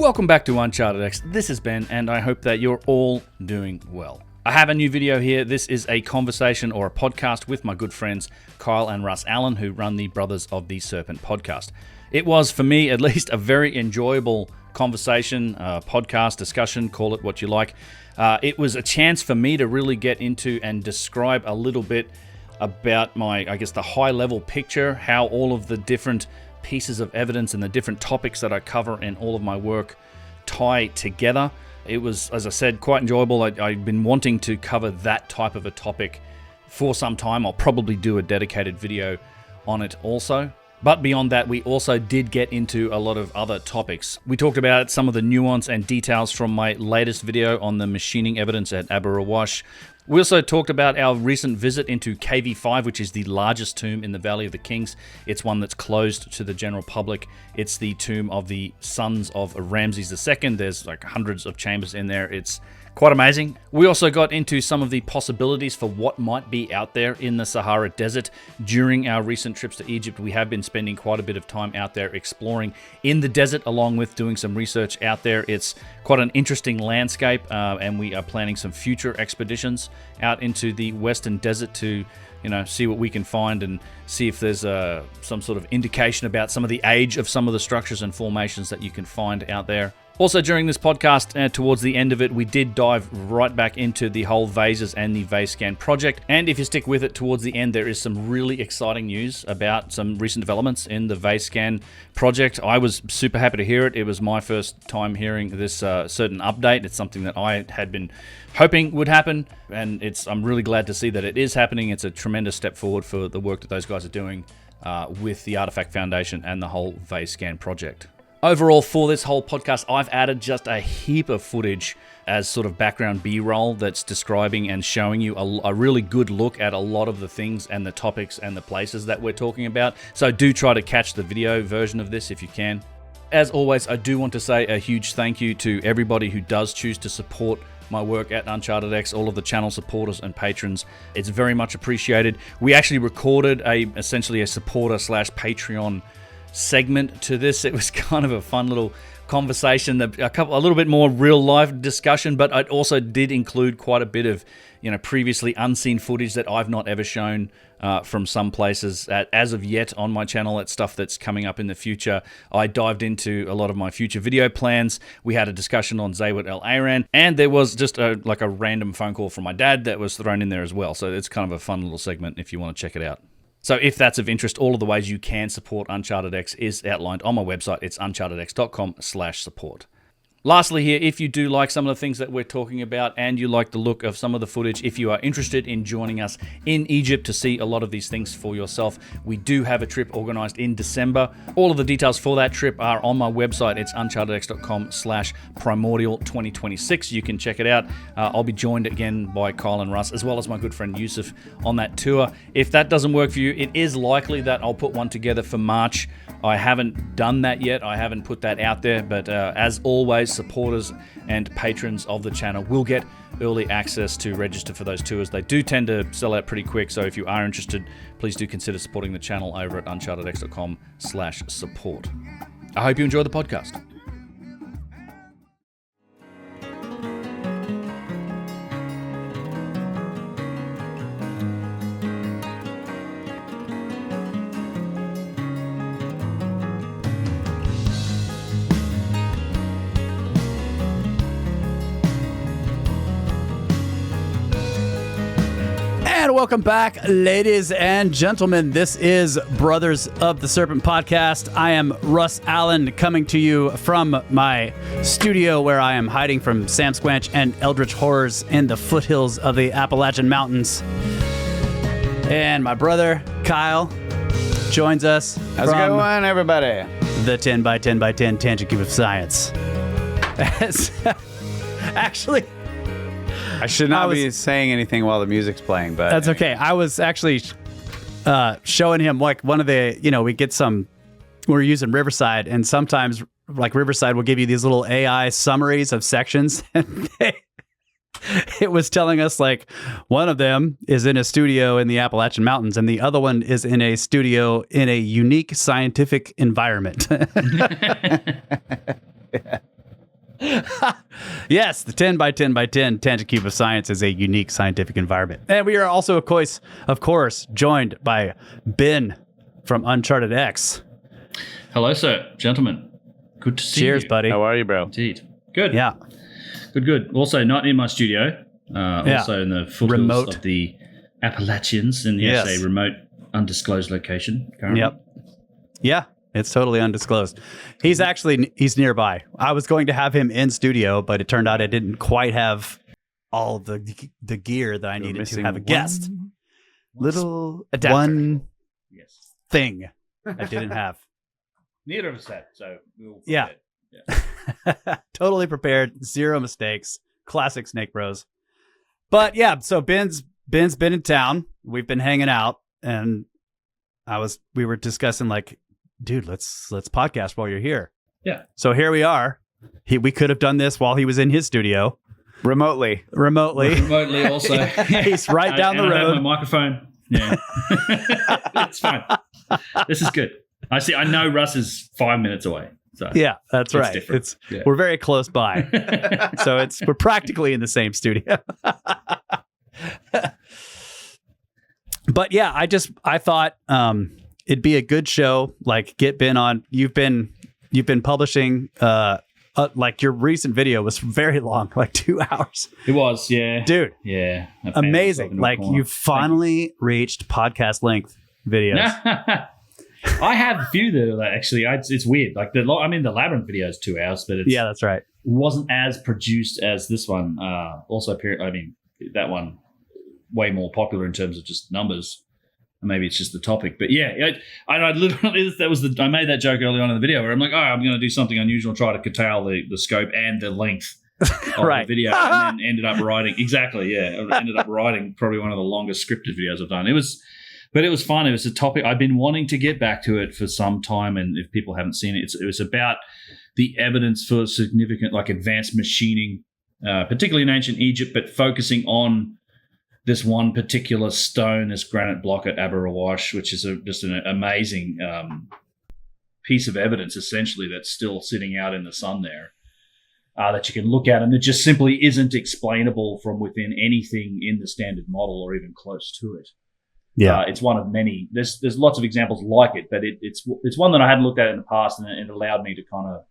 Welcome back to UnchartedX. This is Ben, and I hope that you're all doing well. I have a new video here. This is a conversation or a podcast with my good friends Kyle and Russ Allen, who run the Brothers of the Serpent Podcast. It was, for me at least, a very enjoyable conversation, podcast, discussion, call it what you like. It was a chance for me to really get into and describe a little bit about the high-level picture, how all of the different pieces of evidence and the different topics that I cover in all of my work tie together. It was, as I said, quite enjoyable. I've been wanting to cover that type of a topic for some time. I'll probably do a dedicated video on it also. But beyond that, we also did get into a lot of other topics. We talked about some of the nuance and details from my latest video on the machining evidence at Abu Rawash. We also talked about our recent visit into KV5, which is the largest tomb in the Valley of the Kings. It's one that's closed to the general public. It's the tomb of the sons of Ramses II. There's like hundreds of chambers in there. It's quite amazing. We also got into some of the possibilities for what might be out there in the Sahara Desert. During our recent trips to Egypt, we have been spending quite a bit of time out there exploring in the desert, along with doing some research out there. It's quite an interesting landscape, and we are planning some future expeditions out into the Western Desert to see what we can find and see if there's some sort of indication about some of the age of some of the structures and formations that you can find out there. Also, during this podcast, towards the end of it, we did dive right back into the whole vases and the vase scan project. And if you stick with it towards the end, there is some really exciting news about some recent developments in the vase scan project. I was super happy to hear it. It was my first time hearing this certain update. It's something that I had been hoping would happen, and I'm really glad to see that it is happening. It's a tremendous step forward for the work that those guys are doing with the Artifact Foundation and the whole vase scan project. Overall, for this whole podcast, I've added just a heap of footage as sort of background B-roll that's describing and showing you a really good look at a lot of the things and the topics and the places that we're talking about. So do try to catch the video version of this if you can. As always, I do want to say a huge thank you to everybody who does choose to support my work at UnchartedX, all of the channel supporters and patrons. It's very much appreciated. We actually recorded essentially a supporter/Patreon segment to this. It was kind of a fun little conversation, a little bit more real life discussion, but it also did include quite a bit of previously unseen footage that I've not ever shown from some places as of yet on my channel. It's stuff that's coming up in the future. I dived into a lot of my future video plans. We had a discussion on Zaywat El Aran, and there was just a random phone call from my dad that was thrown in there as well. So it's kind of a fun little segment if you want to check it out. So if that's of interest, all of the ways you can support UnchartedX is outlined on my website. It's unchartedx.com/support. Lastly here, if you do like some of the things that we're talking about and you like the look of some of the footage, if you are interested in joining us in Egypt to see a lot of these things for yourself, we do have a trip organized in December. All of the details for that trip are on my website. It's unchartedx.com/primordial2026. You can check it out. I'll be joined again by Kyle and Russ, as well as my good friend Yusuf on that tour. If that doesn't work for you, it is likely that I'll put one together for March. I haven't done that yet. I haven't put that out there, but as always, supporters and patrons of the channel will get early access to register for those tours. They do tend to sell out pretty quick, so if you are interested, please do consider supporting the channel over at unchartedx.com/support. I hope you enjoy the podcast. Welcome back, ladies and gentlemen. This is Brothers of the Serpent Podcast. I am Russ Allen, coming to you from my studio where I am hiding from Sam Squanch and eldritch horrors in the foothills of the Appalachian Mountains. And my brother, Kyle, joins us. How's it going, everybody? The 10 by 10 by 10 Tangent Cube of Science. Actually, I should not be saying anything while the music's playing, but that's okay. I was actually showing him one of the, we get some, we're using Riverside, and sometimes Riverside will give you these little AI summaries of sections, and it was telling us one of them is in a studio in the Appalachian Mountains and the other one is in a studio in a unique scientific environment. Yeah. Yes, the 10 by 10 by 10 tangent cube of science is a unique scientific environment. And we are also, of course, joined by Ben from UnchartedX. Hello, sir, gentlemen. Good to see you. Cheers, buddy. How are you, bro? Indeed. Good. Yeah. Good. Also, not in my studio. Also in the foothills of the Appalachians in a remote, undisclosed location currently. Yep. Yeah, it's totally undisclosed. He's nearby. I was going to have him in studio, but it turned out I didn't quite have all the gear that I needed to have a guest. Little adapter. One thing I didn't have. Neither of us had, so we'll yeah. Totally prepared, zero mistakes, classic Snake Bros. But yeah, so Ben's been in town. We've been hanging out, and we were discussing like, dude, let's podcast while you're here. Yeah. So here we are. We could have done this while he was in his studio. Remotely also. He's right down the road. I have my microphone. Yeah. It's fine. This is good. I know Russ is 5 minutes away. So yeah, that's right. Different. We're very close by. So we're practically in the same studio. But yeah, I thought it'd be a good show. Like, get Ben on. You've been publishing. Like, your recent video was very long, like 2 hours. It was, yeah, dude. Yeah, amazing. Like, you finally reached podcast length videos. I have a few that are actually. It's weird. Like the Labyrinth video is 2 hours, but yeah, that's right. Wasn't as produced as this one. That one way more popular in terms of just numbers. Maybe it's just the topic, but yeah, I literally I made that joke early on in the video where I'm like, I'm going to do something unusual, try to curtail the scope and the length of the video, and then ended up writing probably one of the longest scripted videos I've done. But it was fun. It was a topic I've been wanting to get back to it for some time, and if people haven't seen it, it was about the evidence for significant, like, advanced machining, particularly in ancient Egypt, but focusing on this one particular stone, this granite block at Abu Rawash, which is just an amazing piece of evidence, essentially, that's still sitting out in the sun there, that you can look at, and it just simply isn't explainable from within anything in the standard model or even close to it. Yeah, it's one of many. There's lots of examples like it, but it's one that I hadn't looked at in the past, and it allowed me to kind of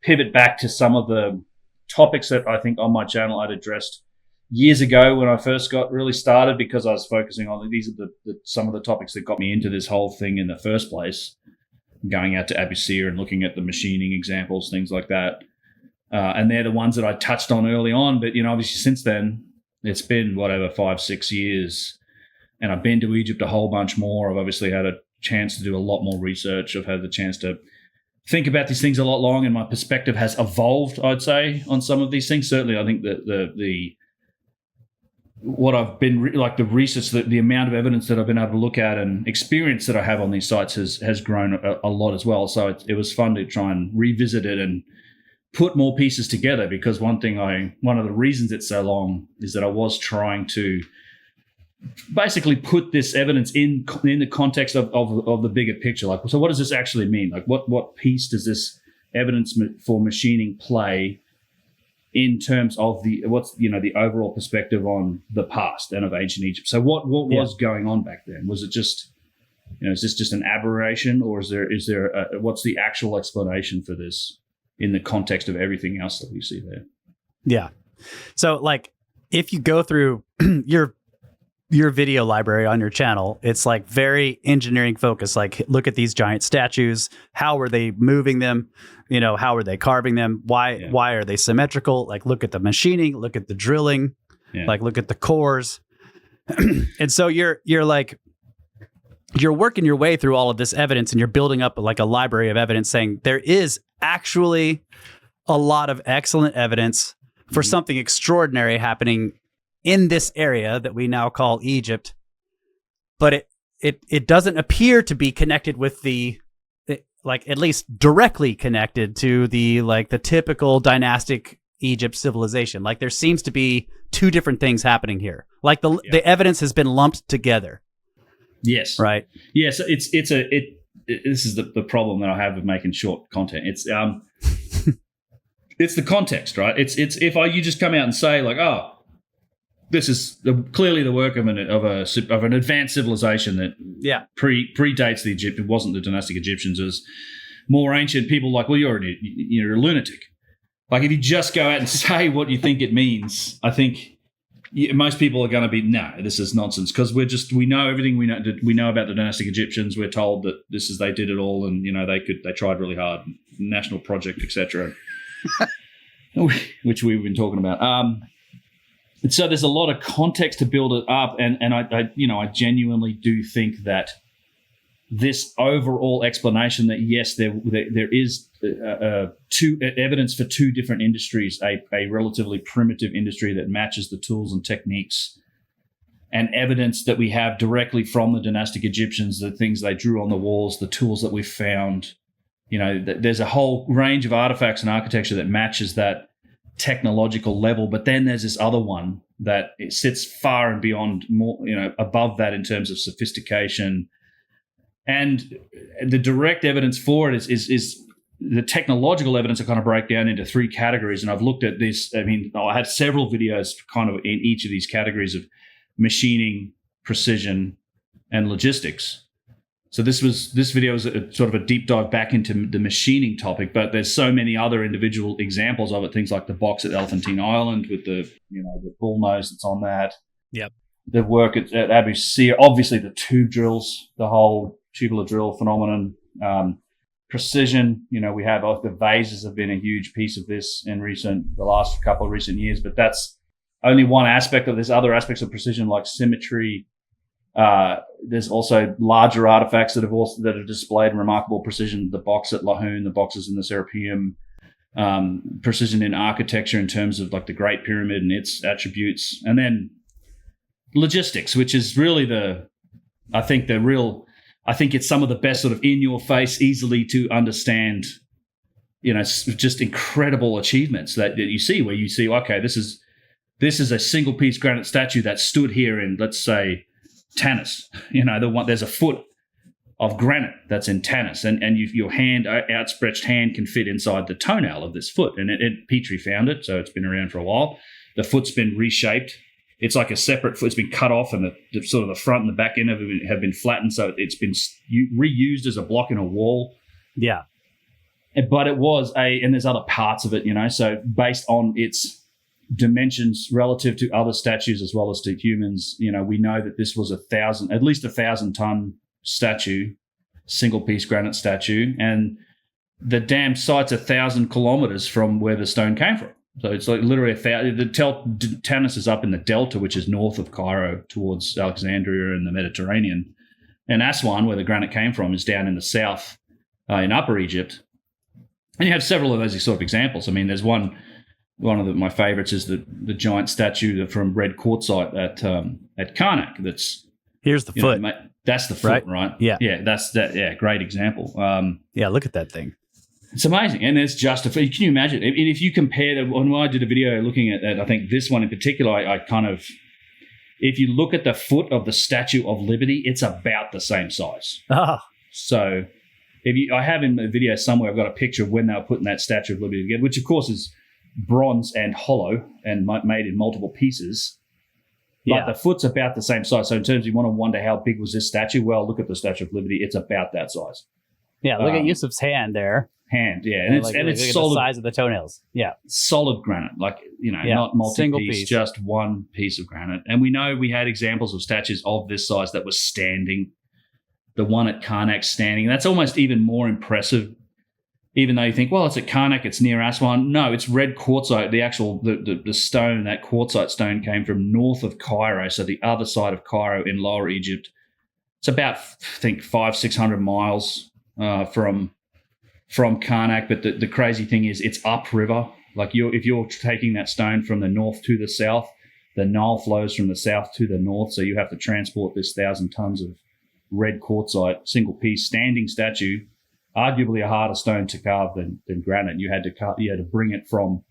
pivot back to some of the topics that I think on my channel I'd addressed years ago when I first got really started, because I was focusing on these are some of the topics that got me into this whole thing in the first place, going out to Abusir and looking at the machining examples, things like that. And they're the ones that I touched on early on. But, obviously since then, it's been 5-6 years, and I've been to Egypt a whole bunch more. I've obviously had a chance to do a lot more research. I've had the chance to think about these things a lot longer, and my perspective has evolved, I'd say, on some of these things. Certainly, I think that the research, the amount of evidence that I've been able to look at and experience that I have on these sites has grown a lot as well. So it was fun to try and revisit it and put more pieces together, because one of the reasons it's so long is that I was trying to basically put this evidence in the context of the bigger picture. Like, so what does this actually mean? Like, what piece does this evidence for machining play in terms of the overall perspective on the past and of ancient Egypt? So what was going on back then? Was it just, is this just an aberration, or is there what's the actual explanation for this in the context of everything else that we see there? Yeah. So, like, if you go through your video library on your channel, it's like very engineering focused. Like, look at these giant statues. How are they moving them? How are they carving them? Why are they symmetrical? Like, look at the machining, look at the drilling, like, look at the cores. And so you're working your way through all of this evidence, and you're building up like a library of evidence, saying there is actually a lot of excellent evidence for something extraordinary happening in this area that we now call Egypt, but it doesn't appear to be connected with at least directly connected to the typical dynastic Egypt civilization. Like, there seems to be two different things happening here. Like, the evidence has been lumped together. Yes. Right. Yeah. So this is the problem that I have with making short content. It's it's the context, right? It's if you just come out and say like, oh, this is clearly the work of an advanced civilization that predates the Egypt. It wasn't the dynastic Egyptians. It was more ancient people. Like, well, you're a lunatic. Like, if you just go out and say what you think it means, I think most people are going to be, no, this is nonsense, because we know everything we know about the dynastic Egyptians. We're told that they did it all, and they tried really hard, national project, etc. Which we've been talking about. And so there's a lot of context to build it up, and I genuinely do think that this overall explanation that yes, there is evidence for two different industries, a relatively primitive industry that matches the tools and techniques, and evidence that we have directly from the dynastic Egyptians, the things they drew on the walls, the tools that we've found. There's a whole range of artifacts and architecture that matches that technological level, but then there's this other one that it sits far and beyond, more above that in terms of sophistication. And the direct evidence for it is the technological evidence. I kind of break down into three categories, and I've looked at this. I mean, I had several videos kind of in each of these categories of machining, precision, and logistics. So this video was sort of a deep dive back into the machining topic, but there's so many other individual examples of it. Things like the box at Elephantine Island with the bull nose that's on that. Yep. The work at Abu Sir, obviously the tube drills, the whole tubular drill phenomenon, precision. We have the vases have been a huge piece of this in the last couple of recent years, but that's only one aspect of this. Other aspects of precision like symmetry. There's also larger artifacts that are displayed in remarkable precision. The box at Lahoun, the boxes in the Serapeum, precision in architecture in terms of like the Great Pyramid and its attributes, and then logistics, which is really I think it's some of the best sort of in your face, easily to understand, just incredible achievements that you see, where you see, okay, this is a single piece granite statue that stood here in, let's say, Tanis. There's a foot of granite that's in Tanis, and your outstretched hand can fit inside the toenail of this foot. And Petrie found it, so it's been around for a while. The foot's been reshaped. It's like a separate foot. It's been cut off, and the sort of the front and the back end have been flattened, so it's been reused as a block in a wall. Yeah. But it was and there's other parts of it, so based on its dimensions relative to other statues as well as to humans, we know that this was at least 1,000-ton statue, single piece granite statue, and the damn site's 1,000 kilometers from where the stone came from. So it's like literally 1,000. Tanis is up in the delta, which is north of Cairo towards Alexandria and the Mediterranean, and Aswan, where the granite came from, is down in the south in Upper Egypt. And you have several of those sort of examples. I mean, there's one of my favorites is the giant statue from red quartzite at Karnak. Here's the foot. That's the foot, right? Yeah. Yeah, that's that. Yeah, great example. Yeah, look at that thing. It's amazing, and it's justified. Can you imagine if you compare when I did a video looking at I think this one in particular, I kind of, if you look at the foot of the Statue of Liberty, it's about the same size. Oh. So I have in the video somewhere, I've got a picture of when they were putting that Statue of Liberty together, which of course is bronze and hollow and made in multiple pieces. But the foot's about the same size. So in terms of you want to wonder how big was this statue, well, look at the Statue of Liberty. It's about that size. Yeah, look at Yusuf's hand there. Yeah, and it's solid. The size of the toenails. Yeah, solid granite, not multi-piece, just one piece of granite. And we know we had examples of statues of this size that was standing. The one at Karnak standing. That's almost even more impressive. Even though you think, well, it's at Karnak, it's near Aswan. No, it's red quartzite. The actual the stone, that quartzite stone, came from north of Cairo, so the other side of Cairo in Lower Egypt. It's about, I think, 500-600 miles from Karnak. But the crazy thing is, it's upriver. Like if you're taking that stone from the north to the south, the Nile flows from the south to the north, so you have to transport this 1,000 tons of red quartzite, single piece, standing statue. Arguably a harder stone to carve than granite. You had to bring it from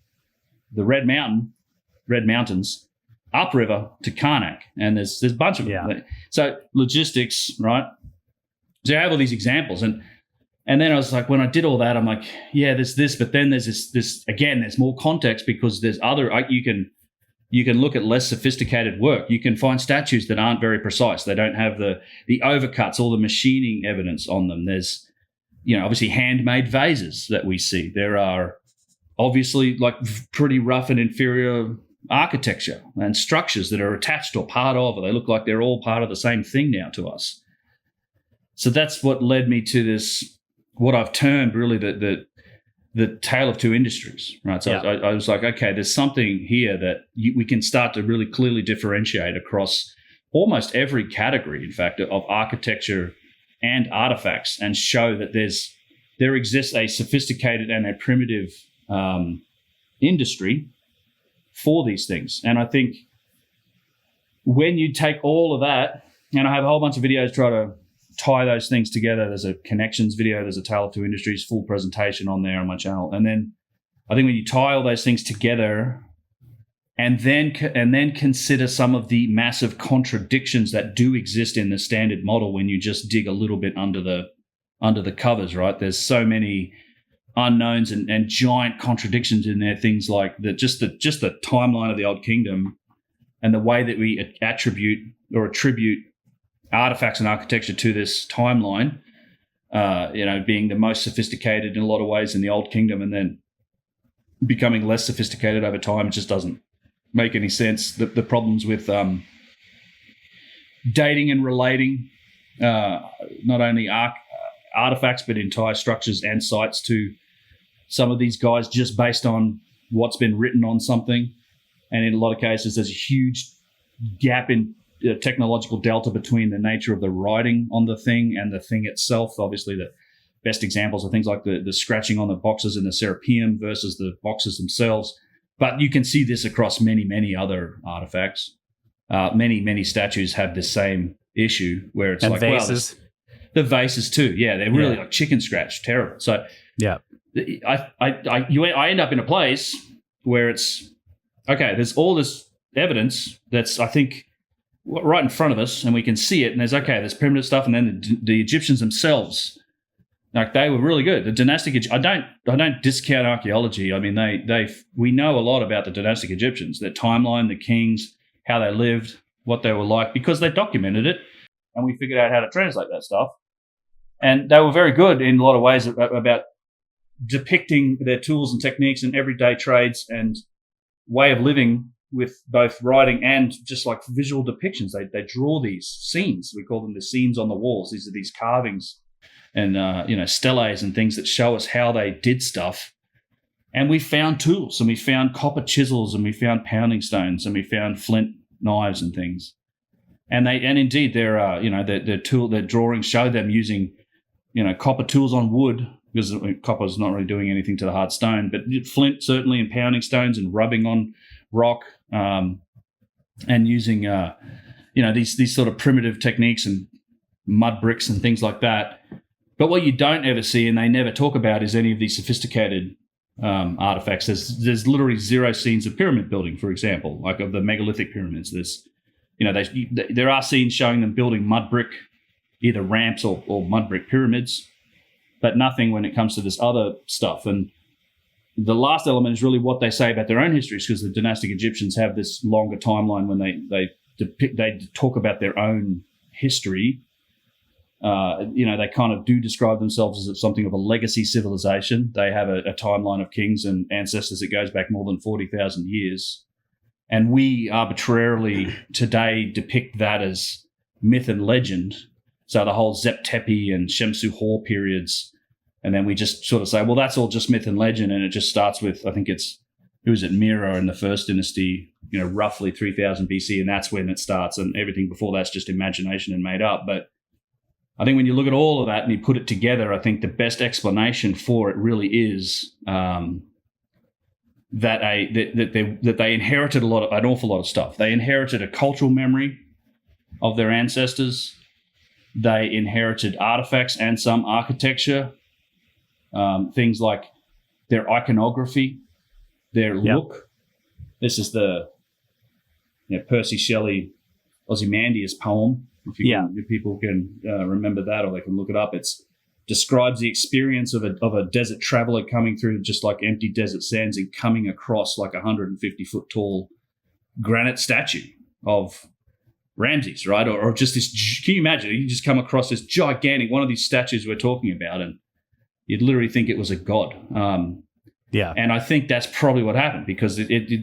the Red Mountains, upriver to Karnak, and there's a bunch of them. So logistics, right? So you have all these examples, and And then I was like, when I did all that, I'm like, yeah, there's this, but then there's this again, there's more context because there's other, you can look at less sophisticated work. You can find statues that aren't very precise. They don't have the overcuts, all the machining evidence on them. There's, obviously handmade vases that we see. There are obviously like pretty rough and inferior architecture and structures that are attached or part of, or they look like they're all part of the same thing now to us. So that's what led me to this, what I've termed really the tale of two industries, right? So I was like, okay, there's something here that we can start to really clearly differentiate across almost every category, in fact, of architecture and artifacts, and show that there exists a sophisticated and a primitive industry for these things. And I think when you take all of that, and I have a whole bunch of videos try to tie those things together. There's a connections video, there's a Tale of Two Industries full presentation on there on my channel. And then I think when you tie all those things together and then consider some of the massive contradictions that do exist in the standard model when you just dig a little bit under the covers, right? There's so many unknowns and giant contradictions in there, things like just the timeline of the Old Kingdom and the way that we attribute artifacts and architecture to this timeline, being the most sophisticated in a lot of ways in the Old Kingdom and then becoming less sophisticated over time. It just doesn't make any sense. The problems with dating and relating not only artifacts but entire structures and sites to some of these guys just based on what's been written on something. And in a lot of cases, there's a huge gap in technological delta between the nature of the writing on the thing and the thing itself. Obviously, the best examples are things like the scratching on the boxes in the Serapeum versus the boxes themselves. But you can see this across many, many other artifacts. Many statues have the same issue where it's and like, vases. well, the vases too. Yeah, they're really like chicken scratch, terrible. So yeah, I end up in a place where it's okay. There's all this evidence that's, I think, right in front of us, and we can see it. And there's primitive stuff, and then the Egyptians themselves, like they were really good. The dynastic, I don't discount archaeology. I mean, we know a lot about the dynastic Egyptians, their timeline, the kings, how they lived, what they were like, because they documented it, and we figured out how to translate that stuff. And they were very good in a lot of ways about depicting their tools and techniques and everyday trades and way of living with both writing and just like visual depictions. They draw these scenes. We call them the scenes on the walls. These are these carvings and, steles and things that show us how they did stuff. And we found tools, and we found copper chisels, and we found pounding stones, and we found flint knives and things. And indeed their drawings show them using, copper tools on wood, because copper is not really doing anything to the hard stone, but flint certainly, and pounding stones and rubbing on rock, and using these sort of primitive techniques and mud bricks and things like that. But what you don't ever see, and they never talk about, is any of these sophisticated artifacts. There's literally zero scenes of pyramid building, for example, like of the megalithic pyramids. There are scenes showing them building mud brick, either ramps or mud brick pyramids, but nothing when it comes to this other stuff. And the last element is really what they say about their own histories, because the dynastic Egyptians have this longer timeline when they talk about their own history. They kind of do describe themselves as something of a legacy civilization. They have a timeline of kings and ancestors that goes back more than 40,000 years. And we arbitrarily today depict that as myth and legend. So the whole Zep-Tepi and Shemsu-Hor periods. And then we just sort of say, well, that's all just myth and legend. And it just starts with, I think Mira in the first dynasty, roughly 3000 BC. And that's when it starts. And everything before that's just imagination and made up. But I think when you look at all of that and you put it together, I think the best explanation for it really is that they inherited an awful lot of stuff. They inherited a cultural memory of their ancestors. They inherited artifacts and some architecture, things like their iconography, their look. This is the Percy Shelley Ozymandias poem. If people can remember that, or they can look it up. It's describes the experience of a desert traveler coming through just like empty desert sands and coming across like 150-foot tall granite statue of Ramses, right? Or just this, can you imagine? You just come across this gigantic, one of these statues we're talking about, and you'd literally think it was a god. And I think that's probably what happened, because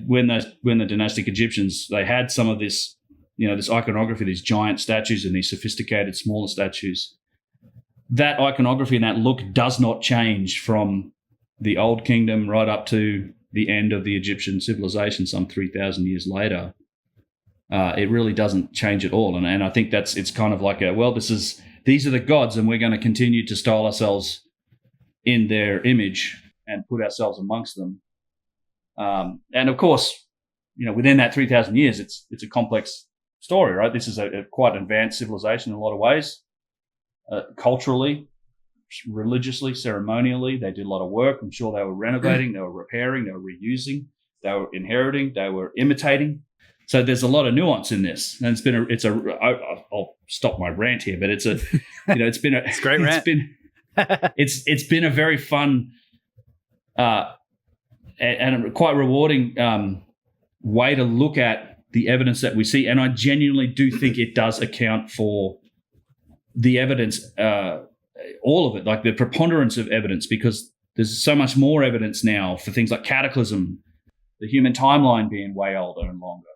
when the dynastic Egyptians, they had some of this, this iconography, these giant statues and these sophisticated smaller statues. That iconography and that look does not change from the Old Kingdom right up to the end of the Egyptian civilization some 3,000 years later. It really doesn't change at all. And I think it's kind of like these are the gods, and we're going to continue to style ourselves in their image and put ourselves amongst them. And of course, within that 3,000 years, it's a complex story, right? This is a quite advanced civilization in a lot of ways. Culturally, religiously, ceremonially, they did a lot of work. I'm sure they were renovating, they were repairing, they were reusing, they were inheriting, they were imitating. So there's a lot of nuance in this, and I'll stop my rant here, but it's a great rant. It's been a very fun and quite rewarding way to look at the evidence that we see, and I genuinely do think it does account for the evidence, all of it, like the preponderance of evidence, because there's so much more evidence now for things like cataclysm, the human timeline being way older and longer.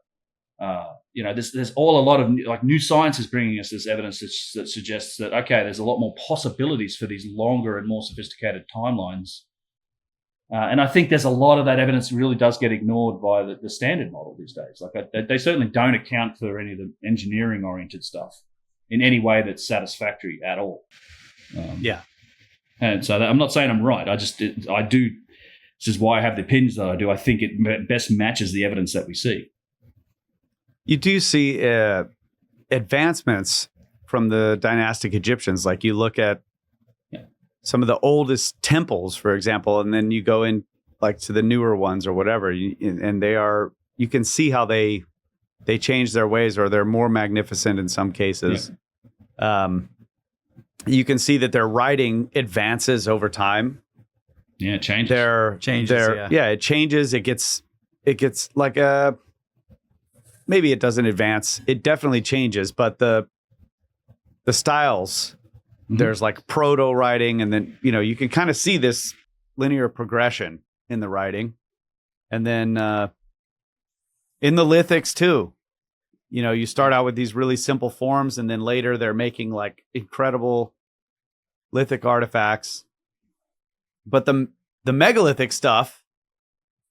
There's a lot of new science is bringing us this evidence that suggests that, okay, there's a lot more possibilities for these longer and more sophisticated timelines. And I think there's a lot of that evidence really does get ignored by the standard model these days. Like they certainly don't account for any of the engineering oriented stuff in any way that's satisfactory at all. And so I'm not saying I'm right. I do. This is why I have the opinions that I do. I think it best matches the evidence that we see. You do see advancements from the dynastic Egyptians. Like you look at some of the oldest temples, for example, and then you go in like to the newer ones or whatever, and you can see how they change their ways, or they're more magnificent in some cases. You can see that their writing advances over time. Yeah, it changes. It changes. It gets like maybe it doesn't advance. It definitely changes, but the styles, there's like proto writing, and then you can kind of see this linear progression in the writing, and then in the lithics too. You start out with these really simple forms, and then later they're making like incredible lithic artifacts. But the megalithic stuff,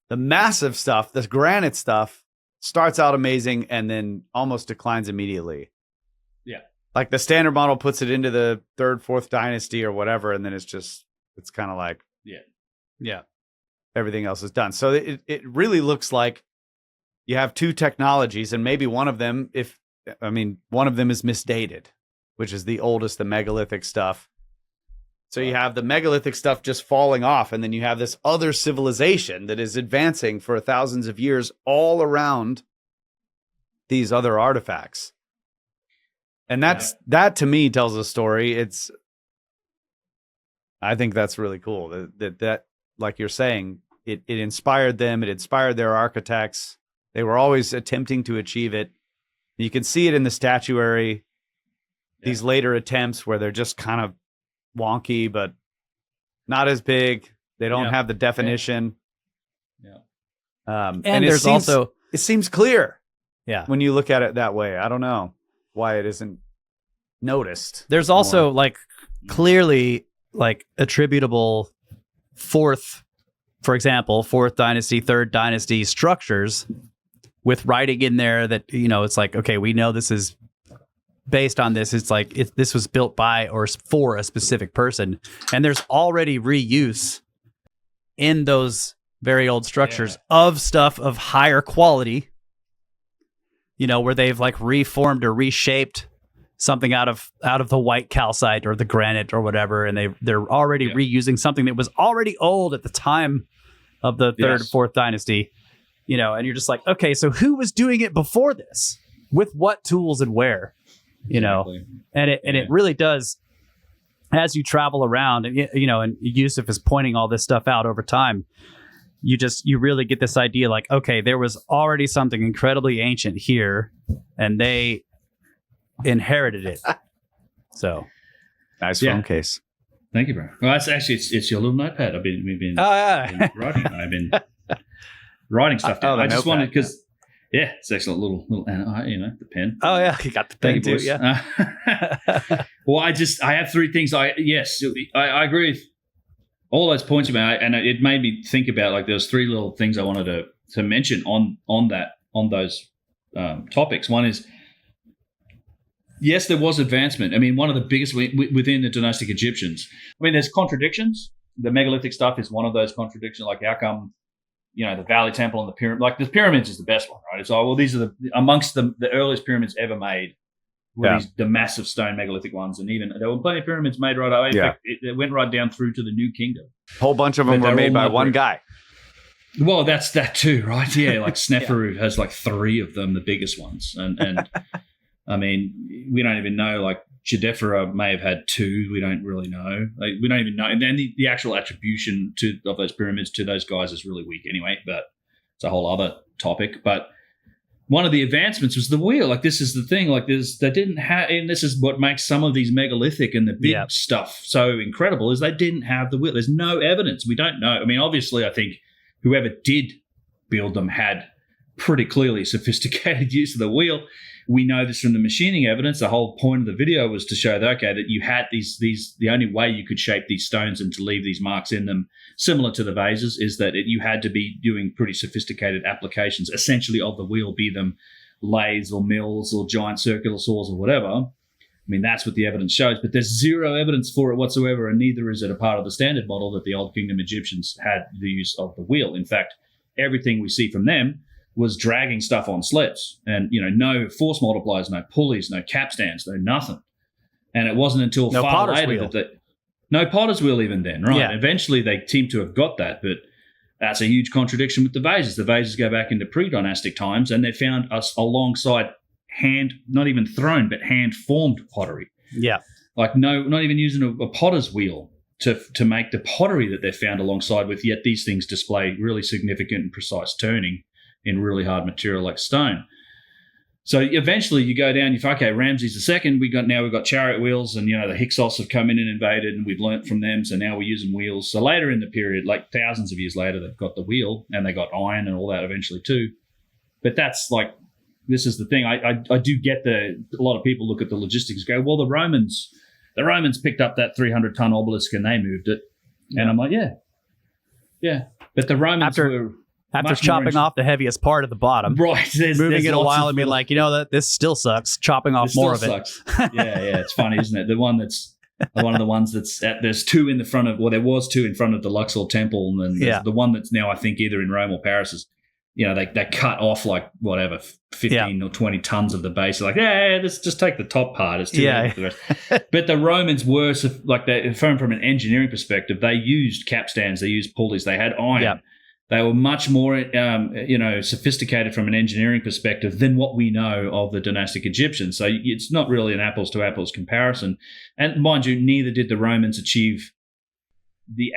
the massive stuff, this granite stuff, starts out amazing and then almost declines immediately. Yeah. Like the standard model puts it into the 3rd, 4th dynasty or whatever, and then it's kind of like, everything else is done. So it really looks like you have two technologies, and maybe one of them is misdated, which is the oldest, the megalithic stuff. So you have the megalithic stuff just falling off, and then you have this other civilization that is advancing for thousands of years all around these other artifacts. And that to me tells a story. I think that's really cool. That like you're saying, it inspired them. It inspired their architects. They were always attempting to achieve it. You can see it in the statuary. These later attempts where they're just kind of wonky, but not as big. They don't have the definition. And it seems clear. Yeah. When you look at it that way, I don't know why it isn't noticed. There's also clearly attributable fourth dynasty, 3rd dynasty structures with writing in there that, it's like, okay, we know this is based on this. It's like this was built by or for a specific person, and there's already reuse in those very old structures of stuff of higher quality, where they've reformed or reshaped something out of the white calcite or the granite or whatever, and they're already reusing something that was already old at the time of the 3rd, 4th dynasty, and you're just like, okay, so who was doing it before this, with what tools and where? And it really does. as you travel around, and and Yusuf is pointing all this stuff out over time, you really get this idea like, okay, there was already something incredibly ancient here, and they inherited it. So nice phone case. Thank you, bro. Well, that's actually it's your little notepad. We've been writing. I've been writing stuff down. I just wanted because it's excellent little the pen. Oh yeah, you got the pen too. Boys. Yeah. Well, I have three things. I agree with all those points you made, and it made me think about like there's three little things I wanted to mention on those topics. One is, yes, there was advancement. I mean, one of the biggest within the dynastic Egyptians. I mean, there's contradictions. The megalithic stuff is one of those contradictions. Like, how come, the Valley Temple and the pyramid? Like, the pyramids is the best one, right? It's these are amongst the earliest pyramids ever made. Were the massive stone megalithic ones, and even there were plenty of pyramids made right away. In fact, it went right down through to the New Kingdom. A whole bunch of them were made by one guy. Well, that's that too, right? Yeah, like Sneferu has like 3 of them, the biggest ones, and I mean, we don't even know. Like Chedefera may have had 2. We don't really know. Like, we don't even know. And then the actual attribution of those pyramids to those guys is really weak anyway. But it's a whole other topic. But one of the advancements was the wheel. Like, this is the thing. Like, they didn't have, and this is what makes some of these megalithic and the big stuff so incredible, is they didn't have the wheel. There's no evidence. We don't know. I mean, obviously, I think whoever did build them had pretty clearly sophisticated use of the wheel. We know this from the machining evidence. The whole point of the video was to show that, that you had these, the only way you could shape these stones and to leave these marks in them, similar to the vases, is that you had to be doing pretty sophisticated applications, essentially, of the wheel, be them lathes or mills or giant circular saws or whatever. I mean, that's what the evidence shows, but there's zero evidence for it whatsoever, and neither is it a part of the standard model that the Old Kingdom Egyptians had the use of the wheel. In fact, everything we see from them was dragging stuff on sleds, and no force multipliers, no pulleys, no capstans, no nothing. And it wasn't until far later that no potter's wheel even then, right? Yeah. Eventually they seem to have got that, but that's a huge contradiction with the vases. The vases go back into pre-dynastic times, and they're found alongside not even thrown, but hand-formed pottery. Yeah. Like not even using a potter's wheel to make the pottery that they're found alongside with, yet these things display really significant and precise turning in really hard material like stone. So eventually you go down, Ramses II, we've got chariot wheels, and the Hyksos have come in and invaded, and we've learnt from them, so now we're using wheels. So later in the period, like thousands of years later, they've got the wheel, and they got iron and all that eventually too. But that's like, this is the thing. I do get a lot of people look at the logistics and go, well, the Romans picked up that 300-ton obelisk and they moved it. Yeah. And I'm like, yeah. But the Romans After chopping off the heaviest part of the bottom, right? Moving it a while and being like, that this still sucks. Chopping off more of it. Yeah. It's funny, isn't it? The one of the ones that's there's 2 in the front of. Well, there was 2 in front of the Luxor Temple, and then the one that's now I think either in Rome or Paris is. They cut off like whatever 15 or 20 tons of the base. Like, let's just take the top part. It's too heavy for the rest. But the Romans were like from an engineering perspective, they used capstans, they used pulleys, they had iron. Yeah. They were much more, sophisticated from an engineering perspective than what we know of the dynastic Egyptians. So it's not really an apples to apples comparison. And mind you, neither did the Romans achieve the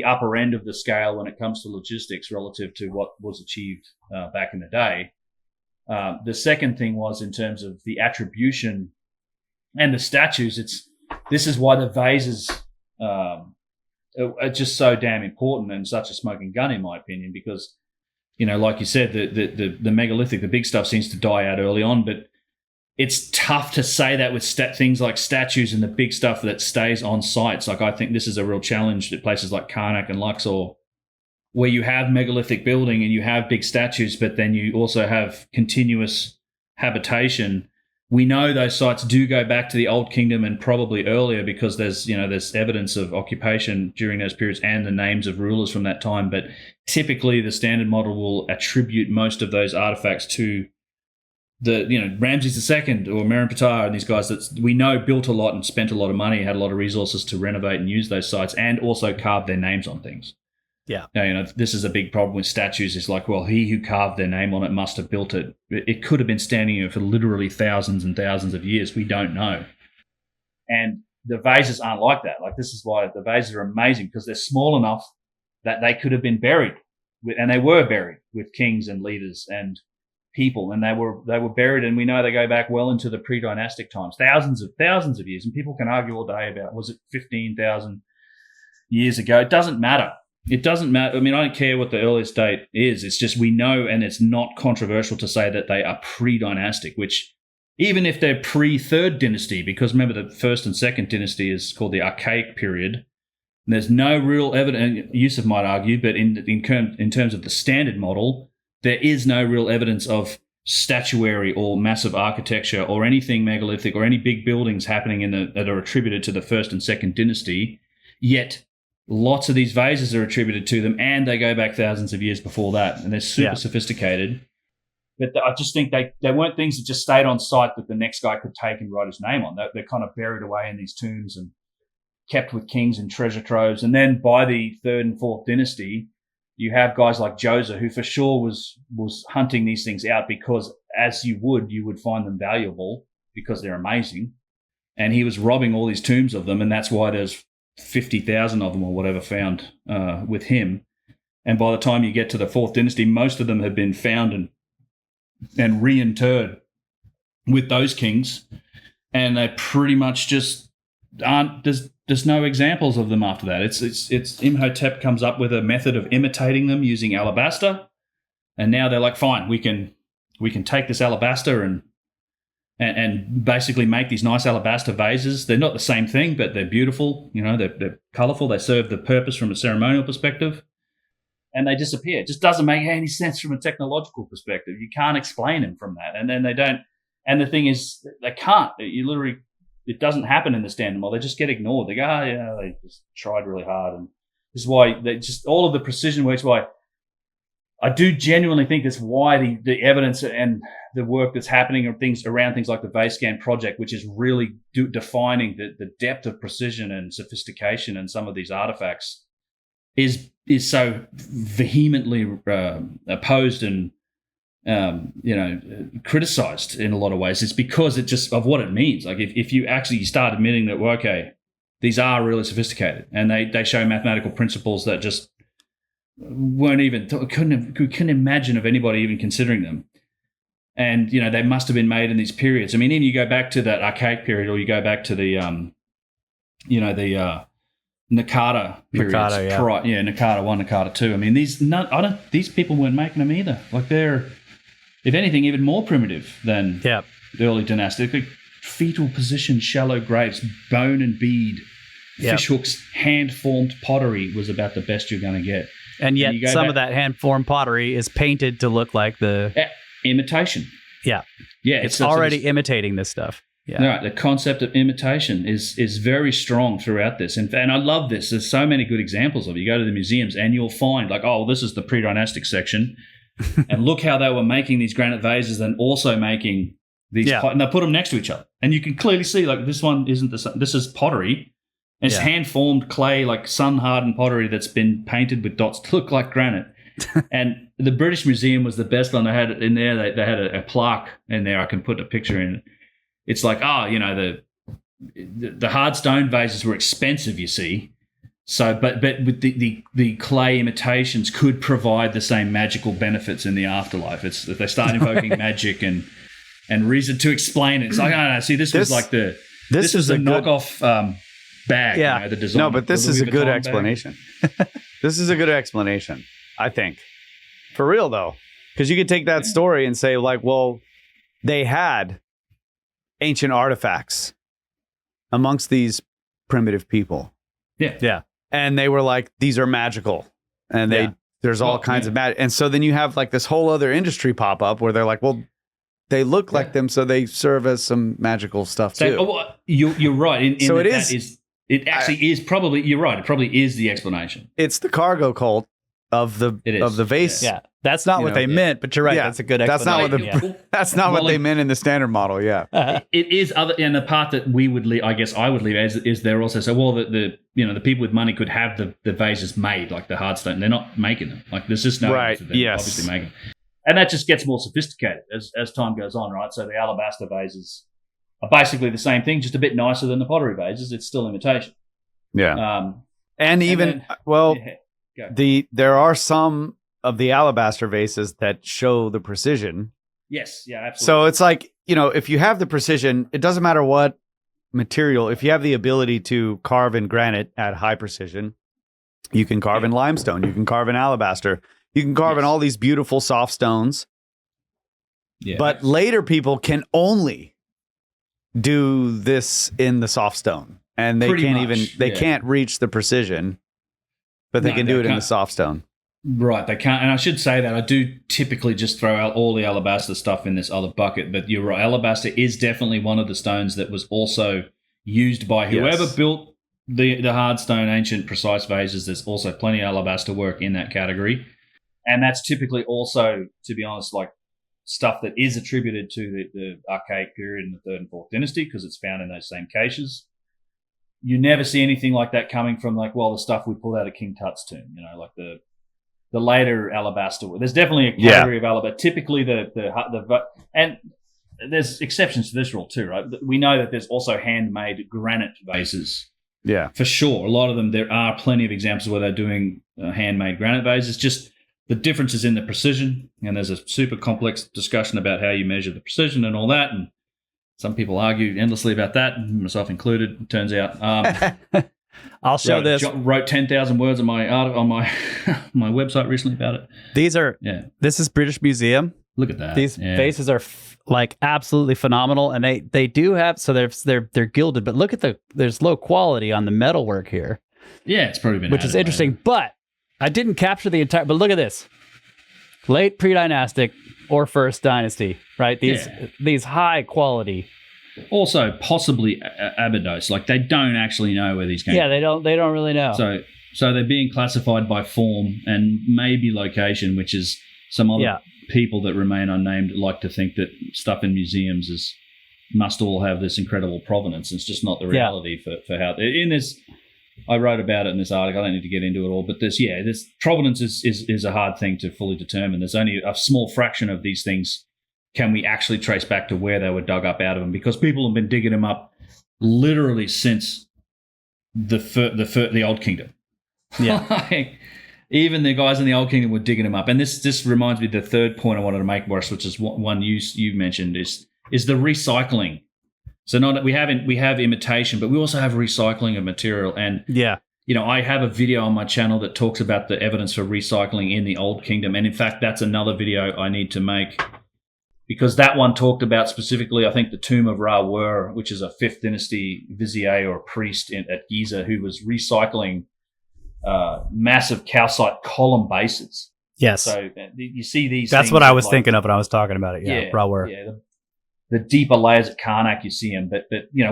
upper end of the scale when it comes to logistics relative to what was achieved back in the day. The second thing was in terms of the attribution and the statues. This is why the vases are just so damn important and such a smoking gun, in my opinion, because, like you said, the megalithic, the big stuff seems to die out early on, but it's tough to say that with things like statues and the big stuff that stays on sites. Like, I think this is a real challenge at places like Karnak and Luxor, where you have megalithic building and you have big statues, but then you also have continuous habitation. We know those sites do go back to the Old Kingdom and probably earlier, because there's evidence of occupation during those periods and the names of rulers from that time. But typically the standard model will attribute most of those artifacts to the Ramses II or Merenptah and these guys that we know built a lot and spent a lot of money, had a lot of resources to renovate and use those sites, and also carved their names on things. Yeah. Now, this is a big problem with statues. It's like, well, he who carved their name on it must have built it. It could have been standing here for literally thousands and thousands of years. We don't know. And the vases aren't like that. Like, this is why the vases are amazing, because they're small enough that they could have been buried with, and they were buried with kings and leaders and people, and they were buried, and we know they go back well into the pre-dynastic times, thousands of years. And people can argue all day about, was it 15,000 years ago? It doesn't matter. It doesn't matter. I mean, I don't care what the earliest date is. It's just, we know, and it's not controversial to say that they are pre-dynastic, which, even if they're pre-third dynasty, because remember the first and second dynasty is called the Archaic period. And there's no real evidence, Yusuf might argue, but in terms of the standard model, there is no real evidence of statuary or massive architecture or anything megalithic or any big buildings happening that are attributed to the first and second dynasty. Yet lots of these vases are attributed to them, and they go back thousands of years before that, and they're super sophisticated. But I just think they weren't things that just stayed on site that the next guy could take and write his name on. They're kind of buried away in these tombs and kept with kings and treasure troves. And then by the third and fourth dynasty, you have guys like Joseph, who for sure was hunting these things out, because as you would find them valuable because they're amazing. And he was robbing all these tombs of them, and that's why there's 50,000 of them or whatever found with him. And by the time you get to the fourth dynasty, most of them have been found and reinterred with those kings, and they pretty much just aren't. There's no examples of them after that. It's Imhotep comes up with a method of imitating them using alabaster, and now they're like, fine, we can take this alabaster and basically make these nice alabaster vases. They're not the same thing, but they're beautiful. You know, they're colorful. They serve the purpose from a ceremonial perspective, and they disappear. It just doesn't make any sense from a technological perspective. You can't explain them from that, and then they don't. And the thing is, they can't. You literally. It doesn't happen in the standard model. They just get ignored. They go, oh, yeah, they just tried really hard. And this is why they just, all of the precision works. Why I do genuinely think that's why the evidence and the work that's happening or things around things like the vase scan project, which is really defining the depth of precision and sophistication in some of these artifacts, is so vehemently opposed and criticized in a lot of ways. It's because it just of what it means. Like if you actually start admitting that, well, okay, these are really sophisticated, and they show mathematical principles that just weren't even couldn't imagine of anybody even considering them. And they must have been made in these periods. I mean, even you go back to that Archaic period, or you go back to the Nakata periods. Nakata 1, Nakata 2. I mean, these people weren't making them either. Like, they're, if anything, even more primitive than the early dynastic. Like, fetal position, shallow graves, bone and bead, fish hooks, hand-formed pottery was about the best you're going to get. And yet some of that hand-formed pottery is painted to look like the... imitation. Yeah. It's already imitating this stuff. Yeah. Right. The concept of imitation is very strong throughout this. And I love this. There's so many good examples of it. You go to the museums and you'll find, like, oh, this is the pre-dynastic section. And look how they were making these granite vases and also making these, and they put them next to each other. And you can clearly see, like, this one isn't the same. This is pottery. And it's hand-formed clay, like sun-hardened pottery that's been painted with dots to look like granite. And the British Museum was the best one. They had it in there. They had a plaque in there. I can put a picture in. It's like, the hard stone vases were expensive, you see. So, but with the clay imitations could provide the same magical benefits in the afterlife. It's if they start invoking magic and reason to explain it. It's like, oh, no, see, this was like this is a knockoff bag. Yeah, the design. No, but this is a good explanation. This is a good explanation, I think. For real, though. Because you could take that story and say, like, well, they had ancient artifacts amongst these primitive people. Yeah. And they were like, these are magical. And there's all kinds of magic. And so then you have like this whole other industry pop up where they're like, well, they look like them, so they serve as some magical stuff too. You're right. So it actually is probably, you're right. It probably is the explanation. It's the cargo cult of the vase. Yeah. That's not what they meant, but you're right. That's a good explanation. That's not what they meant in the standard model. Yeah. It is other, and the part that we would leave, I guess I would leave is there also. So, well, the people with money could have the vases made, like the hard stone. They're not making them. Like, there's just no evidence that they're obviously making. And that just gets more sophisticated as time goes on, right? So the alabaster vases are basically the same thing, just a bit nicer than the pottery vases. It's still imitation. Yeah. And even, there are some of the alabaster vases that show the precision. Yes, yeah, absolutely. So it's like, if you have the precision, it doesn't matter what material. If you have the ability to carve in granite at high precision, you can carve in limestone, you can carve in alabaster, you can carve in all these beautiful soft stones. Yeah. But later people can only do this in the soft stone, and they can't reach the precision, but they can do it in the soft stone. Right, they can't. And I should say that I do typically just throw out all the alabaster stuff in this other bucket, but you're right. Alabaster is definitely one of the stones that was also used by whoever built the hard stone ancient precise vases. There's also plenty of alabaster work in that category. And that's typically also, to be honest, like stuff that is attributed to the archaic period in the 3rd and 4th dynasty, because it's found in those same caches. You never see anything like that coming from the stuff we pulled out of King Tut's tomb, like the later alabaster. There's definitely a category of alabaster. Typically and there's exceptions to this rule too, right? We know that there's also handmade granite vases. Yeah. For sure. A lot of them, there are plenty of examples where they're doing handmade granite vases. Just the difference is in the precision, and there's a super complex discussion about how you measure the precision and all that, and some people argue endlessly about that, myself included, it turns out. I'll show this. Wrote 10,000 words on my my website recently about it. This is British Museum. Look at that. These vases are absolutely phenomenal, and they do have, so they're gilded, but look at there's low quality on the metalwork here. Yeah, it's probably been which is interesting, but I didn't capture the entire, but look at this. Late pre-dynastic or first dynasty, right? These high quality. Also, possibly Abydos. They don't actually know where these came from. Yeah, they don't really know. So they're being classified by form and maybe location, which is some other people that remain unnamed like to think that stuff in museums must all have this incredible provenance. It's just not the reality for how in this. I wrote about it in this article. I don't need to get into it all, but this provenance is a hard thing to fully determine. There's only a small fraction of these things can we actually trace back to where they were dug up out of them, because people have been digging them up literally since the Old Kingdom. Yeah. Even the guys in the Old Kingdom were digging them up. And this reminds me of the third point I wanted to make, Boris, which is one you mentioned, is the recycling. So not that we have imitation, but we also have recycling of material. And I have a video on my channel that talks about the evidence for recycling in the Old Kingdom. And in fact, that's another video I need to make, because that one talked about specifically, I think, the tomb of Ra-Wer, which is a 5th dynasty vizier or priest at Giza, who was recycling massive calcite column bases. Yes. So you see these. That's what I was thinking of when I was talking about it. Yeah, Ra-Wer. Yeah, the deeper layers at Karnak, you see them. But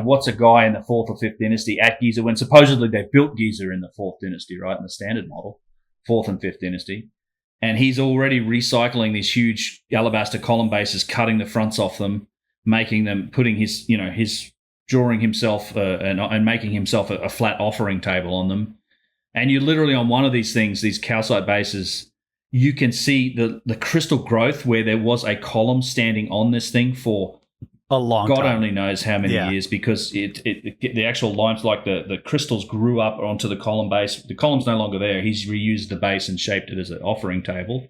what's a guy in the 4th or 5th dynasty at Giza, when supposedly they built Giza in the 4th dynasty, right, in the standard model, 4th and 5th dynasty. And he's already recycling these huge alabaster column bases, cutting the fronts off them, making them, putting his drawing himself and making himself a flat offering table on them. And you literally, on one of these things, these calcite bases, you can see the crystal growth where there was a column standing on this thing for a long time. God only knows how many years, because the actual limes, like the crystals, grew up onto the column base. The column's no longer there. He's reused the base and shaped it as an offering table.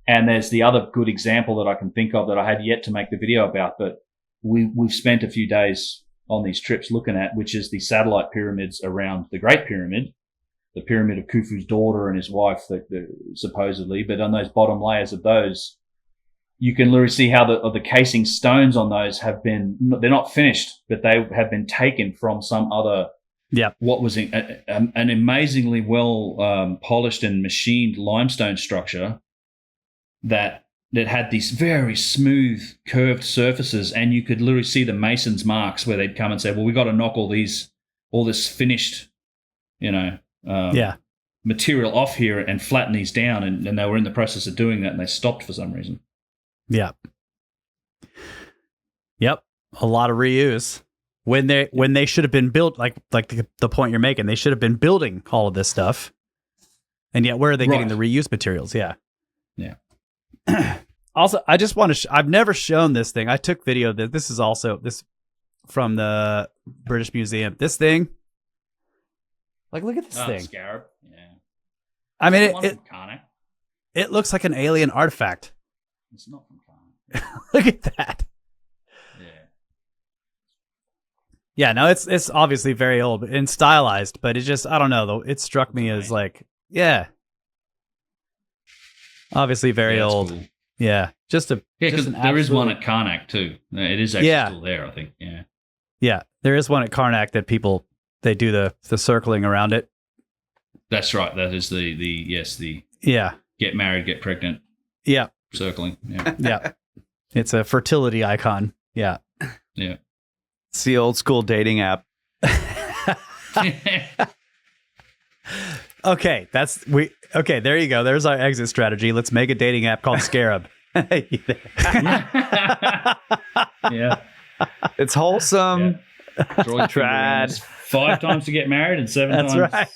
And there's the other good example that I can think of that I had yet to make the video about, but we've spent a few days on these trips looking at, which is the satellite pyramids around the Great Pyramid, the pyramid of Khufu's daughter and his wife, supposedly. But on those bottom layers of those, you can literally see how the casing stones on those they're not finished, but they have been taken from some other, what was an amazingly well polished and machined limestone structure that had these very smooth curved surfaces, and you could literally see the mason's marks where they'd come and say, well, we got to knock all this finished, material off here and flatten these down, and they were in the process of doing that, and they stopped for some reason. Yeah. Yep. A lot of reuse when they should have been built, like the point you're making. They should have been building all of this stuff, and yet where are they getting the reuse materials? Yeah. Also, I just want to. I've never shown this thing. I took video. This is also this from the British Museum. This thing, like, look at this thing. Scarab. Yeah. I mean, it looks like an alien artifact. It's not from Karnak. Look at that. Yeah. Yeah, no, it's obviously very old and stylized, but it just, I don't know, though. It struck me as like, yeah. Obviously very old. Cool. Yeah. Just because there is one at Karnak too. It is actually still there, I think. Yeah. Yeah. There is one at Karnak that people, they do the circling around it. That's right. That is the yeah. Get married, get pregnant. Yeah. Circling. Yeah. Yeah. It's a fertility icon. Yeah. Yeah. It's the old school dating app. Okay, there you go. There's our exit strategy. Let's make a dating app called Scarab. Yeah. It's wholesome. Yeah. Trad. 5 times to get married and 7 That's times right.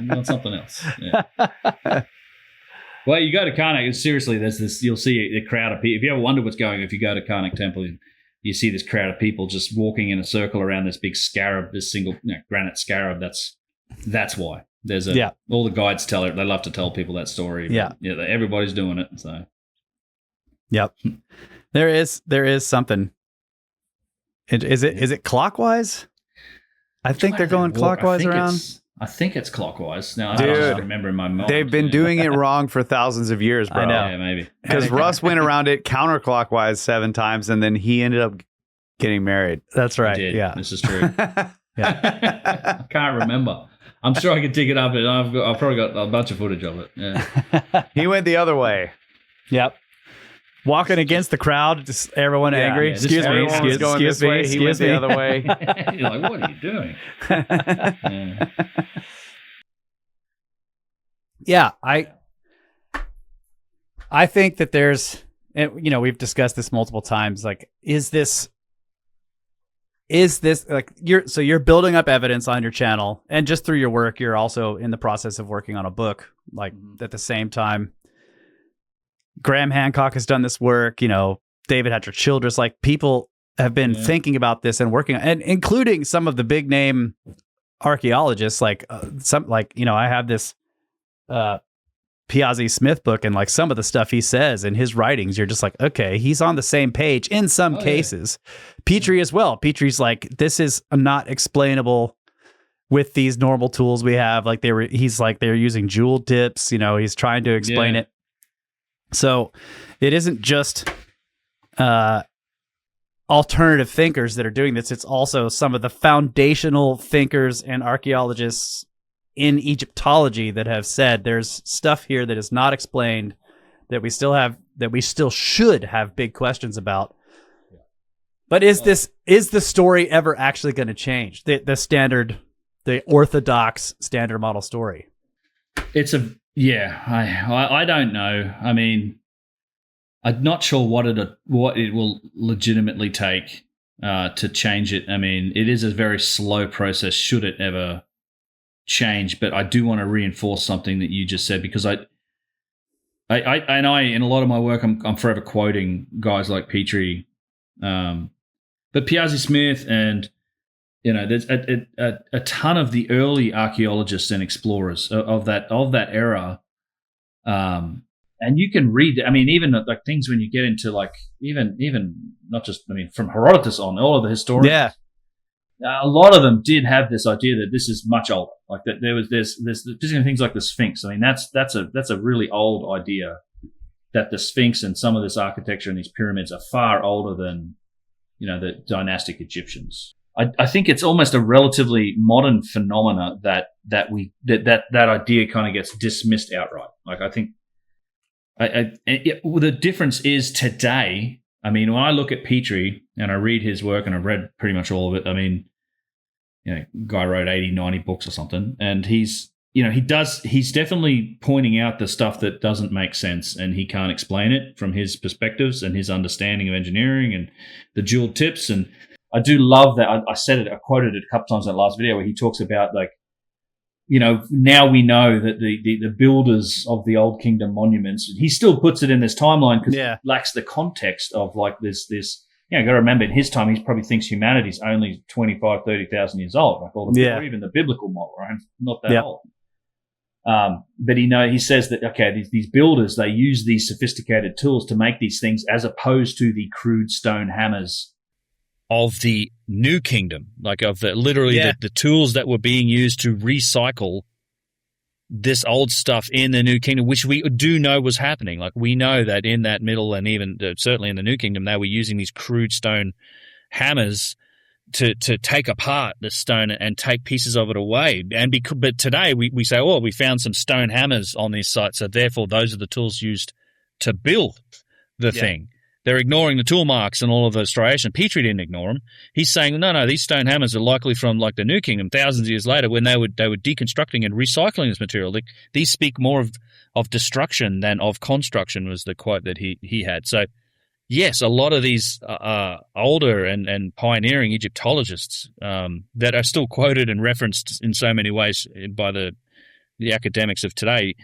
you want something else. Yeah. Well, you go to Karnak, seriously, there's this, you'll see a crowd of people. If you ever wonder what's going on, if you go to Karnak Temple, you see this crowd of people just walking in a circle around this big scarab, this single granite scarab. That's why. There's all the guides tell it. They love to tell people that story. Yeah. Yeah. Everybody's doing it. So. Yep. There is something. Is it clockwise? I think they're going clockwise around. I think it's clockwise. Now, I Dude, don't remember in my mind. They've been doing it wrong for thousands of years, bro. I know. Yeah, maybe. Because Russ went around it counterclockwise 7 times, and then he ended up getting married. That's right. He did. Yeah. This is true. I can't remember. I'm sure I could dig it up, and I've probably got a bunch of footage of it. Yeah. He went the other way. Yep. Walking against the crowd, just everyone angry. Yeah, Excuse me. Everyone was going this way. He went the other way. You're like, what are you doing? Yeah. Yeah, I think that there's, and we've discussed this multiple times. Like, is this like you're building up evidence on your channel, and just through your work, you're also in the process of working on a book. Like at the same time, Graham Hancock has done this work. David Hatcher Childress. Like, people have been thinking about this and working, and including some of the big name archaeologists. Like I have this Piazzi Smith book, and like some of the stuff he says in his writings, you're just like, okay, he's on the same page in some cases. Petrie as well. Petrie's like, this is not explainable with these normal tools we have. Like he's like, they're using jewel dips, he's trying to explain it. So it isn't just alternative thinkers that are doing this. It's also some of the foundational thinkers and archaeologists in Egyptology that have said there's stuff here that is not explained, that we still should have big questions about. But is the story ever actually going to change? The orthodox standard model story? I don't know. I mean, I'm not sure what it will legitimately take to change it. I mean, it is a very slow process, should it ever change. But I do want to reinforce something that you just said, because I in a lot of my work, I'm forever quoting guys like Petrie, but Piazzi Smith, and there's a ton of the early archaeologists and explorers of that era, and you can read. I mean, even like things when you get into like even not just, I mean, from Herodotus on, all of the historians. Yeah. A lot of them did have this idea that this is much older. Like that there's things like the Sphinx. I mean, that's a really old idea, that the Sphinx and some of this architecture and these pyramids are far older than, the dynastic Egyptians. I think it's almost a relatively modern phenomena that idea kind of gets dismissed outright. Like, I think the difference is today. I mean, when I look at Petrie and I read his work, and I've read pretty much all of it. I mean, guy wrote 80, 90 books or something, and he's definitely pointing out the stuff that doesn't make sense, and he can't explain it from his perspectives and his understanding of engineering and the jewel tips. And I do love that. I said it, I quoted it a couple times in that last video, where he talks about, like, now we know that the builders of the Old Kingdom monuments, he still puts it in this timeline because it lacks the context of like this got to remember, in his time, he probably thinks humanity's only 25, 30,000 years old, like all the or even the biblical model, right? Not that old. But he says that, okay, these builders, they use these sophisticated tools to make these things as opposed to the crude stone hammers of the New Kingdom, like of the tools that were being used to recycle this old stuff in the New Kingdom, which we do know was happening. Like we know that in that middle and even certainly in the New Kingdom, they were using these crude stone hammers to take apart the stone and take pieces of it away. But today we say, oh, we found some stone hammers on this site, so therefore those are the tools used to build the thing. They're ignoring the tool marks and all of the striation. Petrie didn't ignore them. He's saying, no, these stone hammers are likely from like the New Kingdom, thousands of years later, when they were deconstructing and recycling this material. These speak more of destruction than of construction, was the quote that he had. So, yes, a lot of these older and pioneering Egyptologists that are still quoted and referenced in so many ways by the academics of today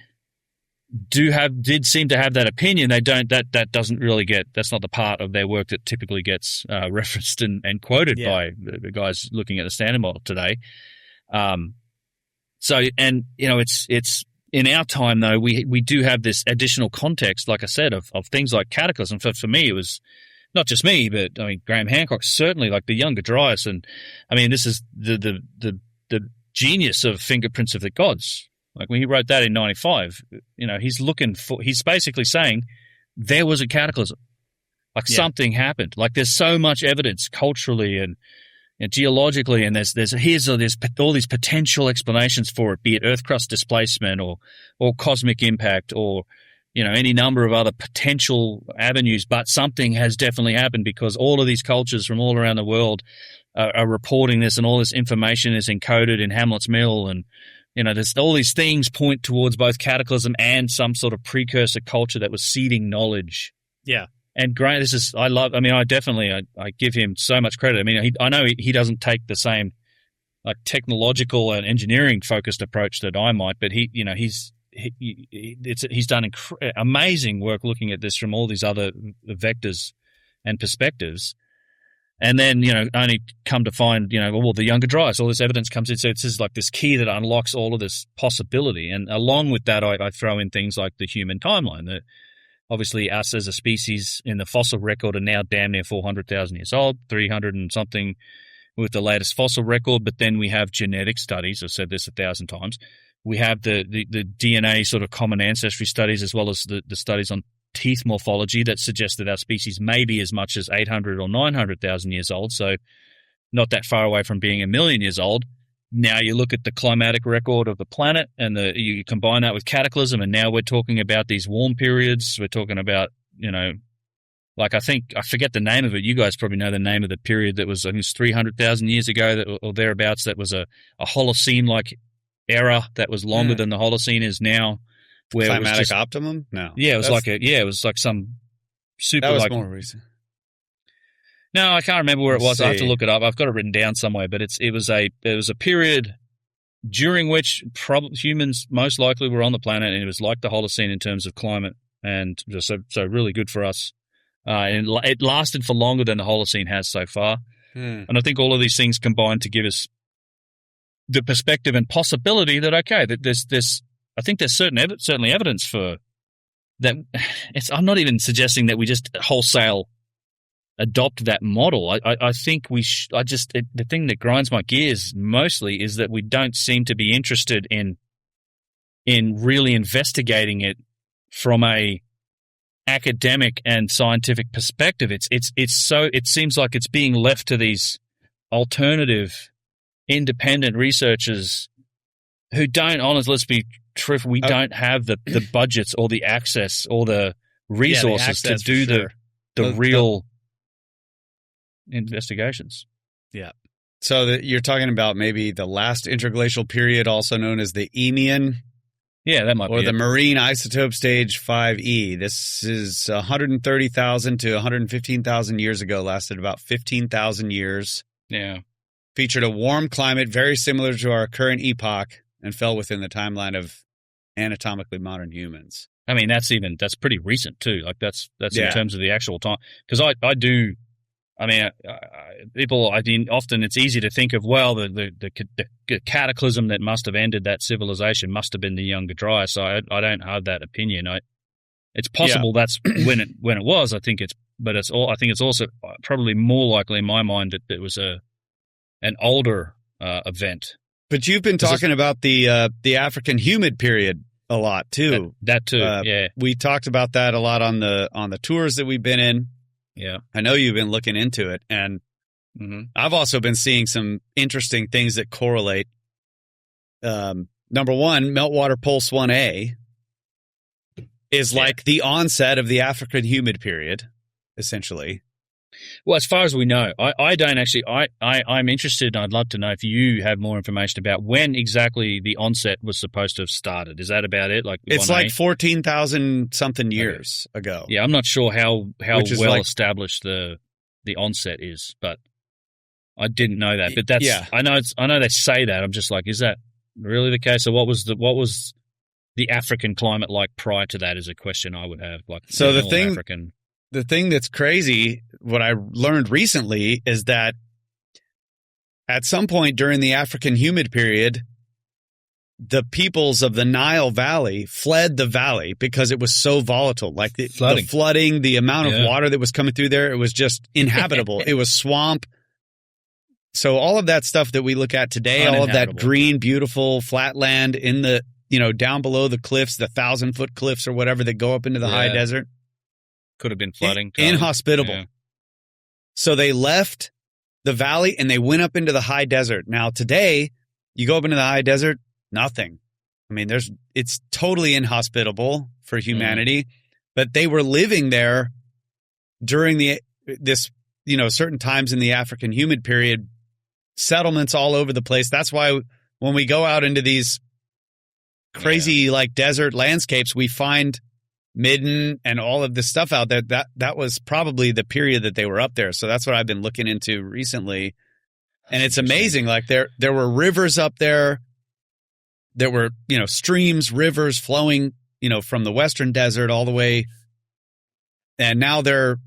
did seem to have that opinion. They don't. That doesn't really that's not the part of their work that typically gets referenced and quoted by the guys looking at the standard model today. It's in our time though, we do have this additional context, like I said, of things like cataclysm. For me, it was not just me, but I mean Graham Hancock certainly, like the Younger Dryas, and I mean this is the genius of Fingerprints of the Gods. Like when he wrote that in 95, he's basically saying there was a cataclysm. Like something happened. Like there's so much evidence culturally and geologically, and there's all these potential explanations for it, be it earth crust displacement or cosmic impact or any number of other potential avenues. But something has definitely happened because all of these cultures from all around the world are reporting this, and all this information is encoded in Hamlet's Mill, and there's all these things point towards both cataclysm and some sort of precursor culture that was seeding knowledge. Yeah. And Grant, I give him so much credit. I mean, I know he doesn't take the same like technological and engineering focused approach that I might, but he's done amazing work looking at this from all these other vectors and perspectives. And then, only come to find, the Younger Dryas, all this evidence comes in. So it's just like this key that unlocks all of this possibility. And along with that, I throw in things like the human timeline. That obviously us as a species in the fossil record are now damn near 400,000 years old, 300 and something with the latest fossil record. But then we have genetic studies. I've said this 1,000 times. We have the DNA sort of common ancestry studies, as well as the studies on teeth morphology that suggest that our species may be as much as 800 or 900,000 years old, so not that far away from being 1 million years old. Now you look at the climatic record of the planet and you combine that with cataclysm, and now we're talking about these warm periods. We're talking about, like I forget the name of it. You guys probably know the name of the period that was, I think it's 300,000 years ago or thereabouts, that was a Holocene-like era that was longer than the Holocene is now. Where climatic optimum? No. Yeah, it was like some super. That was like, more recent. No, I can't remember where it was. I have to look it up. I've got it written down somewhere. But it was a period during which humans most likely were on the planet, and it was like the Holocene in terms of climate, and just so really good for us. And it lasted for longer than the Holocene has so far. And I think all of these things combined to give us the perspective and possibility that that there's I think there's certainly evidence for that. I'm not even suggesting that we just wholesale adopt that model. I think the thing that grinds my gears mostly is that we don't seem to be interested in really investigating it from a academic and scientific perspective. It seems like it's being left to these alternative, independent researchers who don't, honestly, let's be truthful, we don't have the budgets or the access or the resources to do the real investigations. Yeah. So you're talking about maybe the last interglacial period, also known as the Eemian. Yeah, that might be. Or the marine isotope stage 5E. This is 130,000 to 115,000 years ago, lasted about 15,000 years. Yeah. Featured a warm climate very similar to our current epoch, and fell within the timeline of anatomically modern humans. I mean, that's pretty recent too. Like that's in terms of the actual time. Because I do I mean, people. I mean, often it's easy to think of the cataclysm that must have ended that civilization must have been the Younger Dryas. So I don't have that opinion. It's possible that's when it was. I think it's also probably more likely in my mind that it was an older event. But you've been talking about the African humid period a lot too. That too. Yeah, we talked about that a lot on the tours that we've been in. Yeah, I know you've been looking into it, and I've also been seeing some interesting things that correlate. Number one, meltwater pulse 1A is like the onset of the African humid period, essentially. Well, as far as we know, I don't actually. I'm interested, and I'd love to know if you have more information about when exactly the onset was supposed to have started. Is that about it? Like it's 1A? Like 14,000 something years ago. Yeah, I'm not sure how well established the onset is, but I didn't know that. But that's I know they say that. I'm just like, is that really the case? So what was the African climate like prior to that? Is a question I would have. Like, so the thing that's crazy, what I learned recently, is that at some point during the African humid period, the peoples of the Nile Valley fled the valley because it was so volatile. Like the flooding, the amount of water that was coming through there, it was just inhabitable. It was swamp. So all of that stuff that we look at today, all of that green, beautiful flat land in the, down below the cliffs, the 1,000-foot cliffs or whatever that go up into the high desert. Could have been flooding. Inhospitable. Yeah. So they left the valley and they went up into the high desert. Now today, you go up into the high desert, nothing. I mean, it's totally inhospitable for humanity, but they were living there during this certain times in the African humid period, settlements all over the place. That's why when we go out into these crazy like desert landscapes, we find midden and all of this stuff out there. That was probably the period that they were up there. So that's what I've been looking into recently. And it's amazing. Like there were rivers up there. There were, streams, rivers flowing, from the western desert all the way. And now they're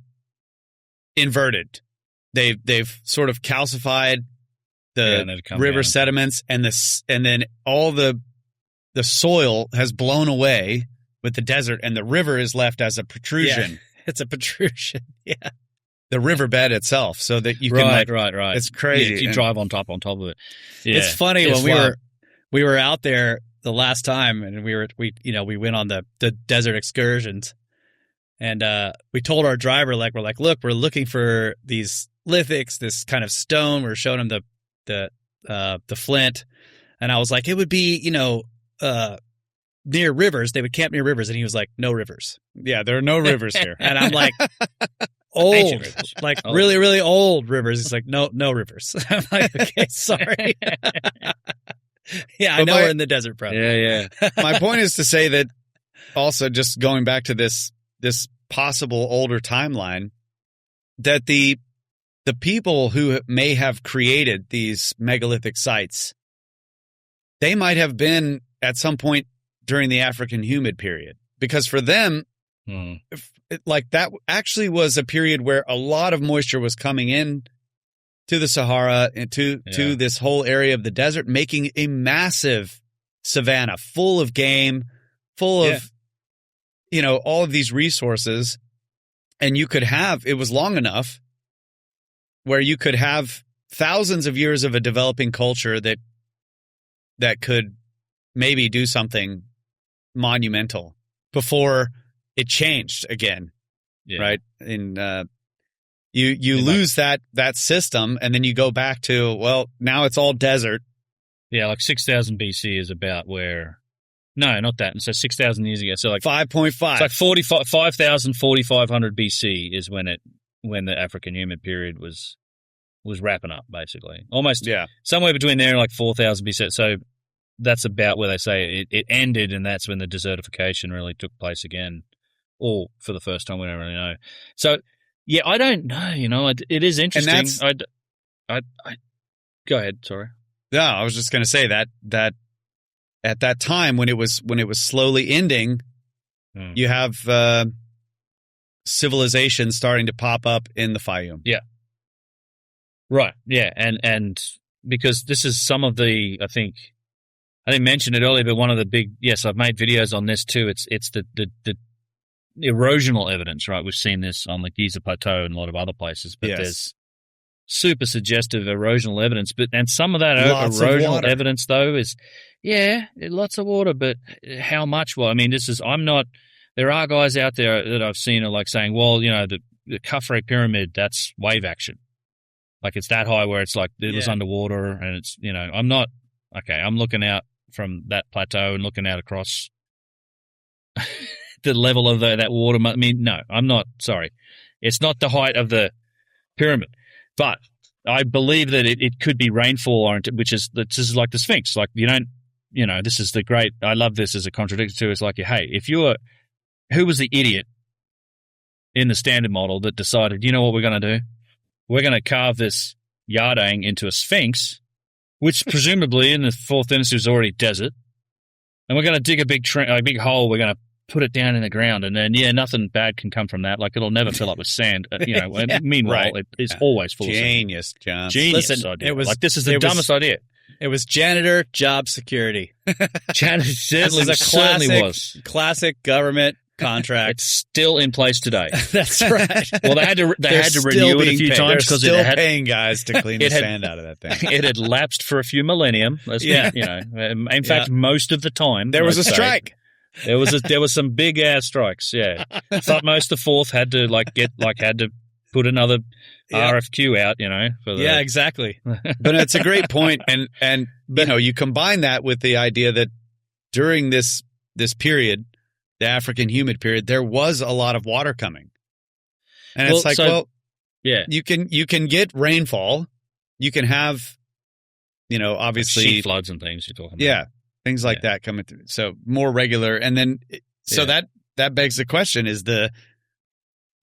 inverted. They've sort of calcified the river sediments and then all the soil has blown away with the desert, and the river is left as a protrusion. Yeah, it's a protrusion. Yeah, the riverbed itself, so that you can right. It's crazy. Yeah, you drive on top of it. Yeah. It's funny when we were out there the last time, and we went on the desert excursions, and we told our driver we're like, look, we're looking for these lithics, this kind of stone. We're showing him the flint, and I was like, it would be near rivers. They would camp near rivers. And he was like, no rivers. Yeah, there are no rivers here. And I'm like, old, like really, really old rivers. He's like, no rivers. I'm like, okay, sorry. Yeah, I know we're in the desert, bro. Yeah. My point is to say that also just going back to this possible older timeline, that the people who may have created these megalithic sites, they might have been at some point during the African humid period, because for them, that actually was a period where a lot of moisture was coming in to the Sahara and to this whole area of the desert, making a massive savanna full of game, full of, all of these resources. And it was long enough where you could have thousands of years of a developing culture that could maybe do something monumental before it changed again, right? And you lose that system, and then you go back to, well, now it's all desert. Yeah, like 6,000 BC is about where. No, not that. And so 6,000 years ago, so like 5.5. It's like 5,000, 4,500 BC is when the African humid period was wrapping up, basically. Almost somewhere between there and like 4,000 BC. So that's about where they say it ended, and that's when the desertification really took place again, or for the first time. We don't really know. So, yeah, I don't know. It is interesting. I go ahead. Sorry. No, I was just going to say that at that time when it was slowly ending, you have civilization starting to pop up in the Fayum. Yeah. Right. Yeah. And because this is some of the, I think I didn't mention it earlier, but one of the big, yes, I've made videos on this too. It's the erosional evidence, right? We've seen this on the Giza Plateau and a lot of other places, but there's super suggestive erosional evidence. And some of that erosional evidence though is, lots of water, but how much? Well, I mean, there are guys out there that I've seen are like saying, well, the Khafre pyramid, that's wave action. Like it's that high where it's like it was underwater and it's, I'm looking out from that plateau and looking out across the level of that water. I mean, no, I'm not, sorry. It's not the height of the pyramid, but I believe that it could be rainfall oriented, this is like the Sphinx. Like this is the great, I love this as a contradiction too. It's like, hey, who was the idiot in the standard model that decided, you know what we're going to do? We're going to carve this Yardang into a Sphinx, which presumably in the 4th dynasty was already desert. And we're going to dig a big hole. We're going to put it down in the ground. And then, nothing bad can come from that. Like it'll never fill up with sand. Meanwhile, it is always full of sand. Genius, John. Genius idea. This is the dumbest idea. It was janitor job security. Janitor certainly was. Classic government contract. It's still in place today. That's right. Well, they had to renew it a few times because it had paying guys to clean the sand out of that thing. It had lapsed for a few millennium. In fact, most of the time there was a strike. There was some big ass strikes. Yeah, Thutmose IV had to put another RFQ out. Exactly. But it's a great point, and you combine that with the idea that during this period, the African humid period, there was a lot of water coming. And it's like, you can get rainfall. You can have, obviously sheet floods and things you're talking about. Yeah. Things like that coming through. So more regular. And then, that begs the question, is the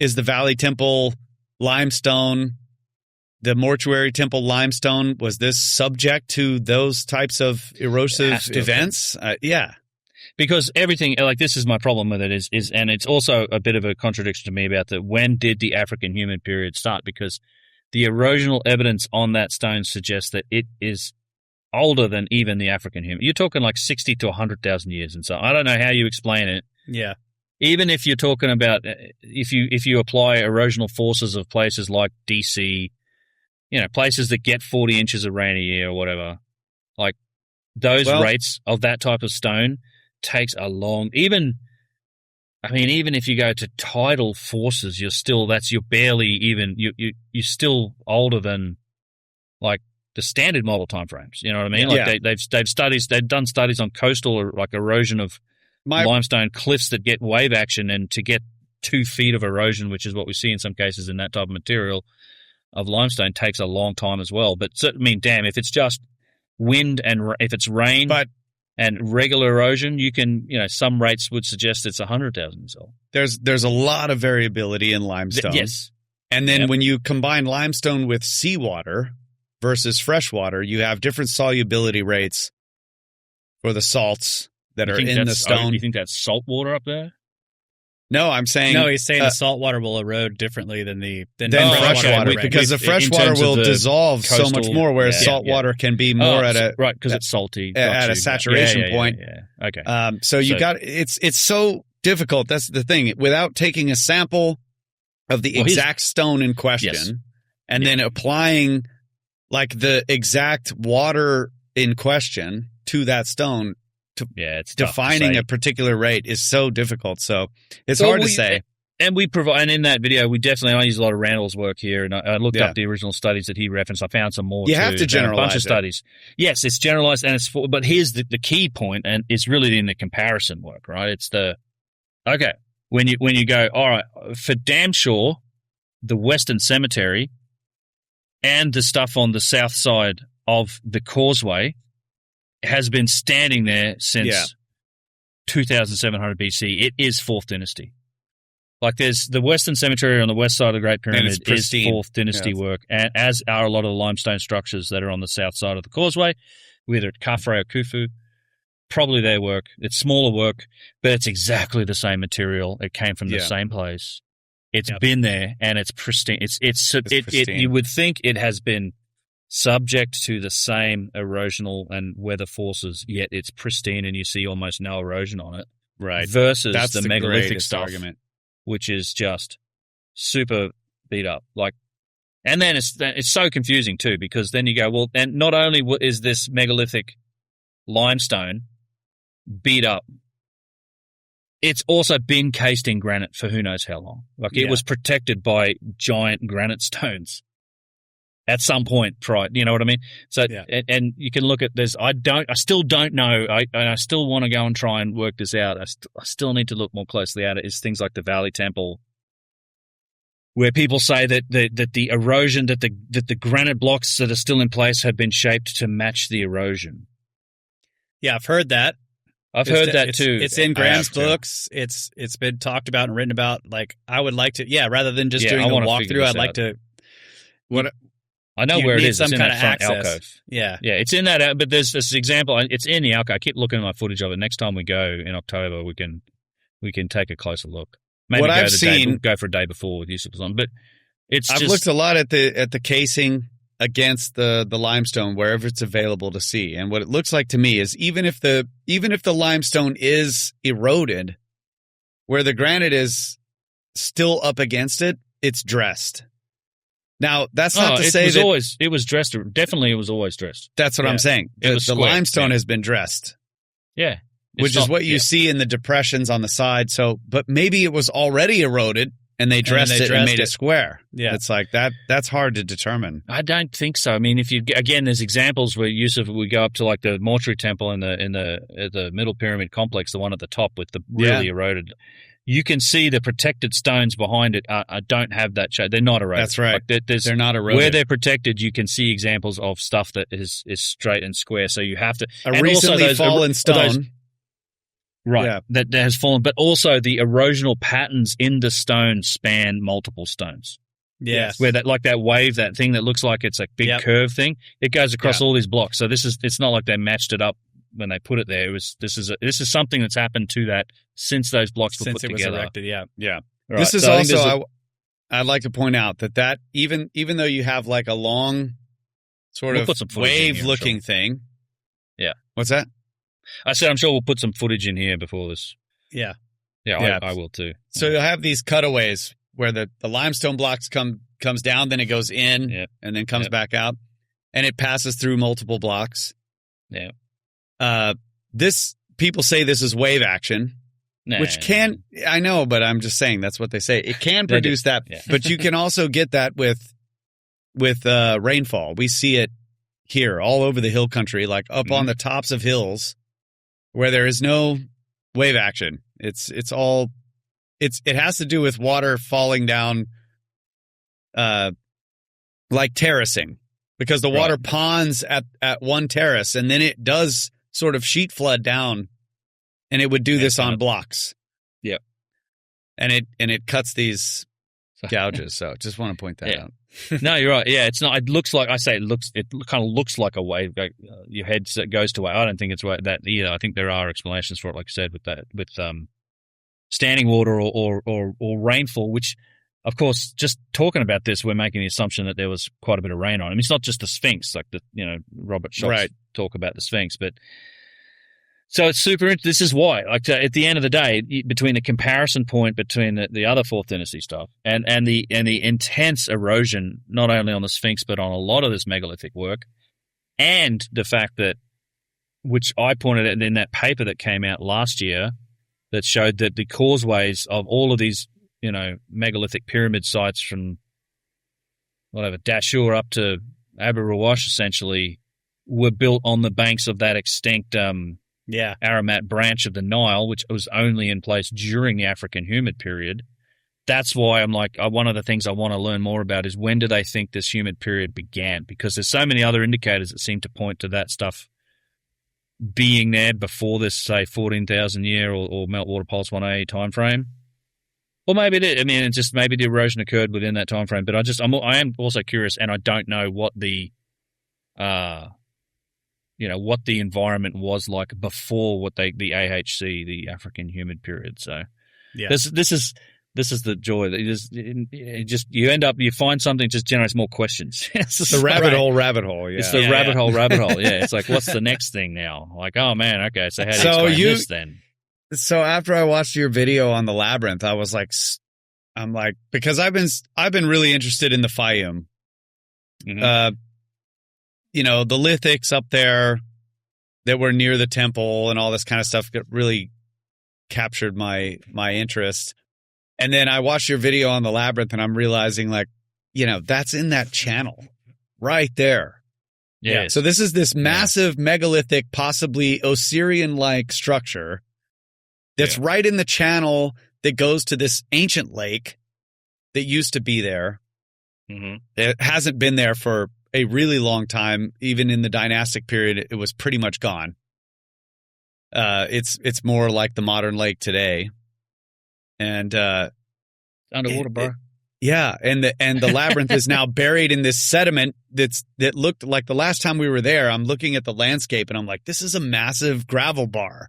Valley Temple limestone, the Mortuary Temple limestone, was this subject to those types of erosive events? Because everything, like this is my problem with it is, and it's also a bit of a contradiction to me about when did the African humid period start? Because the erosional evidence on that stone suggests that it is older than even the African humid. You're talking like 60 to 100,000 years. And so I don't know how you explain it. Yeah. Even if you're talking about, if you apply erosional forces of places like DC, places that get 40 inches of rain a year or whatever, like those rates of that type of stone takes a long, even if you go to tidal forces, you're still older than like the standard model timeframes. You know what I mean? Like they've done studies on coastal or like erosion of limestone cliffs that get wave action, and to get 2 feet of erosion, which is what we see in some cases in that type of material of limestone, takes a long time as well. But if it's just wind and if it's rain, and regular erosion, you can, some rates would suggest it's 100,000 years old. There's a lot of variability in limestone. Yes. And then when you combine limestone with seawater versus freshwater, you have different solubility rates for the salts that are in the stone. You think that's salt water up there? No, I'm saying... No, he's saying the salt water will erode differently than freshwater, because the freshwater will dissolve so much more, whereas salt water can be more right, because it's salty. At a saturation point. Yeah. Okay. So it's so difficult. That's the thing. Without taking a sample of the exact stone in question and then applying like the exact water in question to that stone, it's defining a particular rate is so difficult. So it's hard to say. And we provide, and in that video, I use a lot of Randall's work here, and I looked up the original studies that he referenced. I found some more. You have to generalize a bunch of studies. Yes, it's generalized, and but here's the key point, and it's really in the comparison work, right? It's when you go, all right, for damn sure, the Western Cemetery and the stuff on the south side of the causeway has been standing there since 2700 BC. It is 4th dynasty. Like there's the Western Cemetery on the west side of the Great Pyramid is 4th dynasty work, and as are a lot of the limestone structures that are on the south side of the causeway, whether it's Khafre or Khufu, probably their work. It's smaller work, but it's exactly the same material. It came from the same place. It's been there and it's pristine. It's pristine. you would think it has been subject to the same erosional and weather forces, yet it's pristine and you see almost no erosion on it. Right. Versus That's the the megalithic greatest stuff, argument. which is just super beat up. Like, and then it's so confusing too, because then you go, well, and not only is this megalithic limestone beat up, it's also been cased in granite for who knows how long. Like it was protected by giant granite stones at some point prior. You know what I mean? So, and you can look at this. I still don't know. I still want to go and try and work this out. I still need to look more closely at it. Is things like the Valley Temple, where people say that the erosion, that the granite blocks that are still in place have been shaped to match the erosion. Yeah, I've heard that. I've heard that too. It's in Graham's books. It's been talked about and written about. Like, I would like to, rather than just doing a walkthrough, I'd like to. I know where it is. Some it's in kind that of front access. alcove. Yeah, it's in that. But there's this example. It's in the alcove. I keep looking at my footage of it. Next time we go in October, we can take a closer look. Maybe what I've seen, go for a day before with Yusuf on. But I've looked a lot at the casing against the limestone wherever it's available to see, and what it looks like to me is even if the limestone is eroded, where the granite is still up against it, it's dressed. Now that's not to say that it was dressed. Definitely, it was always dressed. That's what I'm saying. The limestone has been dressed. Yeah, which is what you see in the depressions on the side. So, but maybe it was already eroded. And they dressed it and made it square. Yeah, it's like that. That's hard to determine. I don't think so. I mean, if you there's examples where Yusuf would go up to like the mortuary temple in the middle pyramid complex, the one at the top with the really eroded. You can see the protected stones behind it. Don't have that shape. They're not eroded. That's right. Like they're not eroded. Where they're protected, you can see examples of stuff that is straight and square. So you have to a recently fallen stone. Right, that has fallen, but also the erosional patterns in the stone span multiple stones. Yes, where that wave, that thing that looks like it's a big curve thing, it goes across all these blocks. So it's not like they matched it up when they put it there. This is something that's happened to that since those blocks were put together. Since it was erected, yeah. Right. This is also I'd like to point out that even though you have like a long sort of wave-looking thing. Yeah. What's that? I said I'm sure we'll put some footage in here before this. Yeah. I will too. So you'll have these cutaways where the limestone blocks comes down, then it goes in, and then comes back out, and it passes through multiple blocks. Yeah. People say this is wave action, which can I know, but I'm just saying that's what they say. It can produce that, but you can also get that with rainfall. We see it here all over the hill country, like up on the tops of hills, where there is no wave action. It has to do with water falling down, like terracing, because the water ponds at one terrace, and then it does sort of sheet flood down, and it would do this on blocks. Yep. And it cuts these gouges. So just want to point that out. No, you're right. Yeah, it's not. It looks like it kind of looks like a wave. Like, your head goes to wave. I don't think it's that either. I think there are explanations for it, like I said, with standing water or rainfall. Which, of course, just talking about this, we're making the assumption that there was quite a bit of rain on. I mean, it's not just the Sphinx, like Robert Schoch talk about the Sphinx, but. So it's super interesting. This is why, like, at the end of the day, between the comparison point between the other Fourth Dynasty stuff and the intense erosion, not only on the Sphinx but on a lot of this megalithic work, and the fact that, which I pointed out in that paper that came out last year, that showed that the causeways of all of these, megalithic pyramid sites from Dashur up to Abu Rawash, essentially, were built on the banks of that extinct. Aramat branch of the Nile, which was only in place during the African humid period. That's why I'm like, one of the things I want to learn more about is when do they think this humid period began? Because there's so many other indicators that seem to point to that stuff being there before this, say, 14,000 year or meltwater pulse 1A time frame. Or maybe it is. I mean, it's just maybe the erosion occurred within that time frame. But I am also curious, and I don't know what the what the environment was like before the AHC, the African humid period. So this is This is the joy that you end up, you find something that just generates more questions. It's the rabbit hole. Yeah. It's the rabbit hole. Yeah. It's like, what's the next thing now? Like, oh man, okay. So how do you explain this then? So after I watched your video on the labyrinth, I was like, because I've been really interested in the Fayum. Mm-hmm. The lithics up there that were near the temple and all this kind of stuff really captured my interest. And then I watched your video on the labyrinth and I'm realizing that's in that channel right there. Yeah. So this is this massive megalithic, possibly Osirian-like structure that's right in the channel that goes to this ancient lake that used to be there. Mm-hmm. It hasn't been there for a really long time. Even in the dynastic period, it was pretty much gone. It's more like the modern lake today. And underwater, bro. And the labyrinth is now buried in this sediment that looked like the last time we were there. I'm looking at the landscape and I'm like, this is a massive gravel bar.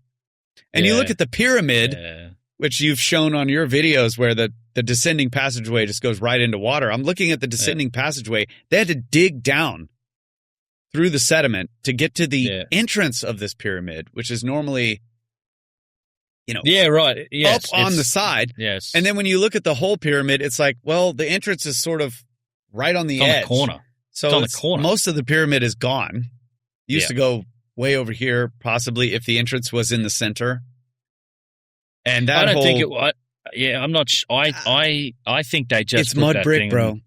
And you look at the pyramid, which you've shown on your videos, where the descending passageway just goes right into water. I'm looking at the descending passageway. They had to dig down through the sediment to get to the entrance of this pyramid, which is normally, right. Yes, up on the side. Yes. And then when you look at the whole pyramid, it's like, well, the entrance is sort of right on the edge. On the corner. So it's on the corner. Most of the pyramid is gone. Used to go way over here, possibly, if the entrance was in the center. And that I don't think it. I'm not. I think they just. It's put mud that brick, thing, bro.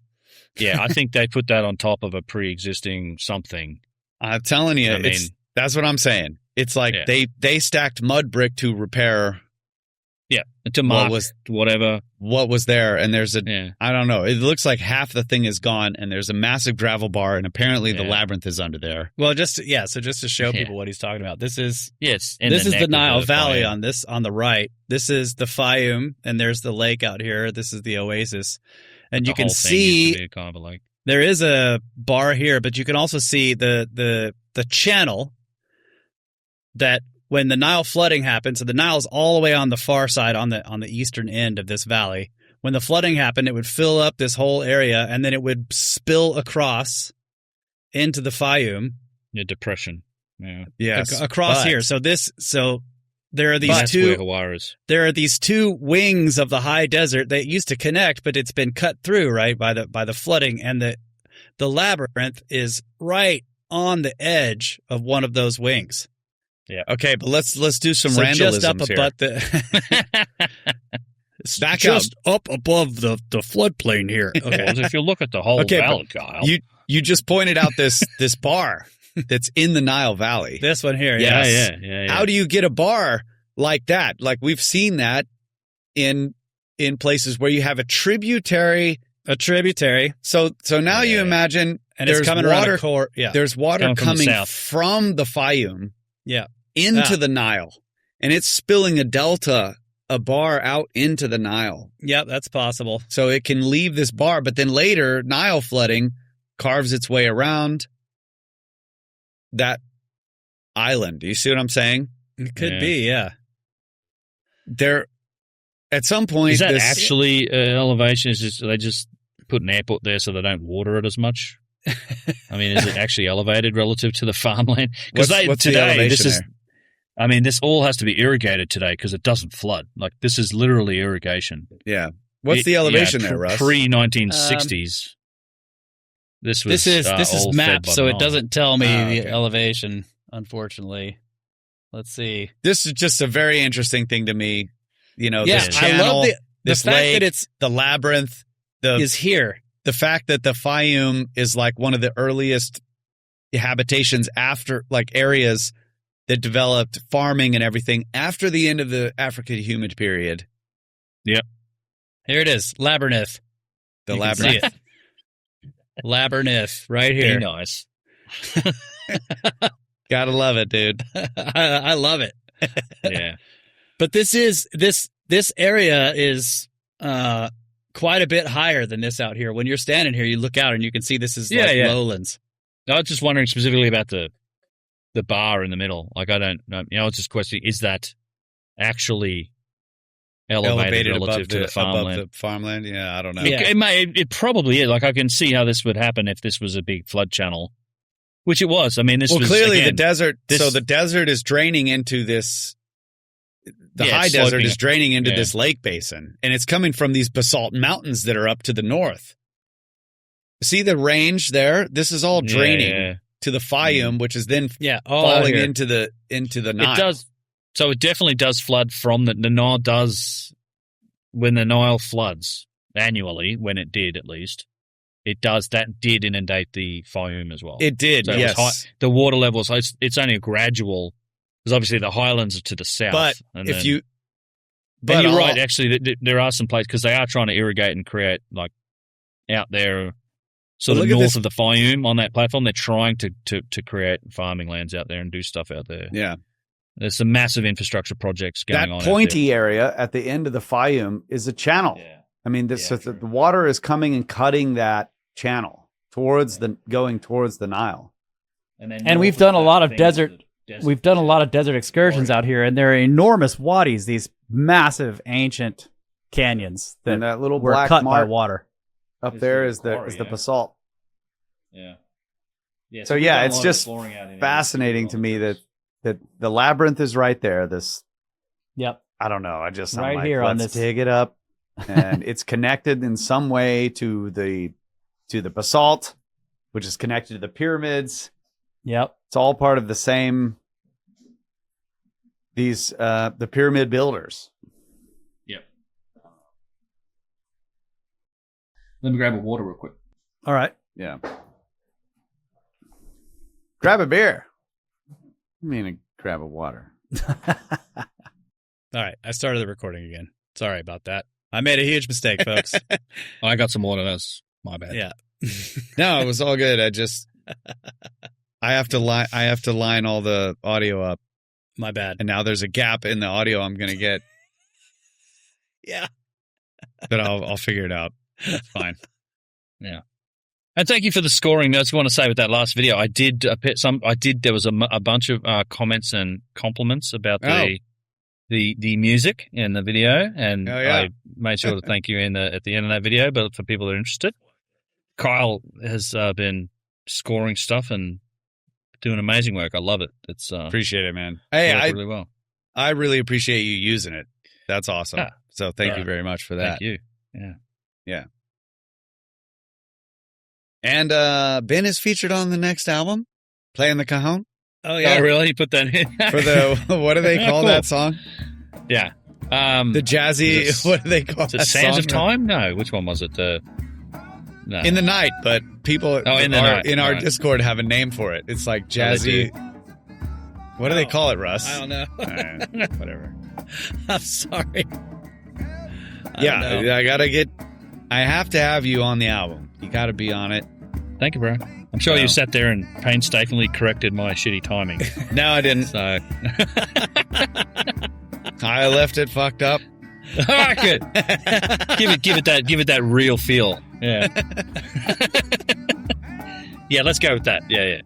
Yeah, I think they put that on top of a pre-existing something. I'm telling you, that's what I'm saying. It's like they stacked mud brick to repair. Yeah, to mark whatever what was there, and there's I don't know. It looks like half the thing is gone, and there's a massive gravel bar, and apparently the labyrinth is under there. Well, so just to show people what he's talking about, this is this is the Nile Valley on the right. This is the Fayum, and there's the lake out here. This is the oasis, and you can see kind of a lake. There is a bar here, but you can also see the channel that. When the Nile flooding happened, so the Nile's all the way on the far side, on the eastern end of this valley. When the flooding happened, it would fill up this whole area, and then it would spill across into the Fayum. Yeah, depression. Yeah. Yes. Across here. So there are these two. There are these two wings of the high desert that used to connect, but it's been cut through, right, by the flooding, and the labyrinth is right on the edge of one of those wings. Yeah. Okay, but let's do some so randolisms just up here. Above just up above the floodplain here. Okay. Well, if you look at the whole valley, Kyle. You just pointed out this bar that's in the Nile Valley. This one here. Yes. Yeah. How do you get a bar like that? Like we've seen that in places where you have a tributary. So now you imagine and it's coming water, around there's water coming from the Fayum. Yeah. Into the Nile, and it's spilling a bar out into the Nile. Yeah, that's possible. So it can leave this bar, but then later Nile flooding carves its way around that island. Do you see what I'm saying? It could be, yeah. There, at some point, is that actually elevation? Is they just put an airport there so they don't water it as much? I mean, is it actually elevated relative to the farmland? Because today this is. There? I mean, this all has to be irrigated today because it doesn't flood. Like this is literally irrigation. Yeah. What's the elevation there, Russ? Pre-1960s. This is map, so it doesn't tell me the elevation. Unfortunately, let's see. This is just a very interesting thing to me. This channel, I love the fact lake, that it's the labyrinth. Is here. The fact that the Fayum is like one of the earliest habitations after, like areas that developed farming and everything after the end of the African humid period. Yep. Here it is. Labyrinth. The labyrinth. Labyrinth right here. Be nice. Gotta love it, dude. I love it. Yeah. But this area is quite a bit higher than this out here. When you're standing here, you look out and you can see this is lowlands. I was just wondering specifically about the bar in the middle. Like, I don't know. It's just a question, is that actually elevated above relative to the farmland. Above the farmland. Yeah, I don't know. It probably is. Like, I can see how this would happen if this was a big flood channel, which it was. I mean, this was clearly again, the desert. So the desert is draining into this. The high desert is draining into this lake basin, and it's coming from these basalt mountains that are up to the north. See the range there? This is all draining to the Fayum, which is then falling into the Nile. It does. So it definitely does flood from the Nile. Does when the Nile floods annually, when it did at least, it does. That did inundate the Fayum as well. It did. So yes, the water level. So it's only a gradual. Because obviously the highlands are to the south. But you're right, actually, there are some places, because they are trying to irrigate and create, like, out there, sort of north of the Fayum on that platform. They're trying to create farming lands out there and do stuff out there. Yeah. There's some massive infrastructure projects going on. That pointy area at the end of the Fayum is a channel. Yeah. I mean, the water is coming and cutting that channel going towards the Nile. And we've done a lot of desert. We've done a lot of desert excursions out here, and there are enormous wadis, these massive ancient canyons that little were black cut by mark water. Up there is the basalt. Yeah. So it's just fascinating to me that the labyrinth is right there. Yep. I don't know. I'm right here on let's this. dig it up, and it's connected in some way to the basalt, which is connected to the pyramids. Yep. It's all part of the same. The pyramid builders. Yep. Let me grab a water real quick. All right. Yeah. Grab a beer. I mean, grab a water. All right. I started the recording again. Sorry about that. I made a huge mistake, folks. I got some water. That's my bad. Yeah. No, it was all good. I have to line all the audio up. My bad. And now there's a gap in the audio I'm going to get. Yeah. But I'll figure it out. It's fine. Yeah. And thank you for the scoring. I just want to say with that last video, there was a bunch of comments and compliments about the music in the video, and I made sure to thank you at the end of that video. But for people that are interested, Kyle has been scoring stuff and doing amazing work. I love it. It's appreciate it, man. Hey, really well. I really appreciate you using it. That's awesome. Yeah. So thank you very much for that. Thank you. Yeah. And Ben is featured on the next album, Playing the Cajon. Oh yeah, really? You put that in for the what do they call that song? Yeah, the jazzy. What do they call it? Sands of Time? No, which one was it? No. In the Night, but people in our Discord have a name for it. It's like jazzy. What do they call it, Russ? I don't know. Right, whatever. I'm sorry. I have to have you on the album. You got to be on it. Thank you, bro. I'm sure you sat there and painstakingly corrected my shitty timing. No, I didn't. So I left it fucked up. All right, good. give it that real feel. Yeah. Yeah, let's go with that. Yeah.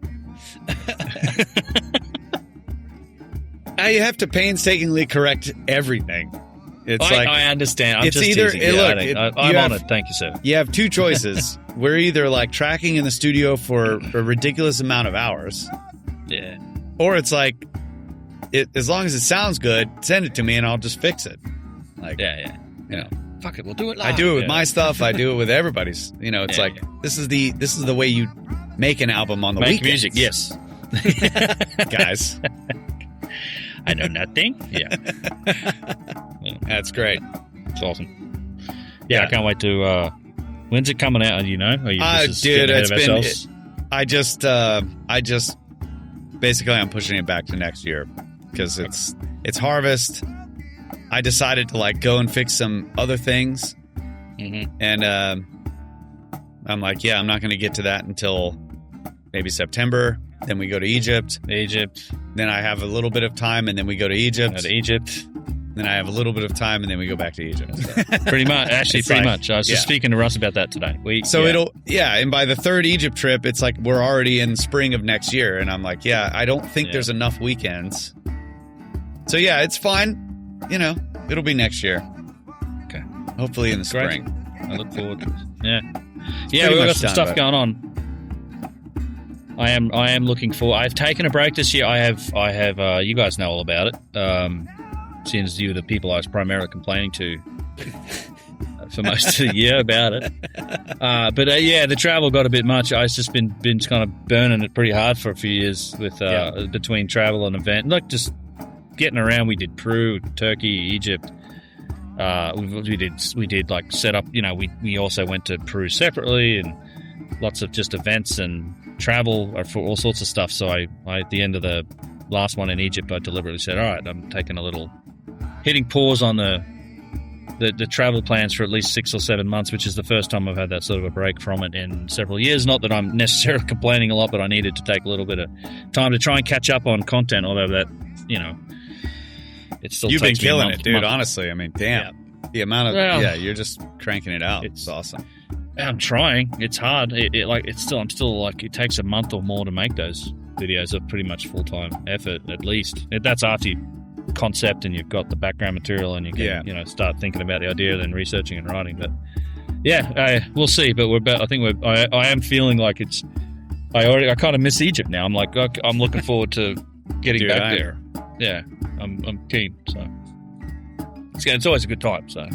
Now you have to painstakingly correct everything. It's I understand. It's either I'm on it. Thank you, sir. You have two choices. We're either like tracking in the studio for a ridiculous amount of hours. Yeah. Or it's like, as long as it sounds good, send it to me and I'll just fix it. Like, yeah. You know, fuck it, we'll do it live. I do it with my stuff. I do it with everybody's. You know, it's this is the way you make an album on the weekends. Make music, yes. Guys. I know nothing. Yeah. That's great. It's awesome. Yeah, I can't wait to. When's it coming out? You know? Dude, I just basically I'm pushing it back to next year because it's harvest. I decided to go and fix some other things, and I'm like, I'm not going to get to that until maybe September. Then we go to Egypt. Then I have a little bit of time, and then we go to Egypt. Then I have a little bit of time, and then we go back to Egypt. So. Pretty much. Actually, pretty much. I was just speaking to Russ about that today. And by the third Egypt trip, it's like we're already in spring of next year, and I'm like, I don't think there's enough weekends. So, it's fine. You know, it'll be next year. Hopefully in the Great. spring. I look forward to it. Yeah. Yeah, pretty we've got much some done, stuff but- going on. I am looking for. I've taken a break this year. I have. You guys know all about it. Since you were the people I was primarily complaining to for most of the year about it. But yeah, the travel got a bit much. I've just been kind of burning it pretty hard for a few years with between travel and event, like just getting around. We did Peru, Turkey, Egypt. We did like set up. You know, we also went to Peru separately and lots of just events and travel for all sorts of stuff. So I at the end of the last one in Egypt, I deliberately said, all right, I'm taking a little hitting pause on the travel plans for at least 6 or 7 months, which is the first time I've had that sort of a break from it in several years. Not that I'm necessarily complaining a lot, but I needed to take a little bit of time to try and catch up on content, although that, you know, it still You've been takes me a killing month- it, dude. month- Honestly, I mean, damn. The amount of you're just cranking it out. It's awesome. I'm trying. It's hard. I'm still like, it takes a month or more to make those videos. Are pretty much full-time effort, at least. That's after you concept and you've got the background material and you can start thinking about the idea, then researching and writing. But yeah, we'll see. But I am feeling like I kind of miss Egypt now. I'm like, okay, I'm looking forward to getting back there. Yeah, I'm keen. So it's always a good time. So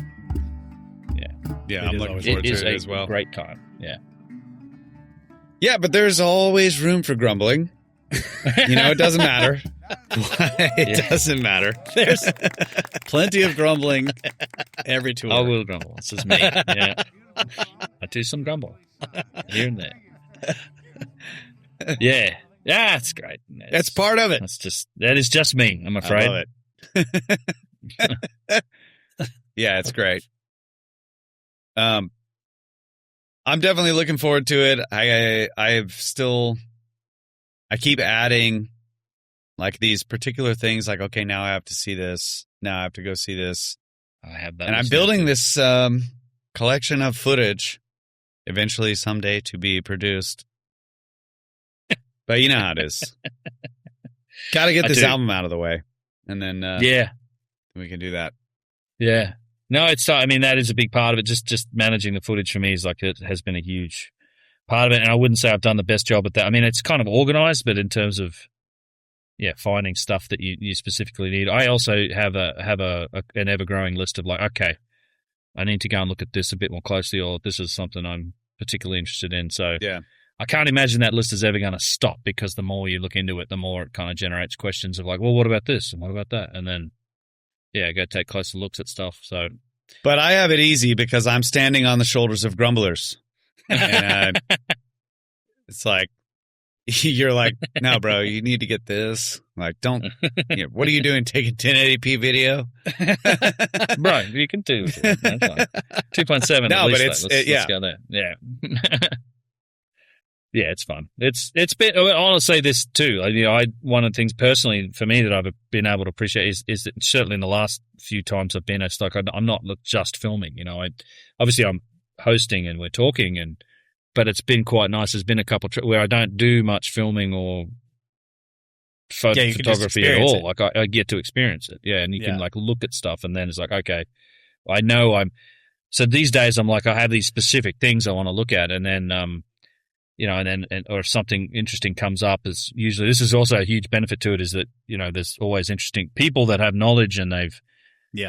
yeah, I'm looking forward to it as well. Great time. Yeah. Yeah, but there's always room for grumbling. You know, it doesn't matter. It doesn't matter. There's plenty of grumbling every tour. I will grumble. This is me. Yeah. I do some grumble here and there. Yeah. Yeah, it's great. That's part of it. That is just me, I'm afraid. I love it. Yeah, it's great. I'm definitely looking forward to it. I keep adding like these particular things, like, okay, now I have to see this. Now I have to go see this. I have that. And I'm building this collection of footage eventually someday to be produced. But you know how it is. Got to get this album out of the way. And then we can do that. Yeah. No, I mean, that is a big part of it. Just managing the footage for me is like, it has been a huge part of it. And I wouldn't say I've done the best job at that. I mean, it's kind of organized, but in terms of, finding stuff that you specifically need. I also have an ever-growing list of like, okay, I need to go and look at this a bit more closely, or this is something I'm particularly interested in. So I can't imagine that list is ever going to stop, because the more you look into it, the more it kind of generates questions of like, well, what about this? And what about that? And then, go take closer looks at stuff. So, but I have it easy because I'm standing on the shoulders of grumblers. And it's like, you're like, no, bro, you need to get this. Like, don't, what are you doing? Taking 1080p video? Bro, you can do it. That's fine. 2.7. No, at least, but let's go there. Yeah. Yeah, it's fun. It's been, I'll say this too. One of the things personally for me that I've been able to appreciate is that certainly in the last few times I've been, it's like I'm not just filming. Obviously I'm hosting and we're talking, but it's been quite nice. There's been a couple where I don't do much filming or photography at all. Like I get to experience it. Yeah, and you can like look at stuff, and then it's like, okay, I know so these days I'm like, I have these specific things I want to look at, and then or if something interesting comes up, is usually, this is also a huge benefit to it, is that, there's always interesting people that have knowledge and they've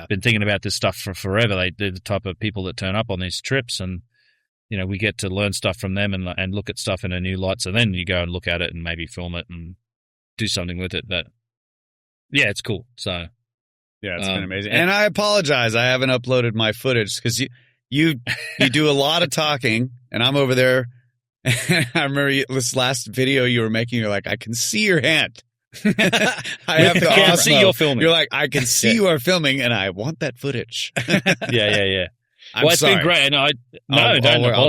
been thinking about this stuff for forever. They're the type of people that turn up on these trips, and, we get to learn stuff from them and look at stuff in a new light. So then you go and look at it and maybe film it and do something with it. But it's cool. So yeah, it's been amazing. And I apologize, I haven't uploaded my footage because you do a lot of talking, and I'm over there. I remember this last video you were making, you're like, I can see your hand. I have to see you're filming. You're like, I can see you are filming, and I want that footage. Yeah. Well, it's been great. And I'll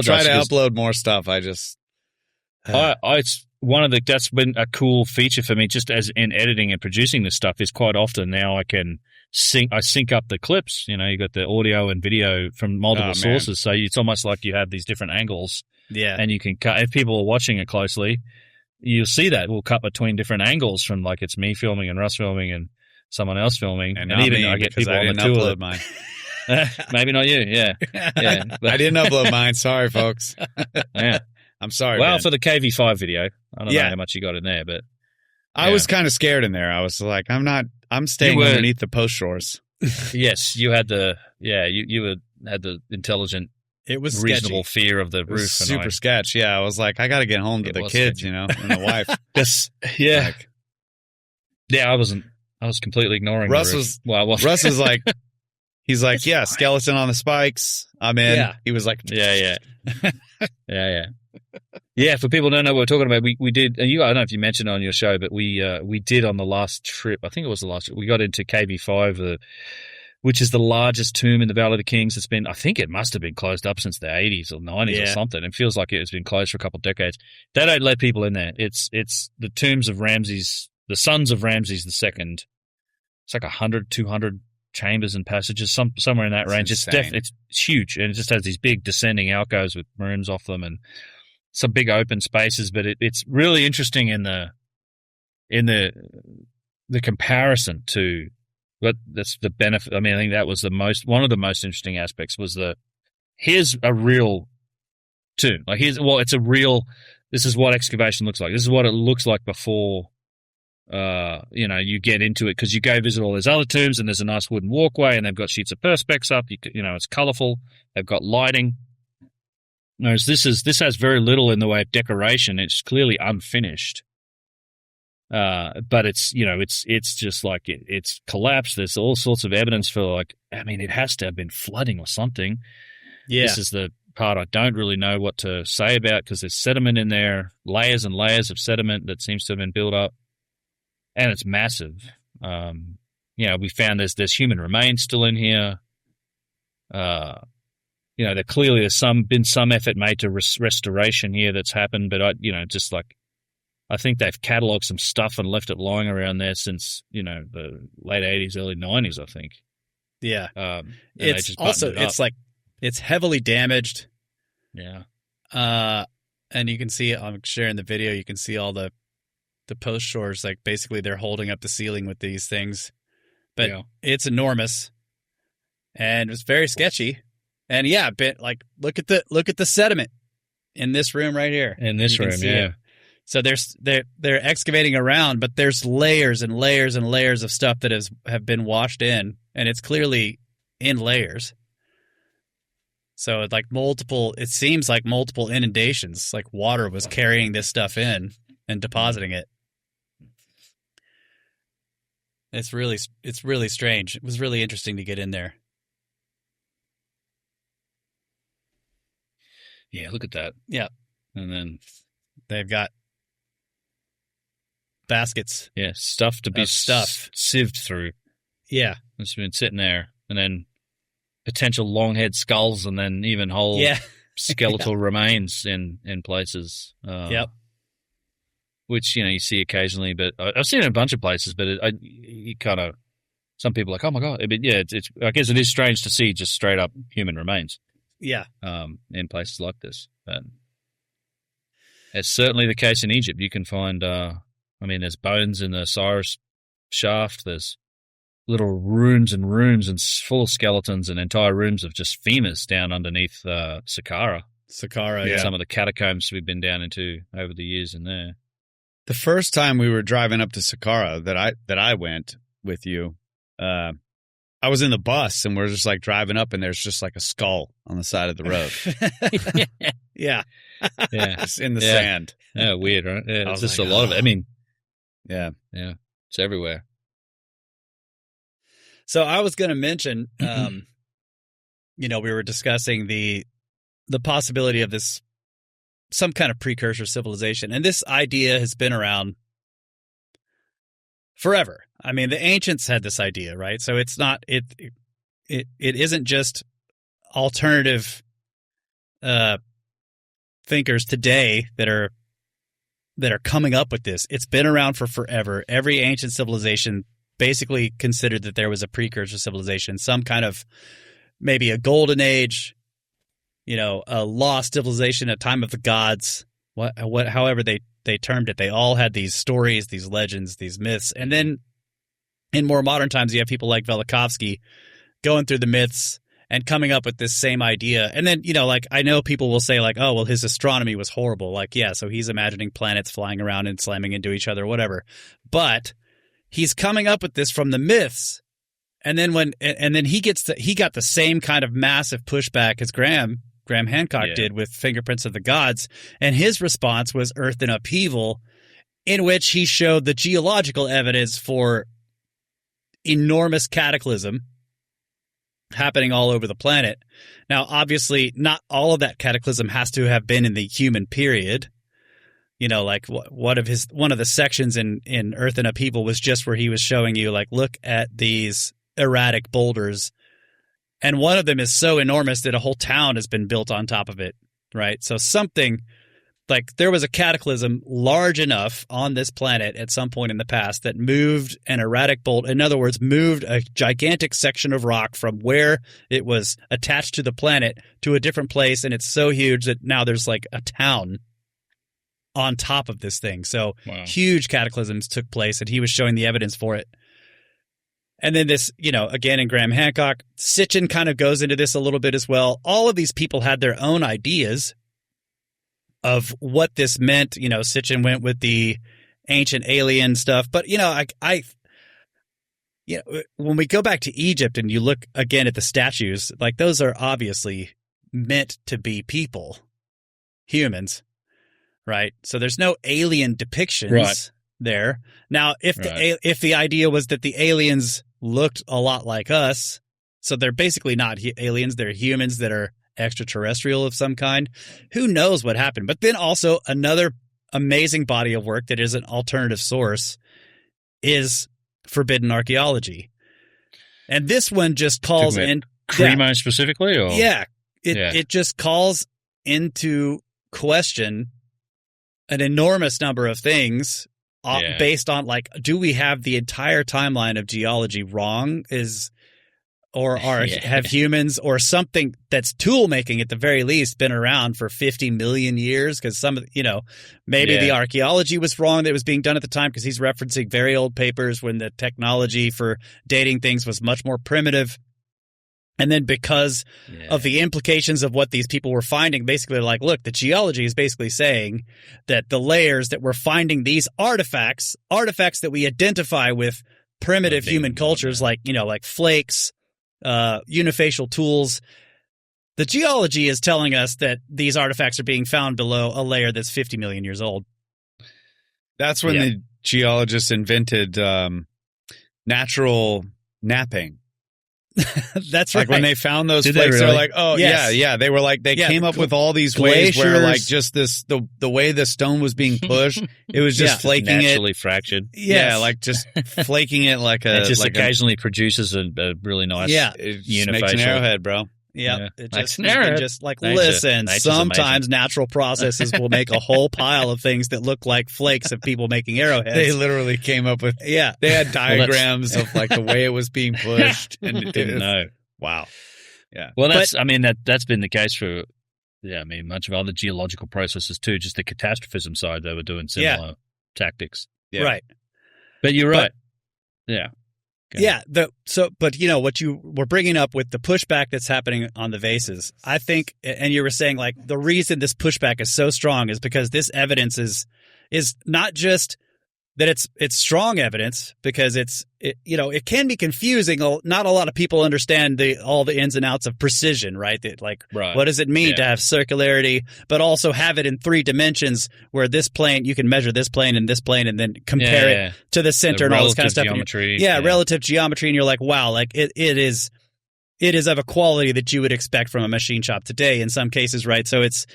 try to upload more stuff. I just, it's that's been a cool feature for me, just as in editing and producing this stuff, is quite often now I can sync up the clips. You got the audio and video from multiple sources, so it's almost like you have these different angles. Yeah, and you can cut. If people are watching it closely, you'll see that we'll cut between different angles, from like it's me filming and Russ filming and someone else filming, and even me, I get people I on the didn't tour. Upload mine. Maybe not you. Yeah. Yeah. I didn't upload mine. Sorry, folks. Yeah. I'm sorry. Well, man. for the KV5 video, I don't Yeah. know how much you got in there, but I was kind of scared in there. I was like, I'm staying You were- underneath the post shores. yes, you had the had the intelligent, It was reasonable sketchy. fear of the It was roof. super sketch. Yeah, I was like, I got to get home to It the was kids, sketchy. and the wife. Yeah. Like, Yeah, I was completely ignoring Russ the roof. was- Well, I wasn't. Russ is like, he's like, It's yeah, fine. skeleton on the spikes. I'm in. Yeah. He was like, Yeah. Yeah, for people who don't know what we're talking about, we did, and I don't know if you mentioned it on your show, but we did on the last trip, I think it was the last trip, we got into KV5, which is the largest tomb in the Valley of the Kings. I think it must have been closed up since the 80s or 90s or Yeah. something. It feels like it's been closed for a couple of decades. They don't let people in there. It's the tombs of Ramses, the sons of Ramses II. It's like 100, 200 chambers and passages, somewhere in that That's range. insane. It's huge, and it just has these big descending alcoves with rooms off them and some big open spaces. But it's really interesting in the comparison to what that's the benefit. I mean, I think that was one of the most interesting aspects was here's a real tomb. Like it's a real. This is what excavation looks like. This is what it looks like before. You get into it, because you go visit all those other tombs and there's a nice wooden walkway and they've got sheets of perspex up. It's colorful. They've got lighting. Whereas this has very little in the way of decoration. It's clearly unfinished. But it's just like it's collapsed. There's all sorts of evidence for it has to have been flooding or something. Yeah. This is the part I don't really know what to say about, because there's sediment in there, layers and layers of sediment that seems to have been built up. And it's massive. We found there's human remains still in here. There clearly there's been some effort made to restoration here that's happened, but I think they've catalogued some stuff and left it lying around there since the late 80s, early 90s, I think. Yeah. And they It's just buttoned it up. it's heavily damaged. Yeah. And you can see, I'm sharing the video, you can see all the post shores, basically they're holding up the ceiling with these things, but Yeah. it's enormous and it's very sketchy. And yeah, look at the sediment in this room right here. In this You can room, see yeah. it. So they're excavating around, but there's layers and layers and layers of stuff that have been washed in, and it's clearly in layers. So it seems like multiple inundations, like water was carrying this stuff in and depositing it. It's really strange. It was really interesting to get in there. Yeah, look at that. Yeah. And then, They've got baskets. yeah, stuff to be Of stuff. sieved through. Yeah. It's been sitting there. And then potential long head skulls, and then even whole Yeah. skeletal remains in places. Yep. Which, you see occasionally, but I've seen it in a bunch of places, but you kind of, some people are like, oh my God. But yeah, I guess it is strange to see just straight up human remains Yeah. in places like this. But it's certainly the case in Egypt. You can find, there's bones in the Sahara shaft. There's little rooms and rooms and full of skeletons, and entire rooms of just femurs down underneath Sahara. Sahara. Yeah. Yeah. Some of the catacombs we've been down into over the years in there. The first time we were driving up to Sahara that I went with you, I was in the bus and we're just driving up, and there's just a skull on the side of the road. Yeah. Yeah. It's in the Yeah. sand. Yeah, weird, right? Yeah, I it's was just like, a lot of it. I mean, Yeah. yeah, it's everywhere. So I was going to mention, we were discussing the possibility of this, some kind of precursor civilization. And this idea has been around forever. I mean, the ancients had this idea, right? So it's not, it isn't just alternative thinkers today that are coming up with this. It's been around for forever. Every ancient civilization basically considered that there was a precursor civilization, some kind of maybe a golden age, a lost civilization, a time of the gods, however they termed it. They all had these stories, these legends, these myths. And then in more modern times, you have people like Velikovsky going through the myths and coming up with this same idea. And then, like, I know people will say like, oh, well, his astronomy was horrible. Like, yeah, so he's imagining planets flying around and slamming into each other, whatever. But he's coming up with this from the myths. And then he got the same kind of massive pushback as Graham Hancock did with Fingerprints of the Gods. And his response was Earth in Upheaval, in which he showed the geological evidence for enormous cataclysm happening all over the planet. Now, obviously, not all of that cataclysm has to have been in the human period. Like one of the sections in Earth in Upheaval was just where he was showing you, like, look at these erratic boulders. And one of them is so enormous that a whole town has been built on top of it, right? So something like there was a cataclysm large enough on this planet at some point in the past that moved an erratic boulder. In other words, moved a gigantic section of rock from where it was attached to the planet to a different place. And it's so huge that now there's like a town on top of this thing. So huge cataclysms took place, and he was showing the evidence for it. And then this, again, in Graham Hancock, Sitchin kind of goes into this a little bit as well. All of these people had their own ideas of what this meant. Sitchin went with the ancient alien stuff. But, when we go back to Egypt and you look again at the statues, like those are obviously meant to be people, humans, right? So there's no alien depictions there. Now, if the idea was that the aliens looked a lot like us, so they're basically not aliens, they're humans that are extraterrestrial of some kind, who knows what happened. But then also another amazing body of work that is an alternative source is Forbidden Archaeology. And this one just calls in Cremo specifically, or it just calls into question an enormous number of things based on, like, do we have the entire timeline of geology wrong? Have humans or something that's tool making at the very least been around for 50 million years? Because maybe the archaeology was wrong that was being done at the time, because he's referencing very old papers when the technology for dating things was much more primitive. And then because of the implications of what these people were finding, basically like, look, the geology is basically saying that the layers that we're finding these artifacts that we identify with primitive human cultures, like flakes, unifacial tools. The geology is telling us that these artifacts are being found below a layer that's 50 million years old. That's when the geologists invented natural napping. That's right. Like when they found those flakes, they're like, oh, yeah. They were like, they came up with all these ways where, like, just the way the stone was being pushed, it was just flaking naturally fractured. Yeah, like just flaking it like a. It just like occasionally produces a really nice it makes an arrowhead, bro. Yeah. It just like, listen, sometimes natural processes will make a whole pile of things that look like flakes of people making arrowheads. They literally came up with, they had diagrams of like the way it was being pushed. And it didn't know. Wow. Yeah. Well, that's been the case for, much of other geological processes too. Just the catastrophism side, they were doing similar tactics. Yeah. Right. But you're right. But what you were bringing up with the pushback that's happening on the vases, I think, and you were saying like the reason this pushback is so strong is because this evidence is not just that it's strong evidence, because it can be confusing. Not a lot of people understand all the ins and outs of precision, right? What does it mean to have circularity, but also have it in 3 dimensions, where this plane, you can measure this plane and this plane and then compare it to the center and all this kind of stuff. Geometry, relative geometry. And you're like, wow, like it is of a quality that you would expect from a machine shop today in some cases, right? So it's,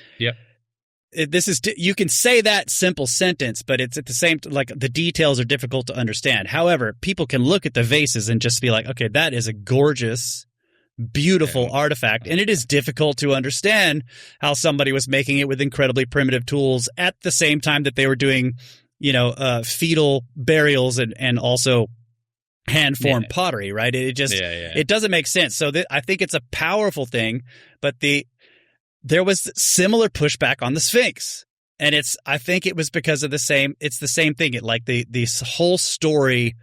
you can say that simple sentence, but it's at the same, like, the details are difficult to understand. However, people can look at the vases and just be like, okay, that is a gorgeous, beautiful artifact. And it is difficult to understand how somebody was making it with incredibly primitive tools at the same time that they were doing, fetal burials and also hand-formed pottery, right? It just, it doesn't make sense. So I think it's a powerful thing, but there was similar pushback on the Sphinx. And I think it was because of the same thing. This whole story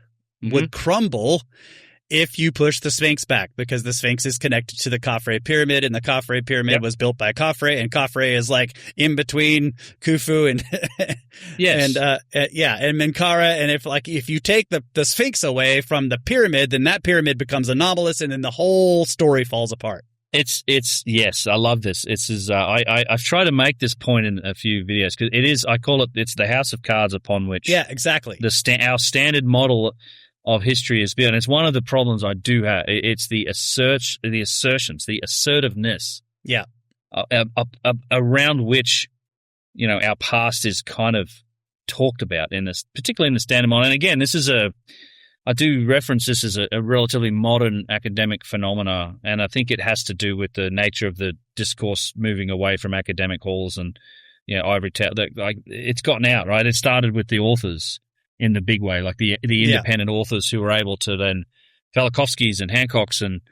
would crumble if you push the Sphinx back, because the Sphinx is connected to the Khafre pyramid, and the Khafre pyramid was built by Khafre, and Khafre is like in between Khufu and and Menkaure. And if you take the Sphinx away from the pyramid, then that pyramid becomes anomalous, and then the whole story falls apart. It's yes, I love this. I've tried to make this point in a few videos because it's the house of cards upon which exactly our standard model of history is built. And it's one of the problems I do have. It's the assertions, the assertiveness, around which our past is kind of talked about in this, particularly in the standard model. And again, I do reference this as a relatively modern academic phenomena, and I think it has to do with the nature of the discourse moving away from academic halls and ivory tower. Like it's gotten out, right? It started with the authors in the big way, like the independent authors who were able to then Velikovskys and Hancocks and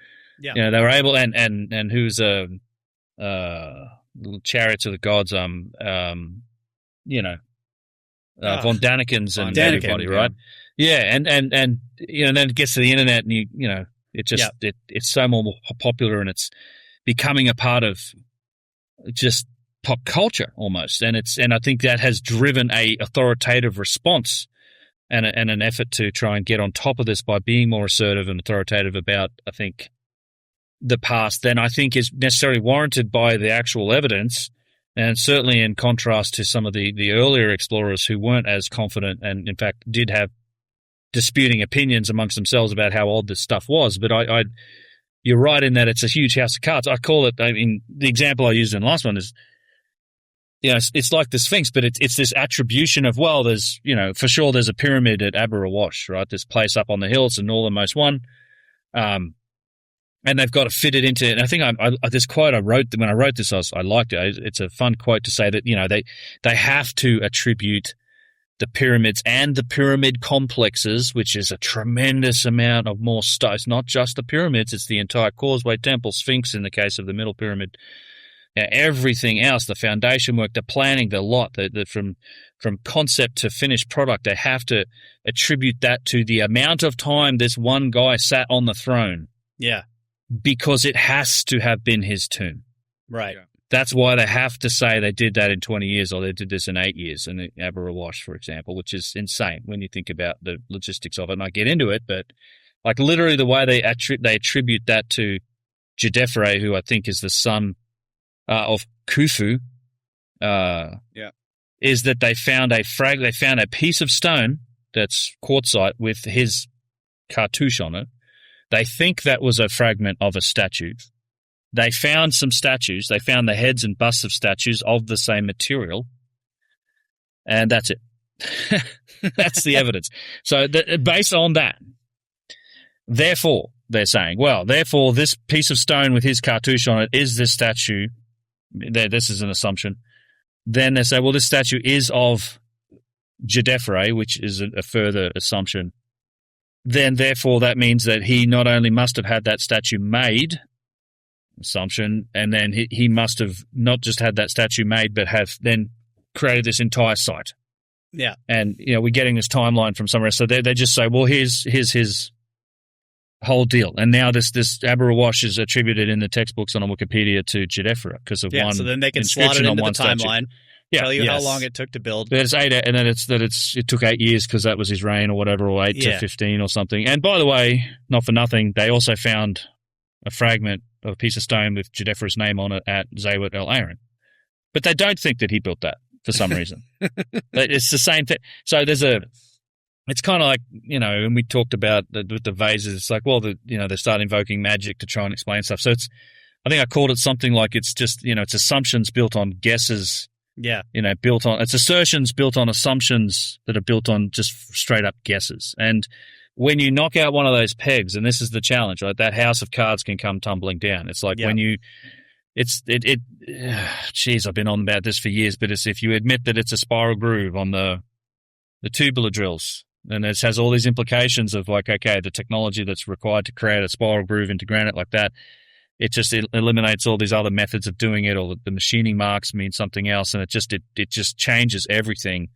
they were able and who's Chariots of the Gods, Von Daniken's and everybody, right? Yeah, and then it gets to the internet, and it's so more popular, and it's becoming a part of just pop culture almost, and I think that has driven a authoritative response and an effort to try and get on top of this by being more assertive and authoritative about, I think, the past than I think is necessarily warranted by the actual evidence. And certainly in contrast to some of the earlier explorers who weren't as confident and, in fact, did have disputing opinions amongst themselves about how old this stuff was. But you're right in that it's a huge house of cards. I call it, the example I used in the last one is, it's like the Sphinx, but it's this attribution of, well, there's, for sure there's a pyramid at Aber Awash, right? This place up on the hill, it's the northernmost one. And they've got to fit it into, and I think this quote I wrote, when I wrote this, I liked it. It's a fun quote to say that, they have to attribute the pyramids and the pyramid complexes, which is a tremendous amount of more stuff. It's not just the pyramids, it's the entire causeway, temple, Sphinx in the case of the middle pyramid. Everything else, the foundation work, the planning, the lot, from concept to finished product, they have to attribute that to the amount of time this one guy sat on the throne. Yeah. Because it has to have been his tomb. Right. Yeah. That's why they have to say they did that in 20 years or they did this in 8 years in Aber Awash, for example, which is insane when you think about the logistics of it. And I get into it, but like literally the way they attribute that to Djedefre, who I think is the son of Khufu, is that they found a piece of stone that's quartzite with his cartouche on it. They think that was a fragment of a statue. They found some statues. They found the heads and busts of statues of the same material, and that's it. That's the evidence. So based on that, therefore, they're saying, therefore, this piece of stone with his cartouche on it is this statue. This is an assumption. Then they say, this statue is of Djedefre, which is a further assumption. Then, therefore, that means that he not only must have had that statue made, assumption, and then he must have not just had that statue made, but have then created this entire site. Yeah. And, we're getting this timeline from somewhere. So they just say, here's his whole deal. And now this Aber Awash is attributed in the textbooks on Wikipedia to Djedefre because of one. So then they can slot it into the timeline. Statue. Tell you how long it took to build. But it's 8, and then it took 8 years because that was his reign or whatever, or 8 to 15 or something. And by the way, not for nothing, they also found a fragment of a piece of stone with Djedefre's name on it at Zawet El Aaron. But they don't think that he built that for some reason. It's the same thing. So it's kind of like, and we talked about with the vases, it's like, they start invoking magic to try and explain stuff. So I think I called it something like it's just, it's assumptions built on guesses. Yeah. It's assertions built on assumptions that are built on just straight up guesses. And when you knock out one of those pegs, and this is the challenge, right? That house of cards can come tumbling down. It's like when I've been on about this for years, but it's if you admit that it's a spiral groove on the tubular drills, and it has all these implications of like, okay, the technology that's required to create a spiral groove into granite like that, it just eliminates all these other methods of doing it, or the machining marks mean something else, and it just changes everything.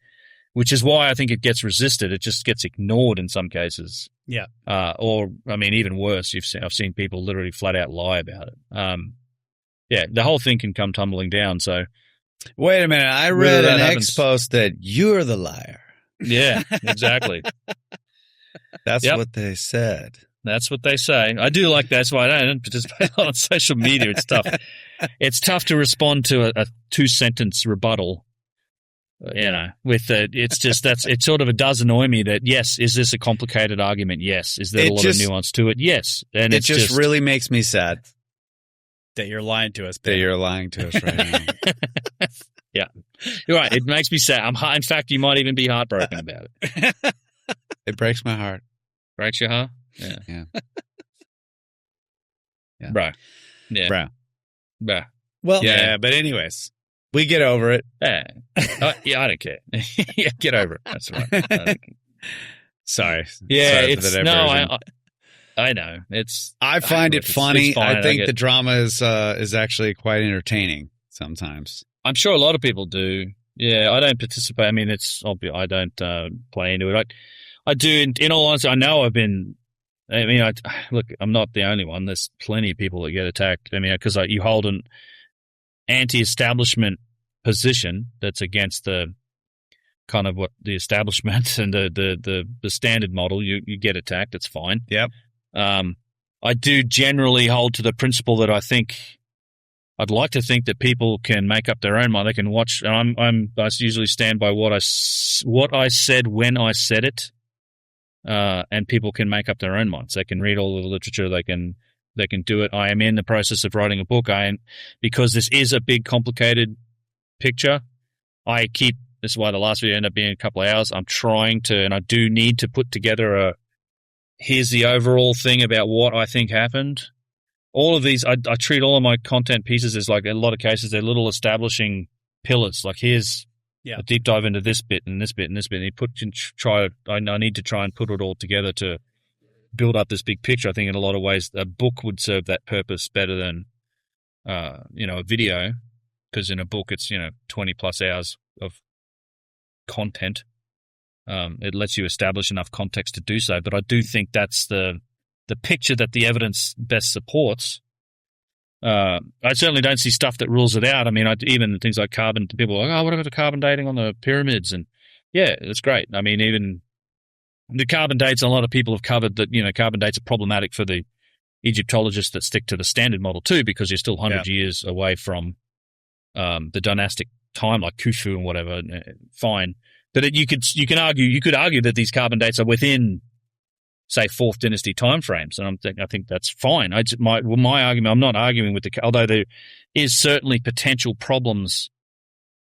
which is why I think it gets resisted. It just gets ignored in some cases. Yeah. Or, I mean, even worse, I've seen people literally flat out lie about it. Yeah, the whole thing can come tumbling down. So, wait a minute. I read an X post that you're the liar. Yeah, exactly. That's what they said. That's what they say. I do like that. That's why I don't participate on social media. It's tough. It's tough to respond to a 2-sentence rebuttal. You know, it sort of, it does annoy me that, yes, is this a complicated argument? Yes. Is there a lot of nuance to it? Yes. And it just really makes me sad. That you're lying to us. That you're lying to us right now. Yeah. You're right. It makes me sad. In fact, you might even be heartbroken about it. It breaks my heart. Breaks your heart? Yeah. Yeah. Bro. Yeah. Bro. Well, yeah, but anyways, we get over it. Yeah. I don't care. Yeah, get over it. That's right. Sorry. Yeah, Sorry it's, for the no, diversion. I know. I find it funny. Fine, I think the drama is actually quite entertaining sometimes. I'm sure a lot of people do. Yeah, I don't participate. I mean, I don't play into it. I do, in all honesty, I know look, I'm not the only one. There's plenty of people that get attacked. I mean, because you hold an anti-establishment position that's against the kind of what the establishment and the standard model, you get attacked. It's fine. Yep. I do generally hold to the principle that I'd like to think that people can make up their own mind. They can watch, and I usually stand by what I said when I said it, and people can make up their own minds. They can read all of the literature. They can do it. I am in the process of writing a book. Because this is a big, complicated picture. This is why the last video ended up being a couple of hours. I'm trying to, and I do need to put together here's the overall thing about what I think happened. All of these, I treat all of my content pieces as, like, in a lot of cases, they're little establishing pillars. Like, here's a deep dive into this bit and this bit and this bit. And I need to try and put it all together to build up this big picture. I think in a lot of ways a book would serve that purpose better than, a video, because in a book it's 20 plus hours of content. It lets you establish enough context to do so. But I do think that's the picture that the evidence best supports. I certainly don't see stuff that rules it out. I mean, even things like carbon, people are like, what about the carbon dating on the pyramids? And yeah, it's great. I mean, even the carbon dates, a lot of people have covered that, carbon dates are problematic for the Egyptologists that stick to the standard model too, because you're still 100 years away from the dynastic time, like Khufu and whatever. Fine. But you could argue that these carbon dates are within, say, 4th dynasty timeframes, and I think that's fine. My argument, I'm not arguing with although there is certainly potential problems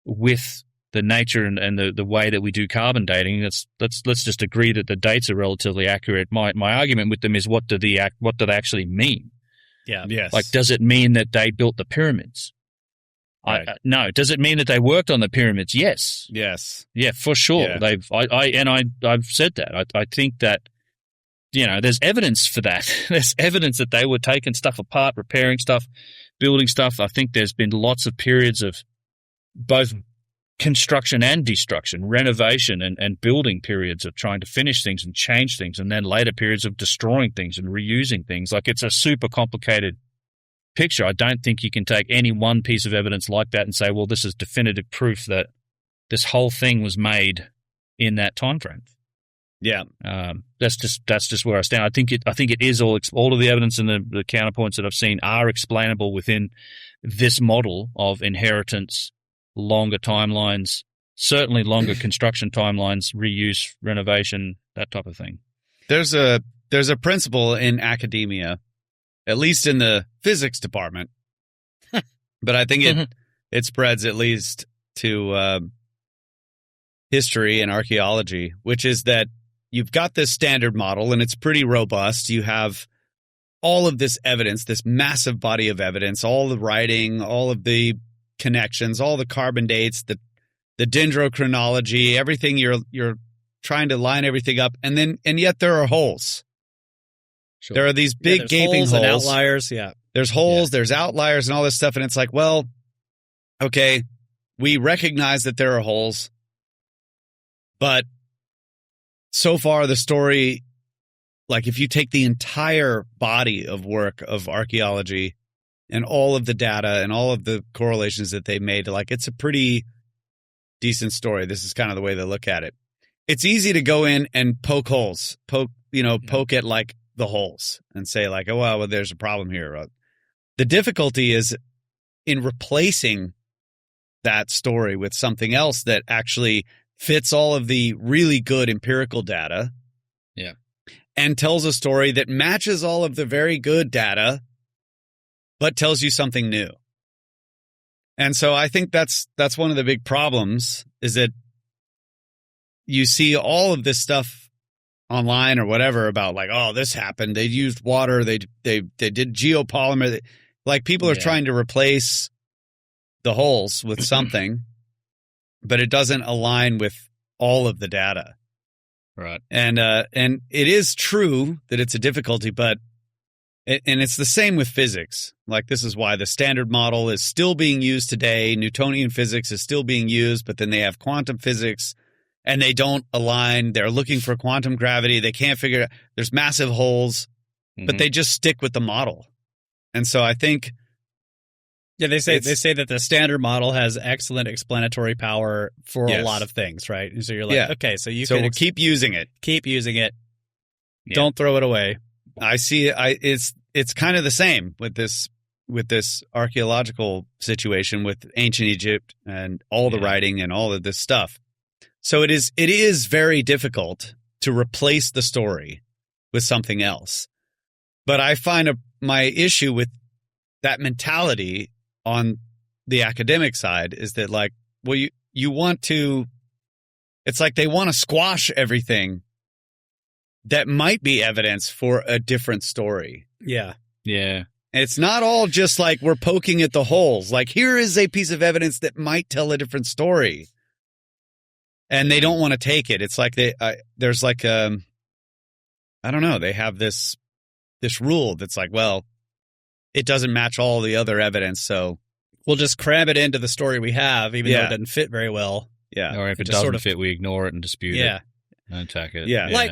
with the nature and the way that we do carbon dating. Let's just agree that the dates are relatively accurate. My argument with them is what do they actually mean? Yeah. Yes. Like, does it mean that they built the pyramids? Right. No. Does it mean that they worked on the pyramids? Yes. Yes. Yeah, for sure. Yeah. I've said that. I think that, there's evidence for that. There's evidence that they were taking stuff apart, repairing stuff, building stuff. I think there's been lots of periods of both construction and destruction, renovation and building periods of trying to finish things and change things, and then later periods of destroying things and reusing things. Like, it's a super complicated picture. I don't think you can take any one piece of evidence like that and say, well, this is definitive proof that this whole thing was made in that time frame. Yeah. That's just where I stand. I think it is all of the evidence and the counterpoints that I've seen are explainable within this model of inheritance, longer timelines, certainly longer construction timelines, reuse, renovation, that type of thing. There's a principle in academia, at least in the physics department, but I think it spreads at least to history and archaeology, which is that you've got this standard model and it's pretty robust. You have all of this evidence, this massive body of evidence, all the writing, all of the connections, all the carbon dates, the dendrochronology, everything. You're trying to line everything up, and yet there are holes. Sure. There are these big gaping holes and outliers. Yeah. There's holes, there's outliers and all this stuff. And it's like, well, okay, we recognize that there are holes. But so far, the story, like if you take the entire body of work of archaeology and all of the data and all of the correlations that they made, like it's a pretty decent story. This is kind of the way they look at it. It's easy to go in and poke holes, poke at like the holes and say like, oh, well, there's a problem here. The difficulty is in replacing that story with something else that actually fits all of the really good empirical data. Yeah. And tells a story that matches all of the very good data, but tells you something new. And so I think that's one of the big problems is that you see all of this stuff online or whatever about like, oh, this happened. They used water. They did geopolymer. Like people are trying to replace the holes with something, but it doesn't align with all of the data. Right. And it is true that it's a difficulty, but it's the same with physics. Like this is why the standard model is still being used today. Newtonian physics is still being used, but then they have quantum physics and they don't align. They're looking for quantum gravity. They can't figure it out. There's massive holes, but they just stick with the model. And so I think they say that the standard model has excellent explanatory power for a lot of things, right? And so you're like, okay, so we'll keep using it. Keep using it. Yeah. Don't throw it away. I see it. It's kind of the same with this archaeological situation with ancient Egypt and all the writing and all of this stuff. So it is very difficult to replace the story with something else. But I find my issue with that mentality on the academic side is that like, well, you want to, it's like they want to squash everything that might be evidence for a different story. Yeah. Yeah. It's not all just like we're poking at the holes. Like here is a piece of evidence that might tell a different story. And they don't want to take it. It's like there's like, I don't know. They have this rule that's like, well, it doesn't match all the other evidence, so we'll just cram it into the story we have, even though it doesn't fit very well. Yeah. Or if it doesn't fit, we ignore it and dispute it. And attack it. Yeah. Like,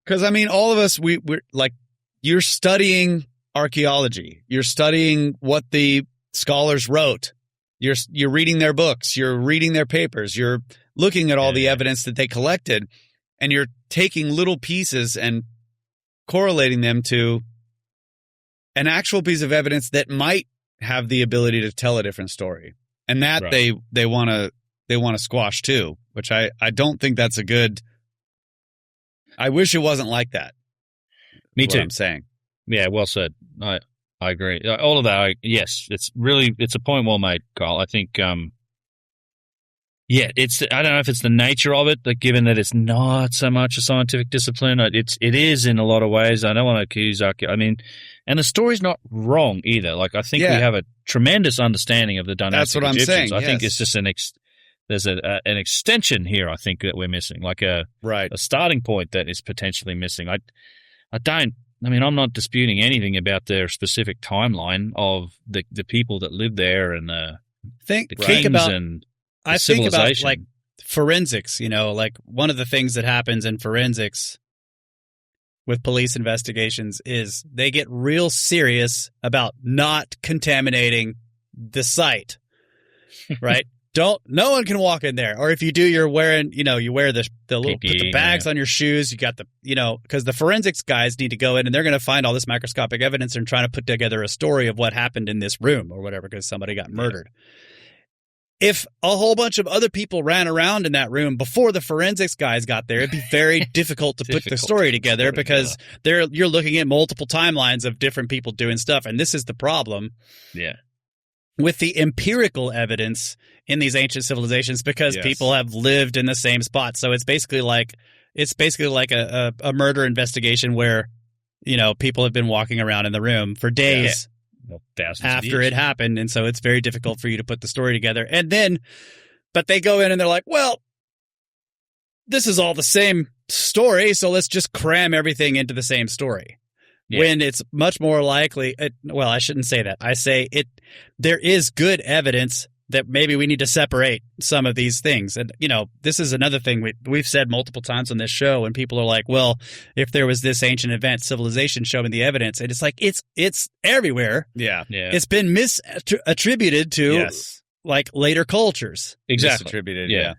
because all of us, we're like, you're studying archaeology. You're studying what the scholars wrote. You're reading their books. You're reading their papers. You're looking at all the evidence that they collected, and you're taking little pieces and correlating them to an actual piece of evidence that might have the ability to tell a different story. And that they want to squash too, which I don't think that's a good. I wish it wasn't like that. Me too. I'm saying. Yeah, well said. I agree. All of that. Yes, it's a point well made, Kyle. I think. I don't know if it's the nature of it, but given that it's not so much a scientific discipline, it is in a lot of ways. I don't want to accuse and the story's not wrong either. Like I think we have a tremendous understanding of the dynastic That's what Egyptians. I'm saying. I think it's just there's an extension here. I think that we're missing, like a starting point that is potentially missing. I'm not disputing anything about their specific timeline of the people that live there and the kings and. I think about like forensics, like one of the things that happens in forensics with police investigations is they get real serious about not contaminating the site, right? No one can walk in there. Or if you do, you're wearing, you wear the little, put the bags on your shoes. You got because the forensics guys need to go in and they're going to find all this microscopic evidence and trying to put together a story of what happened in this room or whatever, because somebody got murdered. If a whole bunch of other people ran around in that room before the forensics guys got there, it'd be very difficult to put the story together because you're looking at multiple timelines of different people doing stuff. And this is the problem with the empirical evidence in these ancient civilizations because people have lived in the same spot. So it's basically like a murder investigation where, people have been walking around in the room for days. After it happened, and so it's very difficult for you to put the story together. And then, but they go in and they're like, well, this is all the same story, so let's just cram everything into the same story. When it's much more likely, I shouldn't say that. I say there is good evidence that maybe we need to separate some of these things. And, this is another thing we've said multiple times on this show, and people are like, well, if there was this ancient event, civilization, show me the evidence. And it's like, it's everywhere. Yeah. It's been misattributed to like later cultures. Exactly. Misattributed.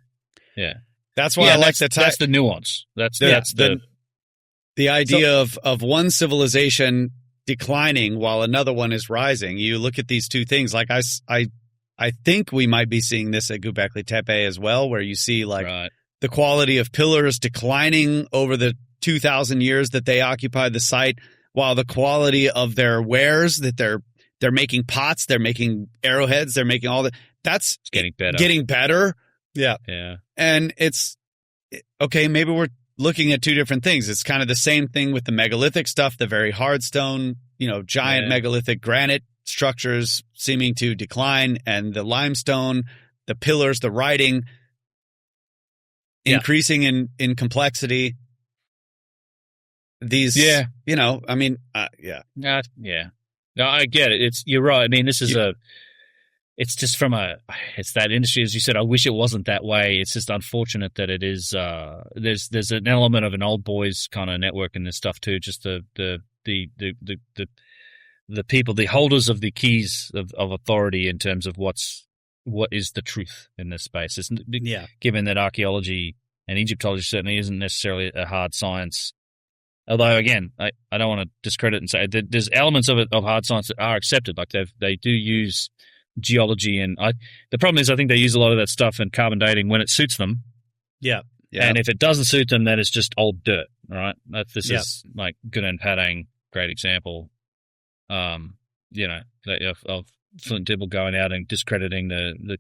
Yeah. That's why I like that's the nuance. That's the idea of one civilization declining while another one is rising. You look at these two things. Like I think we might be seeing this at Göbekli Tepe as well, where you see the quality of pillars declining over the 2,000 years that they occupied the site, while the quality of their wares, that they're making pots, they're making arrowheads, they're making all that. That's getting better. Yeah. Yeah. And it's okay. Maybe we're looking at two different things. It's kind of the same thing with the megalithic stuff, the very hard stone, giant megalithic granite structures seeming to decline, and the limestone, the pillars, the writing increasing in complexity. These, yeah. No, I get it. You're right. I mean, this is it's just it's that industry, as you said. I wish it wasn't that way. It's just unfortunate that it is. There's an element of an old boys kind of network in this stuff too. Just the people, the holders of the keys of authority in terms of what is the truth in this space. It's, given that archaeology and Egyptology certainly isn't necessarily a hard science. Although, again, I don't want to discredit and say there's elements of hard science that are accepted. Like they do use geology, and the problem is I think they use a lot of that stuff in carbon dating when it suits them. Yeah. And if it doesn't suit them, then it's just old dirt, right? This is like Gunung Padang, great example. Of Flint Dibble going out and discrediting the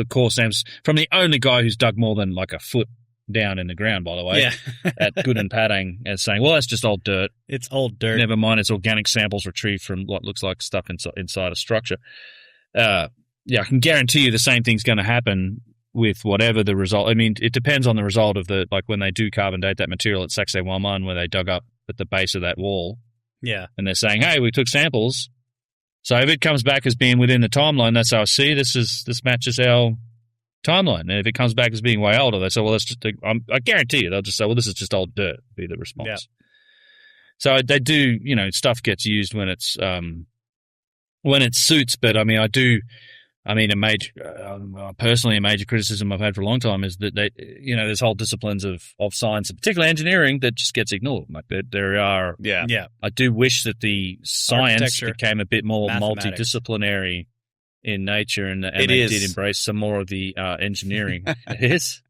core samples from the only guy who's dug more than like a foot down in the ground, by the way, at Gunung Padang, and saying, well, that's just old dirt. It's old dirt. Never mind, it's organic samples retrieved from what looks like stuff inside a structure. I can guarantee you the same thing's going to happen with whatever the result. I mean, it depends on the result of when they do carbon date that material at Sacsayhuaman, where they dug up at the base of that wall. Yeah. And they're saying, hey, we took samples. So if it comes back as being within the timeline, that's our see. This matches our timeline. And if it comes back as being way older, they say, well, that's just I guarantee you, they'll just say, well, this is just old dirt, be the response. Yeah. So they do, stuff gets used when it suits. But I mean, personally, a major criticism I've had for a long time is that there's whole disciplines of science, particularly engineering, that just gets ignored. Like there are, I do wish that the science became a bit more multidisciplinary in nature, and they did embrace some more of the engineering. It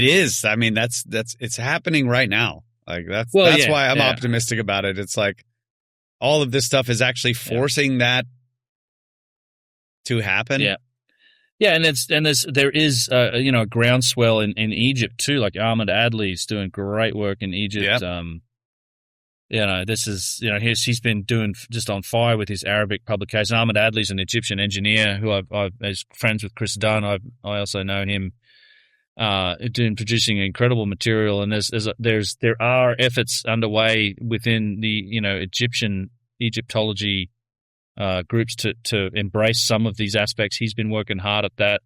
is. I mean, that's it's happening right now. Like that's why I'm optimistic about it. It's like all of this stuff is actually forcing that to happen. Yeah, and there is a groundswell in Egypt too. Like Ahmed Adley's doing great work in Egypt. This is he's been doing just on fire with his Arabic publication. Ahmed Adley's an Egyptian engineer who I've is friends with Chris Dunn. I also know him producing incredible material. And there are efforts underway within the Egyptology groups to embrace some of these aspects. He's been working hard at that.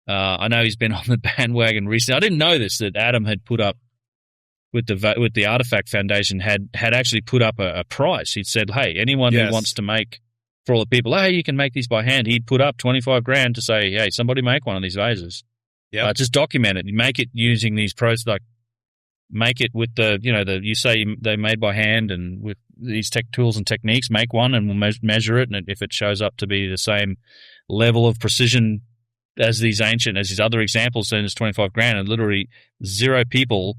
I know he's been on the bandwagon recently. I didn't know this, that Adam had put up with the Artifact Foundation had actually put up a price. He'd said, hey, anyone who wants to make, for all the people, hey, you can make these by hand. He'd put up $25,000 to say, hey, somebody make one of these vases. Yeah, just document it. You make it using these pros, like make it with you say they're made by hand, and with these tech tools and techniques, make one and we'll measure it. And if it shows up to be the same level of precision as these other examples, then it's $25,000, and literally 0 people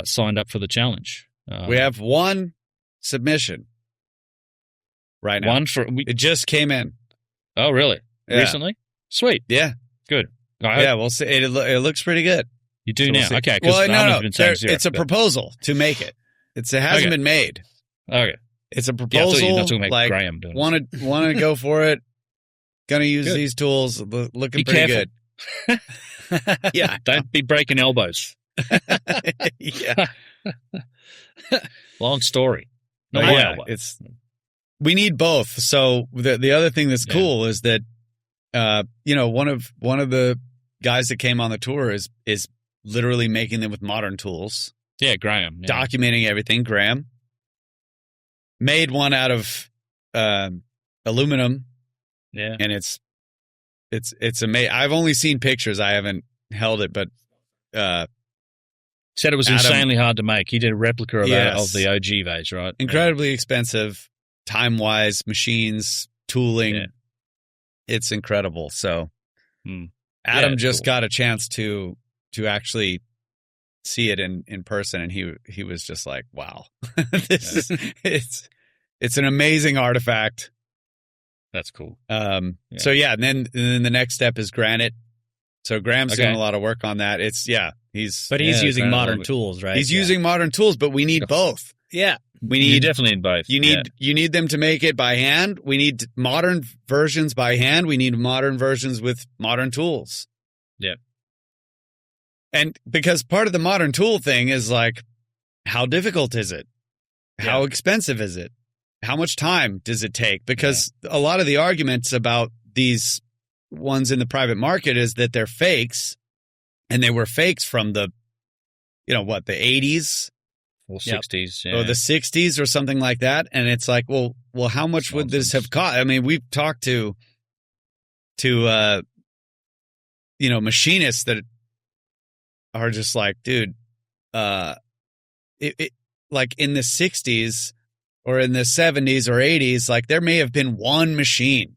signed up for the challenge. We have one submission right now. It just came in. Oh, really? Yeah. Recently? Sweet. Yeah. Good. We'll see. It looks pretty good. You do now? Okay. Well, no. It's a proposal to make it. It hasn't been made. Okay. It's a proposal. You're not talking about Graham doing want to go for it. Gonna use these tools. Looking pretty good. Yeah. Don't be breaking elbows. Yeah. Long story. We need both. So the other thing that's cool is that one of the guys that came on the tour is literally making them with modern tools. Yeah, Graham. Yeah. Documenting everything. Graham made one out of aluminum. Yeah. And it's amazing. I've only seen pictures. I haven't held it, but said it was insanely hard to make. He did a replica of that, of the OG vase, right? Incredibly expensive, time-wise, machines, tooling. Yeah. It's incredible. So Adam just got a chance to actually see it in person, and he was just like, wow. It's an amazing artifact. That's cool. And then the next step is granite. So Graham's doing a lot of work on that. He's using modern tools, right? He's using modern tools, but we need both. Yeah. You definitely need both. You need them to make it by hand. We need modern versions by hand. We need modern versions with modern tools. Yeah. And because part of the modern tool thing is like, how difficult is it? How expensive is it? How much time does it take? Because a lot of the arguments about these ones in the private market is that they're fakes, and they were fakes from the 80s or 60s, or the 60s or something like that. And it's like, well, how much would this have cost? I mean, we've talked to machinists that are just like, dude, it like in the 60s or in the 70s or 80s, like there may have been one machine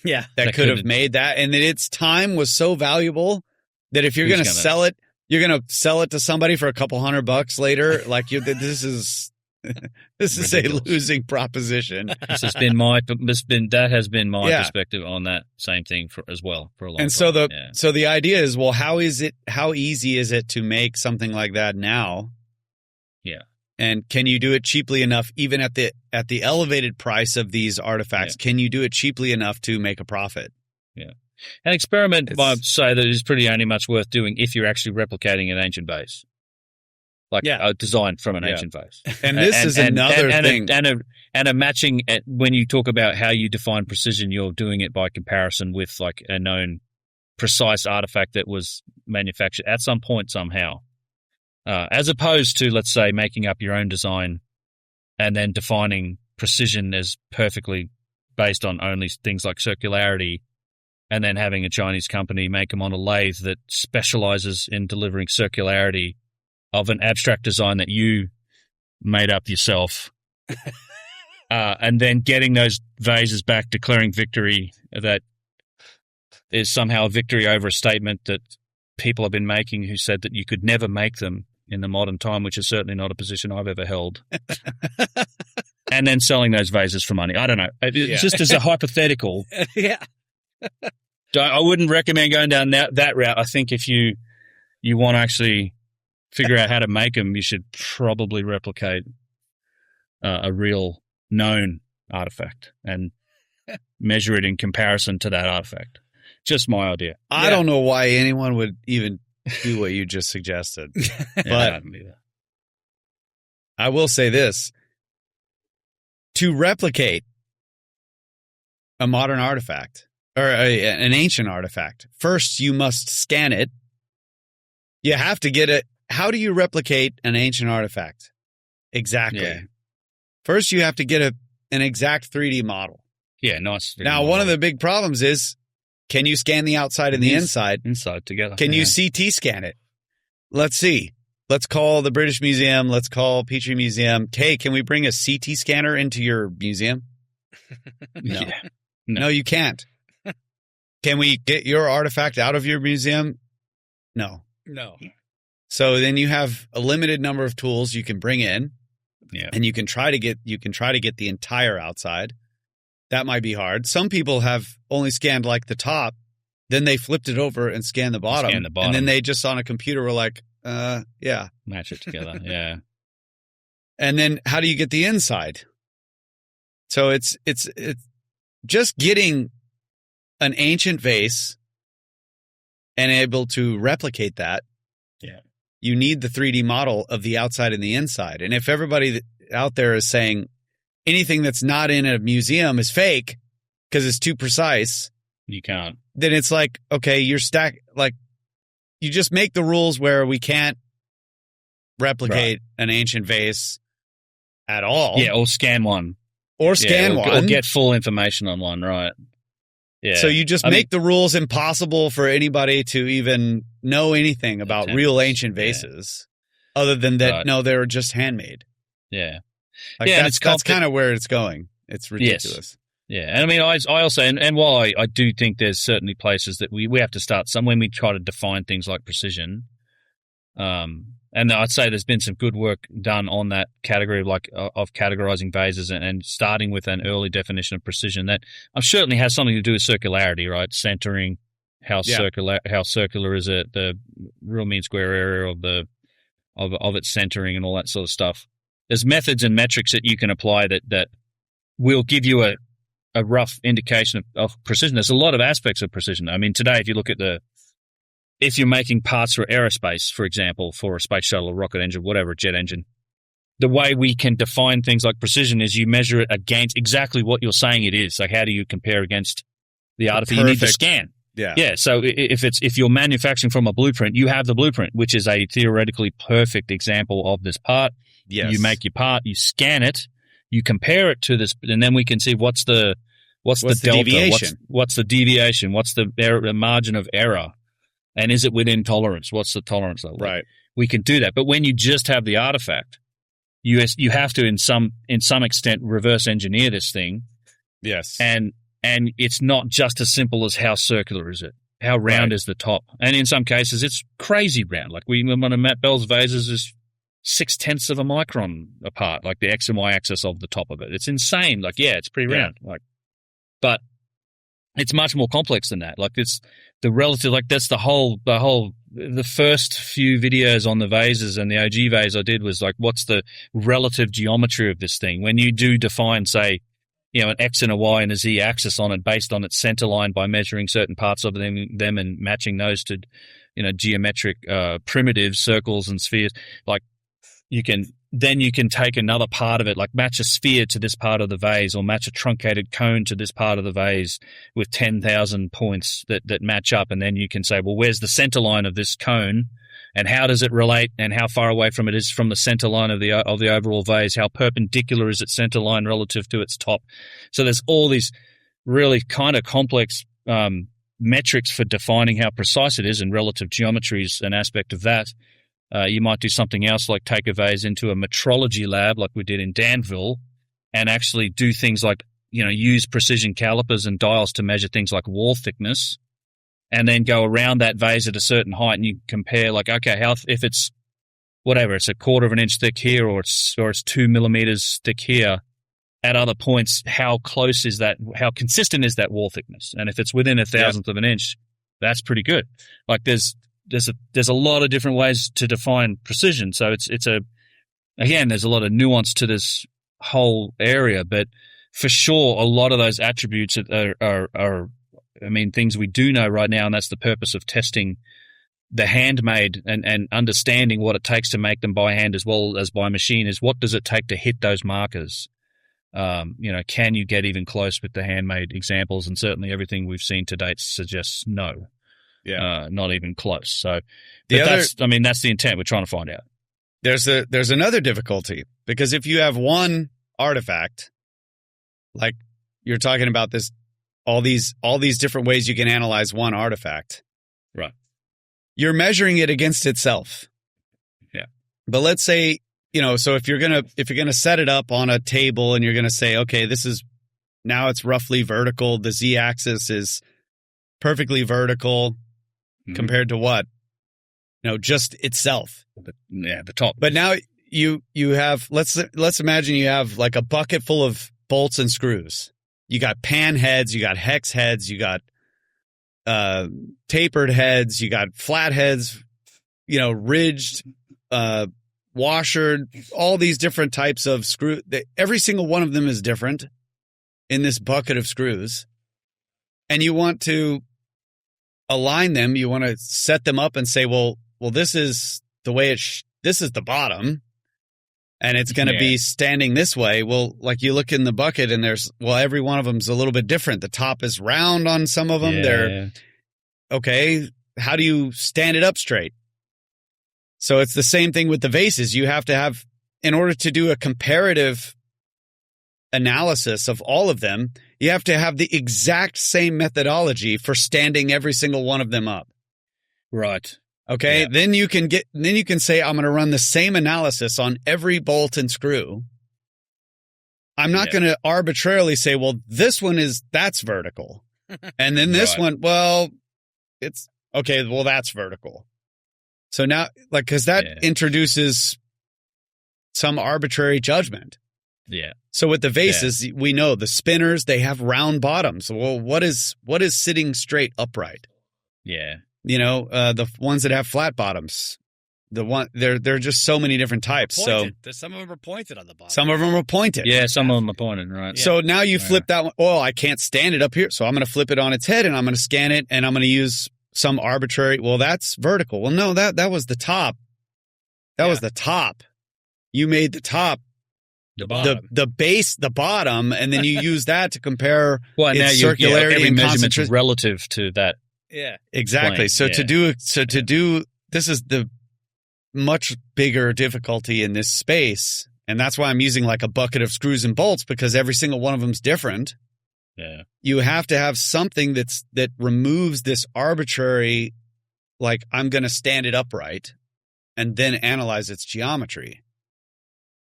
that could have made that. And that its time was so valuable that if you're going to sell it, you're going to sell it to somebody for a couple $100 later. Like this is a losing proposition. That has been my perspective on that same thing as well for a long time. And so the idea is, well, how easy is it to make something like that now? Yeah. And can you do it cheaply enough, even at the elevated price of these artifacts? Yeah. Can you do it cheaply enough to make a profit? Yeah. An experiment, I'd say, that is pretty only much worth doing if you're actually replicating an ancient vase. Like a design from an ancient vase. And this is another thing. And a matching, when you talk about how you define precision, you're doing it by comparison with like a known precise artifact that was manufactured at some point somehow. As opposed to, let's say, making up your own design and then defining precision as perfectly based on only things like circularity, and then having a Chinese company make them on a lathe that specializes in delivering circularity of an abstract design that you made up yourself, and then getting those vases back, declaring victory that is somehow a victory over a statement that people have been making who said that you could never make them in the modern time, which is certainly not a position I've ever held. And then selling those vases for money. I don't know. It's just as a hypothetical. I wouldn't recommend going down that route. I think if you want to actually figure out how to make them, you should probably replicate a real known artifact and measure it in comparison to that artifact. Just my idea. I don't know why anyone would even do what you just suggested. But I will say this. To replicate a modern artifact or an ancient artifact, first you must scan it. You have to get it. How do you replicate an ancient artifact? Exactly. Yeah. First, you have to get an exact 3D model. Yeah, nice. Now, one of the big problems is, can you scan the outside and the inside? Inside together. Can you CT scan it? Let's see. Let's call the British Museum. Let's call Petrie Museum. Hey, can we bring a CT scanner into your museum? No. No, you can't. Can we get your artifact out of your museum? No. So then you have a limited number of tools you can bring in, and you can try to get the entire outside. That might be hard. Some people have only scanned like the top, then they flipped it over and scanned the bottom, and then they just on a computer were like, match it together, yeah. And then how do you get the inside? So it's just getting an ancient vase and able to replicate that. Yeah. You need the 3D model of the outside and the inside. And if everybody out there is saying anything that's not in a museum is fake because it's too precise, You can't. then it's like, okay, you just make the rules where we can't replicate an ancient vase at all. Yeah, or scan one. Or scan one. Or get full information on one, right. Yeah. So you just make the rules impossible for anybody to even know anything about real ancient vases, other than that, right. no, they're just handmade. Yeah. Like that's kind of where it's going. It's ridiculous. Yes. Yeah. And I mean, I also, and while I do think there's certainly places that we have to start when we try to define things like precision, and I'd say there's been some good work done on that category of categorizing vases and starting with an early definition of precision that certainly has something to do with circularity, right? Centering, how circular is it? The real mean square area of its centering and all that sort of stuff. There's methods and metrics that you can apply that will give you a rough indication of precision. There's a lot of aspects of precision. I mean, today, if you look at if you're making parts for aerospace, for example, for a space shuttle, a rocket engine, whatever, a jet engine, the way we can define things like precision is you measure it against exactly what you're saying it is. Like, how do you compare against the artifact you need to scan? Yeah. Yeah. So if you're manufacturing from a blueprint, you have the blueprint, which is a theoretically perfect example of this part. Yes. You make your part, you scan it, you compare it to this, and then we can see what's the delta, deviation? What's the deviation? What's the margin of error? And is it within tolerance? What's the tolerance level? Right. We can do that. But when you just have the artifact, you have to in some extent reverse engineer this thing. Yes. And it's not just as simple as how circular is it? How round is the top? And in some cases, it's crazy round. Like one of Matt Bell's vases is 0.6 of a micron apart, like the X and Y axis of the top of it. It's insane. Like, yeah, it's pretty round. But it's much more complex than that. Like, it's the relative, like that's the first few videos on the vases and the OG vase I did was like, what's the relative geometry of this thing? When you do define, say, an X and a Y and a Z axis on it based on its center line by measuring certain parts of them and matching those to, geometric, primitives, circles and spheres, like you can take another part of it, like match a sphere to this part of the vase or match a truncated cone to this part of the vase with 10,000 points that match up. And then you can say, well, where's the center line of this cone and how does it relate and how far away from it is from the center line of the overall vase? How perpendicular is its center line relative to its top? So there's all these really kind of complex metrics for defining how precise it is, and relative geometry is an aspect of that. You might do something else like take a vase into a metrology lab like we did in Danville and actually do things like, use precision calipers and dials to measure things like wall thickness and then go around that vase at a certain height and you compare like, okay, if it's whatever, it's 1/4 of an inch thick here or it's 2 millimeters thick here at other points, how close is that? How consistent is that wall thickness? And if it's within 1,000th of an inch, that's pretty good. Like there's a lot of different ways to define precision. So again, there's a lot of nuance to this whole area, but for sure, a lot of those attributes are things we do know right now, and that's the purpose of testing the handmade and understanding what it takes to make them by hand as well as by machine is what does it take to hit those markers? Can you get even close with the handmade examples? And certainly everything we've seen to date suggests no. Yeah, not even close. So that's the intent. We're trying to find out. There's another difficulty because if you have one artifact, like you're talking about this, all these different ways you can analyze one artifact, right? You're measuring it against itself. Yeah. But let's say, so if you're gonna set it up on a table and you're gonna say, okay, now it's roughly vertical. The z-axis is perfectly vertical. Compared to what? Just itself. The top. But now you have, let's imagine you have like a bucket full of bolts and screws. You got pan heads, you got hex heads, you got tapered heads, you got flat heads, ridged, washered, all these different types of screw. Every single one of them is different in this bucket of screws. And you want to align them, you want to set them up and say, well, this is the way this is the bottom, and it's going to be standing this way. Well, like you look in the bucket and every one of them's a little bit different. The top is round on some of them. They're okay. How do you stand it up straight? So it's the same thing with the vases. You have to have, in order to do a comparative analysis of all of them, you have to have the exact same methodology for standing every single one of them up. Right. Okay. Yeah. Then you can say, I'm going to run the same analysis on every bolt and screw. I'm not going to arbitrarily say, well, this one that's vertical. And then this one, well, it's okay. Well, that's vertical. So now, like, cause that introduces some arbitrary judgment. Yeah. So with the vases, we know the spinners, they have round bottoms. Well, what is sitting straight upright? Yeah. You know, the ones that have flat bottoms, there are just so many different types. Pointed. So some of them are pointed on the bottom. Some of them are pointed. Yeah, some of them are pointed, right. Yeah. So now you flip that one. Oh, I can't stand it up here. So I'm going to flip it on its head and I'm going to scan it and I'm going to use some arbitrary, well, that's vertical. Well, no, that was the top. That was the top. You made the top. The bottom. The base, the bottom, and then you use that to compare its circularity every and measurement concentration relative to that. Yeah, exactly. Plane. So to do this is the much bigger difficulty in this space, and that's why I'm using like a bucket of screws and bolts, because every single one of them is different. Yeah, you have to have something that removes this arbitrary, like I'm going to stand it upright, and then analyze its geometry.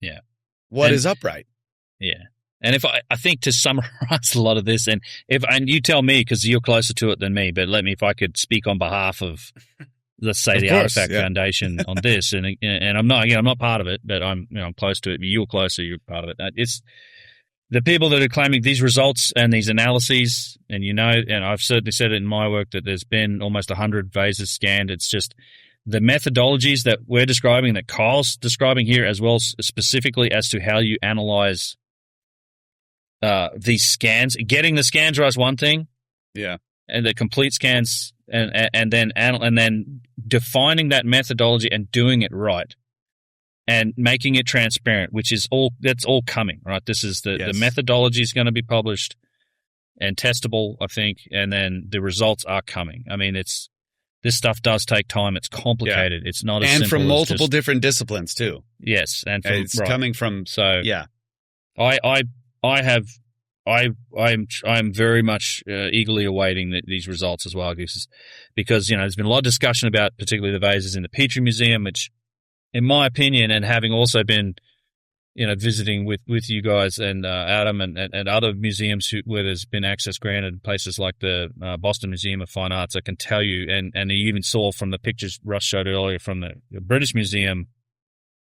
Yeah. What is upright? Yeah. And if I think to summarize a lot of this, and you tell me, because you're closer to it than me, but if I could speak on behalf of, let's say, the Artifact Foundation on this, and I'm not part of it, but I'm close to it. You're closer, you're part of it. It's the people that are claiming these results and these analyses, and and I've certainly said it in my work that there's been almost 100 vases scanned. It's just the methodologies that we're describing, that Kyle's describing here, as well specifically as to how you analyze these scans. Getting the scans right is one thing, and the complete scans, and then defining that methodology and doing it right, and making it transparent, that's all coming, right? This is the methodology is going to be published and testable, I think, and then the results are coming. I mean, this stuff does take time. It's complicated. It's not as simple. And from multiple different disciplines too. Yes, and it's coming from. So yeah, I'm very much eagerly awaiting these results as well, because there's been a lot of discussion about particularly the vases in the Petrie Museum, which, in my opinion, and having also been visiting with you guys and Adam and other museums where there's been access granted, places like the Boston Museum of Fine Arts, I can tell you, and you even saw from the pictures Russ showed earlier from the British Museum,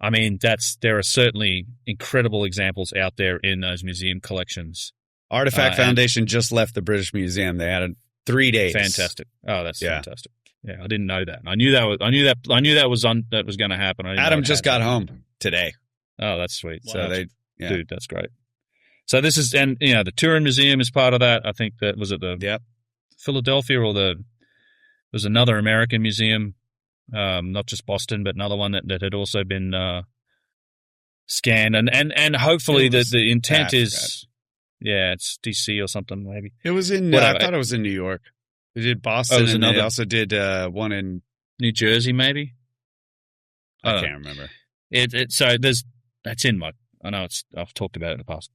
I mean, there are certainly incredible examples out there in those museum collections. Artifact Foundation just left the British Museum. They added 3 days. Fantastic. Oh, that's fantastic. Yeah, I didn't know that. I knew that was going to happen. Adam just got home today. Oh, that's sweet. Wow. So dude, that's great. So this is, and the Turin Museum is part of that. I think that was at the Philadelphia, or there's another American museum, not just Boston, but another one that had also been scanned, and hopefully the intent is, it's DC or something maybe. It was in. I thought it was in New York. They did Boston, and they also did one in New Jersey, maybe. I can't remember. So that's in my. I know I've talked about it in the past.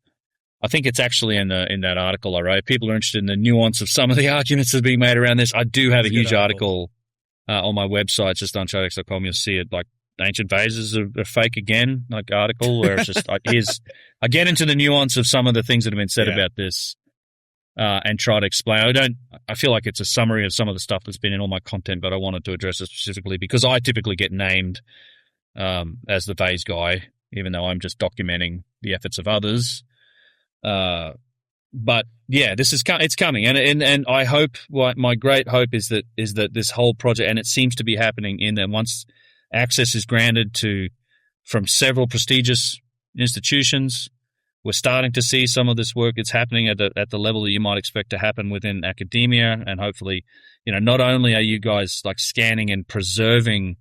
I think it's actually in that article I wrote. If people are interested in the nuance of some of the arguments that are being made around this, I do have a huge article on my website, just UnchartedX.com. You'll see it, like ancient vases are fake again, like article where it's just I get into the nuance of some of the things that have been said about this, and try to explain. I feel like it's a summary of some of the stuff that's been in all my content, but I wanted to address it specifically because I typically get named as the vase guy, even though I'm just documenting the efforts of others. But yeah, it's coming, and I hope, my great hope is that this whole project, and it seems to be happening, in that once access is granted from several prestigious institutions, we're starting to see some of this work. It's happening at the level that you might expect to happen within academia, and hopefully, not only are you guys like scanning and preserving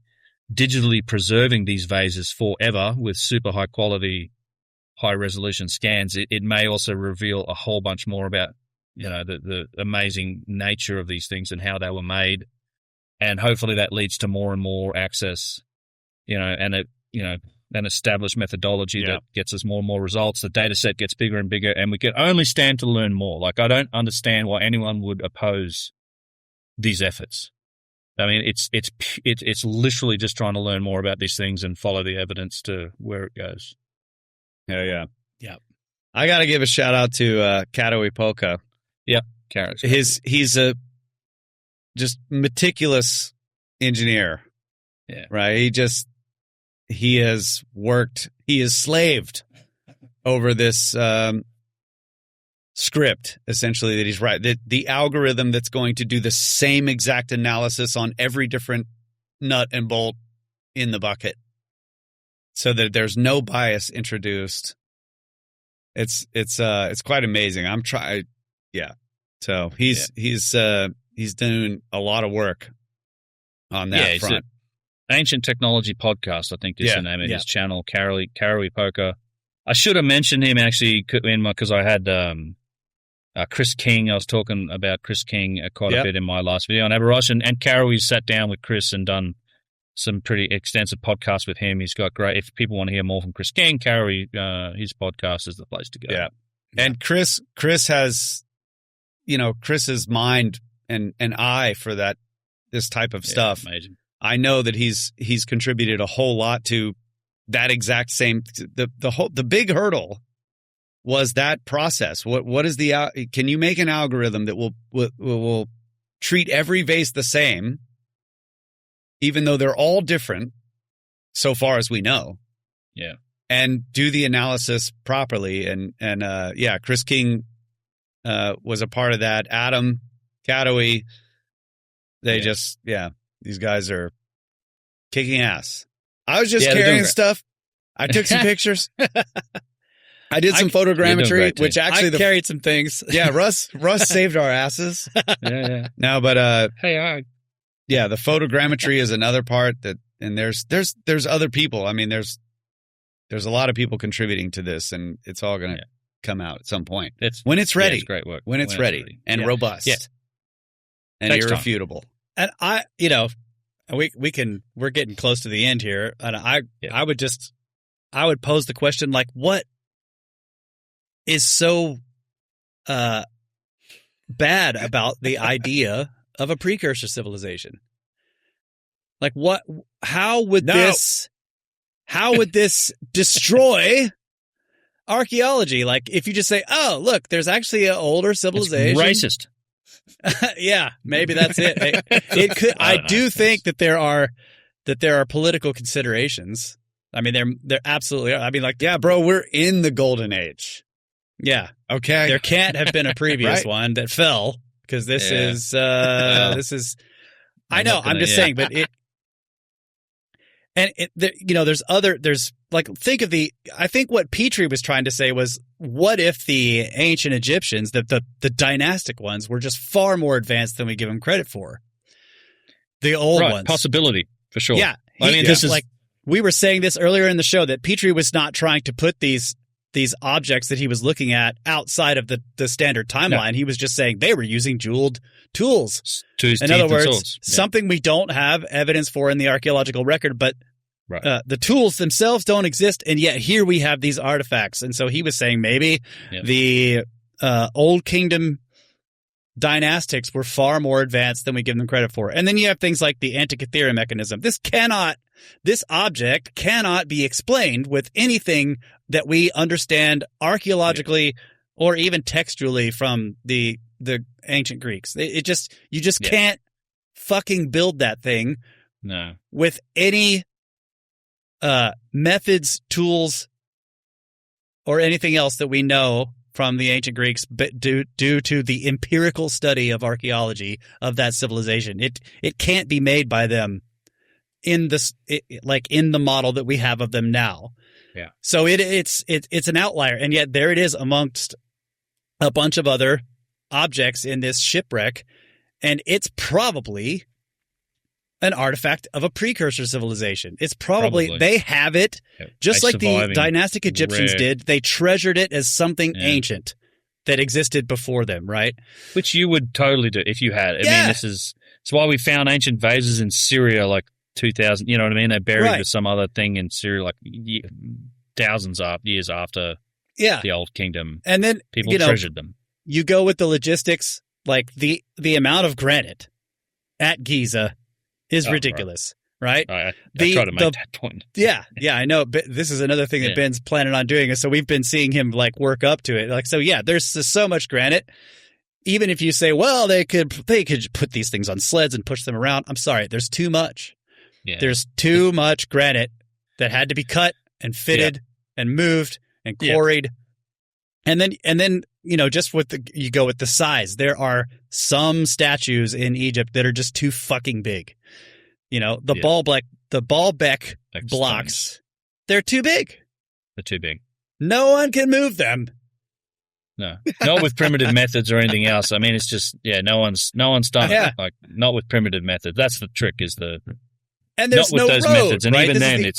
digitally preserving these vases forever with super high quality, high resolution scans, it may also reveal a whole bunch more about, the amazing nature of these things and how they were made. And hopefully that leads to more and more access, and an established methodology that gets us more and more results. The data set gets bigger and bigger, and we can only stand to learn more. Like, I don't understand why anyone would oppose these efforts. I mean, it's literally just trying to learn more about these things and follow the evidence to where it goes. Yeah. I got to give a shout out to Kato Ipoka. Yep. Carrots. He's a just meticulous engineer. Yeah. Right. He has slaved over this script, essentially, that he's right. The algorithm that's going to do the same exact analysis on every different nut and bolt in the bucket, so that there's no bias introduced. It's quite amazing. So he's doing a lot of work on that front. Ancient Technology Podcast, I think is the name of his channel, Karo Ipoka. I should have mentioned him actually because I had Chris King. I was talking about Chris King quite a bit in my last video on Aberosh, and Karo sat down with Chris and done some pretty extensive podcasts with him. He's got great. If people want to hear more from Chris King, Karo, his podcast is the place to go. Yeah, and Chris has, Chris's mind and eye for this type of stuff. Amazing. I know that he's contributed a whole lot to that exact same. The big hurdle was that process. What is can you make an algorithm that will treat every vase the same, even though they're all different, so far as we know? Yeah, and do the analysis properly. And Chris King was a part of that. Adam Kadoui, these guys are kicking ass. I was just carrying stuff. I took some pictures. I did some photogrammetry, which actually I carried some things. Yeah, Russ saved our asses. Yeah. No, but the photogrammetry is another part and there's other people. I mean, there's a lot of people contributing to this, and it's all going to come out at some point. When it's ready. It's great work. When it's ready and robust. Yeah. And irrefutable. And we're getting close to the end here. And I would pose the question, like, what is so bad about the idea of a precursor civilization? Like, how would this destroy archaeology? Like, if you just say, oh, look, there's actually an older civilization. It's racist. Yeah, maybe that's it. It could. I do think that there are political considerations. I mean, there absolutely are. I mean, like, yeah, bro, we're in the golden age. Yeah. Okay. There can't have been a previous one that fell, because this is. I know. I'm just saying, but it. And there's like, I think what Petrie was trying to say was, what if the ancient Egyptians, the dynastic ones, were just far more advanced than we give them credit for? The old ones. Possibility, for sure. Yeah. This is like, we were saying this earlier in the show, that Petrie was not trying to put these objects that he was looking at outside of the standard timeline. No. He was just saying they were using jeweled tools. In other words, something we don't have evidence for in the archaeological record, but the tools themselves don't exist, and yet here we have these artifacts. And so he was saying maybe the Old Kingdom dynastics were far more advanced than we give them credit for. And then you have things like the Antikythera mechanism. This object cannot be explained with anything that we understand archaeologically or even textually from the ancient Greeks. You just can't fucking build that thing with any methods, tools, or anything else that we know from the ancient Greeks, but due to the empirical study of archaeology of that civilization. It can't be made by them in the model that we have of them now. Yeah. So it's an outlier, and yet there it is amongst a bunch of other objects in this shipwreck, and it's probably an artifact of a precursor civilization. It's probably. They have it, just like the dynastic Egyptians did. They treasured it as something ancient that existed before them, right? Which you would totally do if you had. I mean, it's why we found ancient vases in Syria like 2000, you know what I mean? They're buried with some other thing in Syria like thousands of years after the Old Kingdom. And then people treasured them. You go with the logistics, like the amount of granite at Giza is ridiculous, right? I try to make that point. Yeah, I know. But this is another thing that Ben's planning on doing. So we've been seeing him like work up to it. Like, so yeah, there's so much granite. Even if you say, well, they could put these things on sleds and push them around. I'm sorry, there's too much. Yeah. There's too much granite that had to be cut and fitted and moved and quarried. And then just you go with the size. There are some statues in Egypt that are just too fucking big. The Baalbek blocks, stones. They're too big. They're too big. No one can move them. No, not with primitive methods or anything else. I mean, it's just no one's done it. Like not with primitive methods. That's the trick. And there's not with no those road, methods, and right? even then,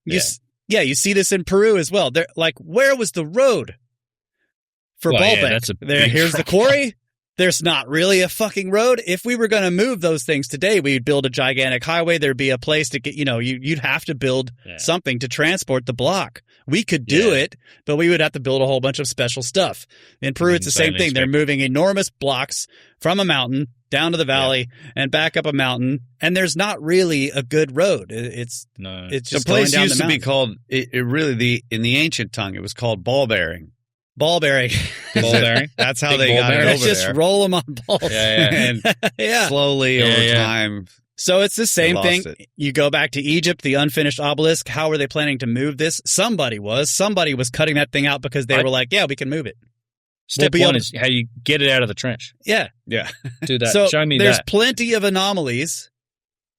you see this in Peru as well. They're like, where was the road for Baalbek? Here's the quarry. There's not really a fucking road. If we were going to move those things today, we'd build a gigantic highway. There'd be a place to get, you'd have to build something to transport the block. We could do it, but we would have to build a whole bunch of special stuff. In Peru, it's the same thing. They're moving enormous blocks from a mountain down to the valley and back up a mountain, and there's not really a good road. It's just the place going down used the to be called in the ancient tongue it was called ball bearing. Ball bearing. That's how they got it over just there. roll them on balls. And slowly over time. So it's the same thing. You go back to Egypt, the unfinished obelisk. How were they planning to move this? Somebody was cutting that thing out because they were like, yeah, we can move it. Step one is how you get it out of the trench. Yeah. Do that. So show me there's that. Plenty of anomalies.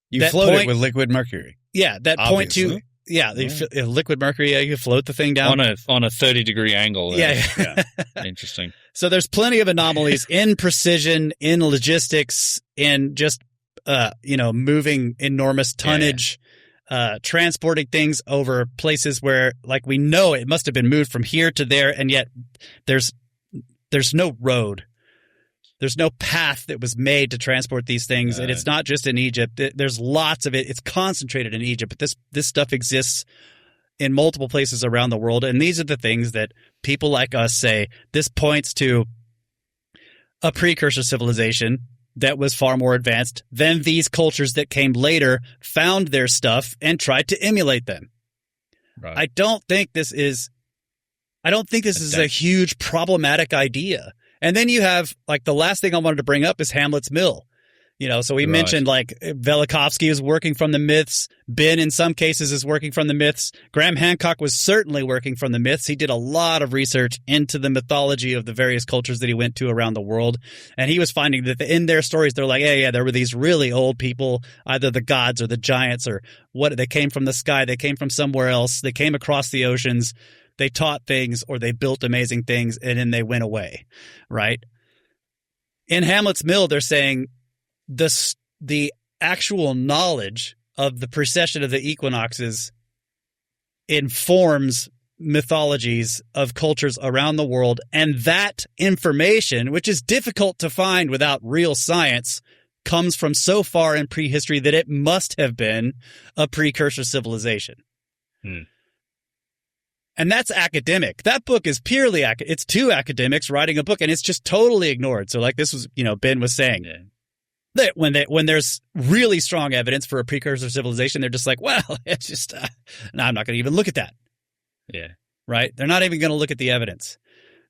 You float it with liquid mercury. Yeah, that obviously. point to... Yeah, liquid mercury, you float the thing down. On a 30-degree angle. Yeah. Interesting. So there's plenty of anomalies in precision, in logistics, in just, moving enormous tonnage, transporting things over places where, like, we know it must have been moved from here to there, and yet there's no road. There's no path that was made to transport these things, and it's not just in Egypt. There's lots of it. It's concentrated in Egypt, but this stuff exists in multiple places around the world, and these are the things that people like us say, this points to a precursor civilization that was far more advanced than these cultures that came later, found their stuff, and tried to emulate them. Right. I don't think this is a huge problematic idea. And then you have, like, the last thing I wanted to bring up is Hamlet's Mill. So we mentioned, like, Velikovsky is working from the myths. Ben, in some cases, is working from the myths. Graham Hancock was certainly working from the myths. He did a lot of research into the mythology of the various cultures that he went to around the world. And he was finding that in their stories, they're like, there were these really old people, either the gods or the giants or what. They came from the sky. They came from somewhere else. They came across the oceans. They taught things or they built amazing things, and then they went away, right? In Hamlet's Mill, they're saying the actual knowledge of the precession of the equinoxes informs mythologies of cultures around the world, and that information, which is difficult to find without real science, comes from so far in prehistory that it must have been a precursor civilization. And that's academic. That book is purely it's two academics writing a book, and it's just totally ignored. So, like this was, Ben was saying, that when there's really strong evidence for a precursor civilization, they're just like, well, it's just, no, I'm not going to even look at that. Yeah. Right? They're not even going to look at the evidence.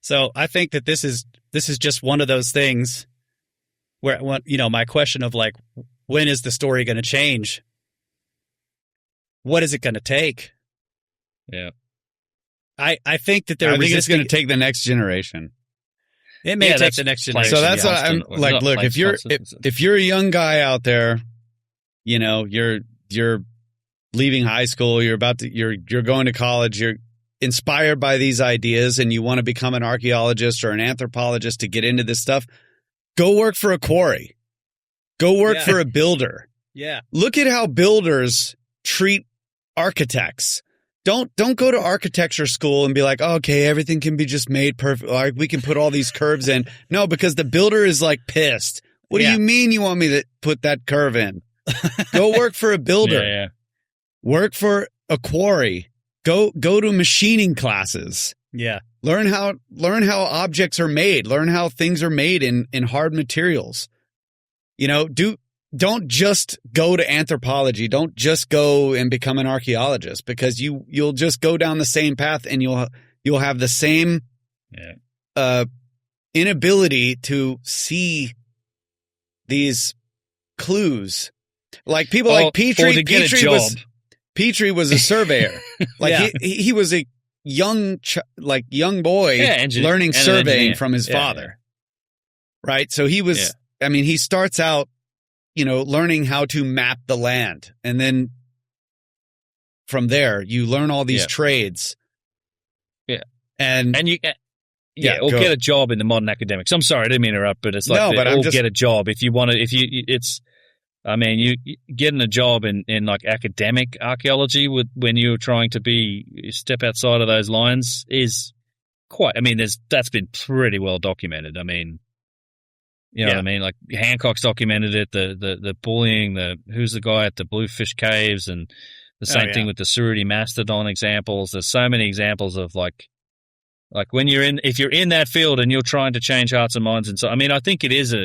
So I think that this is just one of those things where, my question of, like, when is the story going to change? What is it going to take? Yeah. I think that I think it's going to take the next generation. It may take the next generation. So that's what I'm like. Look, if you're a young guy out there, you're leaving high school, you're going to college, you're inspired by these ideas, and you want to become an archaeologist or an anthropologist to get into this stuff. Go work for a quarry. Go work for a builder. Yeah. Look at how builders treat architects. Don't go to architecture school and be like, oh, okay, everything can be just made perfect. Like, we can put all these curves in. No, because the builder is like pissed. What do you mean you want me to put that curve in? Go work for a builder. Yeah. Work for a quarry. Go to machining classes. Yeah. Learn how objects are made. Learn how things are made in hard materials. You know, don't just go to anthropology. Don't just go and become an archaeologist, because you'll just go down the same path and you'll have the same inability to see these clues. Like people like Petrie. Petrie was a surveyor. Like he was a young boy learning surveying from his father. Right? So he was, I mean, he starts out, you know, learning how to map the land. And then from there, you learn all these trades. Yeah. And you get a job in the modern academics. I'm sorry, I didn't mean to interrupt, but it's like get a job if you want to. You getting a job in like academic archaeology when you're trying to step outside of those lines is quite. I mean, that's been pretty well documented. I mean, you know what I mean? Like Hancock's documented it. The bullying. Who's the guy at the Bluefish Caves, and the same thing with the Surrey Mastodon examples. There's so many examples of like when if you're in that field and you're trying to change hearts and minds, and so I mean, I think it is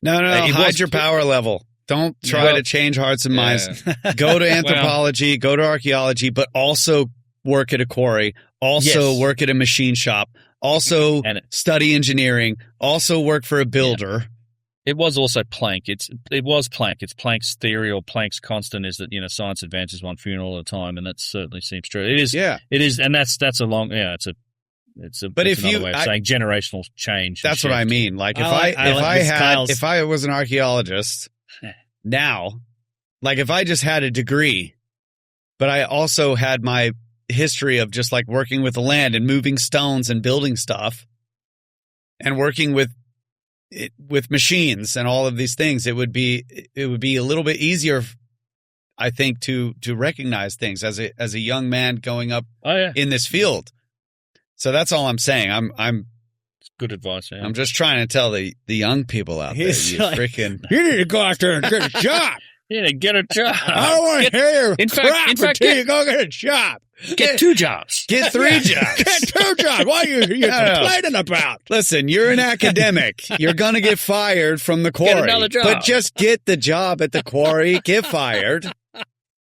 hide your power level. Don't try to change hearts and minds. Go to anthropology, go to archaeology, but also work at a quarry, also work at a machine shop, also study engineering, also work for a builder. It was also Planck. It was Planck. It's Planck's theory, or Planck's constant, is that, you know, science advances one funeral at a time, and that certainly seems true. It is. Yeah. It is, and that's a long. Yeah, it's another way of saying generational change. That's what I mean. Like if I was an archaeologist. Now, like if I just had a degree, but I also had my history of just like working with the land and moving stones and building stuff and working with machines and all of these things, it would be a little bit easier, I think, to recognize things as a young man going up in this field. So that's all I'm saying. I'm good advice. Yeah. I'm just trying to tell the young people out there, you need to go out there and get a job. You need to get a job. I don't want to hear in fact, you go get a job. Get 2 jobs. Get 3 jobs. Get 2 jobs. What are you complaining about? Listen, you're an academic. You're going to get fired from the quarry. Get another job. But just get the job at the quarry. Get fired.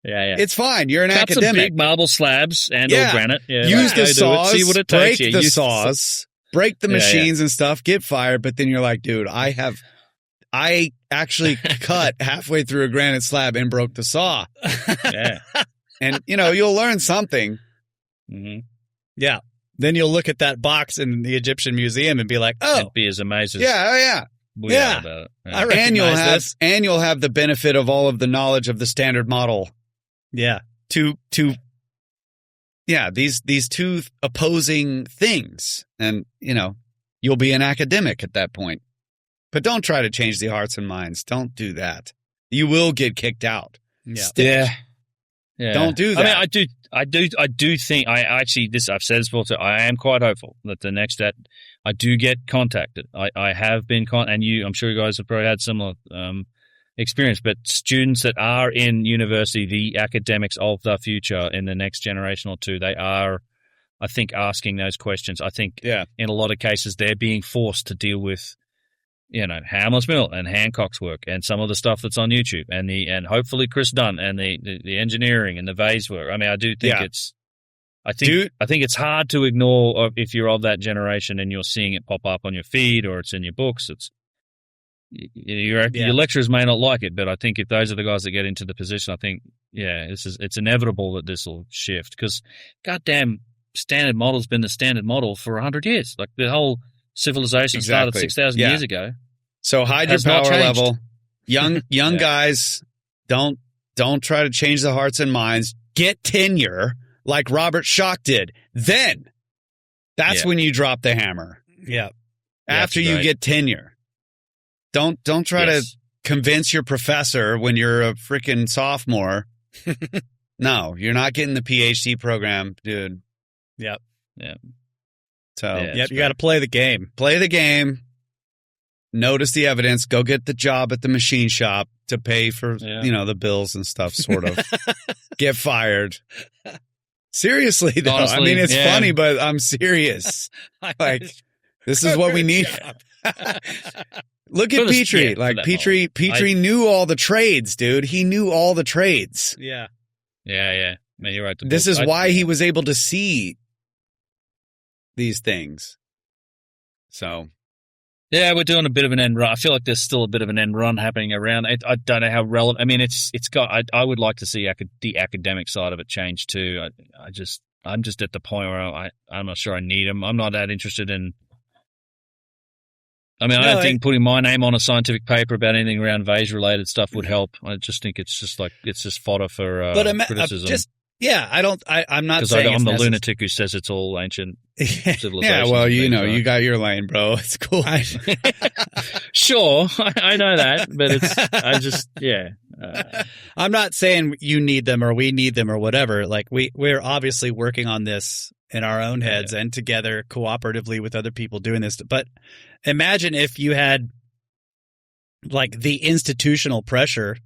Yeah. It's fine. You're an Cut academic. some big marble slabs and or granite. Yeah, use the saws. See what it break takes. the saws. Break the machines and stuff, get fired, but then you're like, dude, I actually cut halfway through a granite slab and broke the saw. Yeah. And, you know, you'll learn something. Mm-hmm. Yeah. Then you'll look at that box in the Egyptian Museum and be like, oh. And be as amazed as we are about it. Yeah. I recognize this. And you'll have the benefit of all of the knowledge of the standard model. Yeah. These two opposing things. And, you know, you'll be an academic at that point. But don't try to change the hearts and minds. Don't do that. You will get kicked out. Yeah. Don't do that. I mean, I do think, I've said this before too, I am quite hopeful that the next I do get contacted. I have been and I'm sure you guys have probably had similar experience, but students that are in university, the academics of the future in the next generation or two, they are, I think, asking those questions. I think in a lot of cases they're being forced to deal with, you know, Hamlet's Mill and Hancock's work and some of the stuff that's on YouTube and hopefully Chris Dunn and the engineering and the vase work. I mean, I do think I think it's hard to ignore if you're of that generation and you're seeing it pop up on your feed or it's in your books. Your lecturers may not like it, but I think if those are the guys that get into the position, I think, it's inevitable that this will shift because goddamn standard model's been the standard model for 100 years. Like the whole civilization started 6,000 years ago. So hide your power level. Young guys, don't try to change the hearts and minds. Get tenure like Robert Schoch did. Then that's when you drop the hammer. Yeah. After you get tenure. Don't try to convince your professor when you're a freaking sophomore. No, you're not getting the PhD program, dude. Yep. Yeah. So, Yep. You got to play the game. play the game. Notice the evidence. Go get the job at the machine shop to pay for, the bills and stuff, sort of. Get fired. Seriously, though. Honestly, I mean, it's funny, but I'm serious. Like, this is what we need. Look at Petrie. Like, Petrie knew all the trades, dude. He knew all the trades. Yeah. Yeah. Man, you're right. This is why he was able to see these things. So. Yeah, we're doing a bit of an end run. I feel like there's still a bit of an end run happening around. I don't know how relevant. I mean, it's got. I would like to see the academic side of it change too. I'm just at the point where I'm not sure I need them. I'm not that interested in. I mean, I don't think putting my name on a scientific paper about anything around vase related stuff would help. I just think it's just fodder for criticism. I'm not because saying I'm the lunatic who says it's all ancient civilizations. Yeah, well, you got your lane, bro. It's cool. Sure, I know that, but I'm not saying you need them or we need them or whatever. Like we're obviously working on this in our own heads and together cooperatively with other people doing this. But imagine if you had like the institutional pressure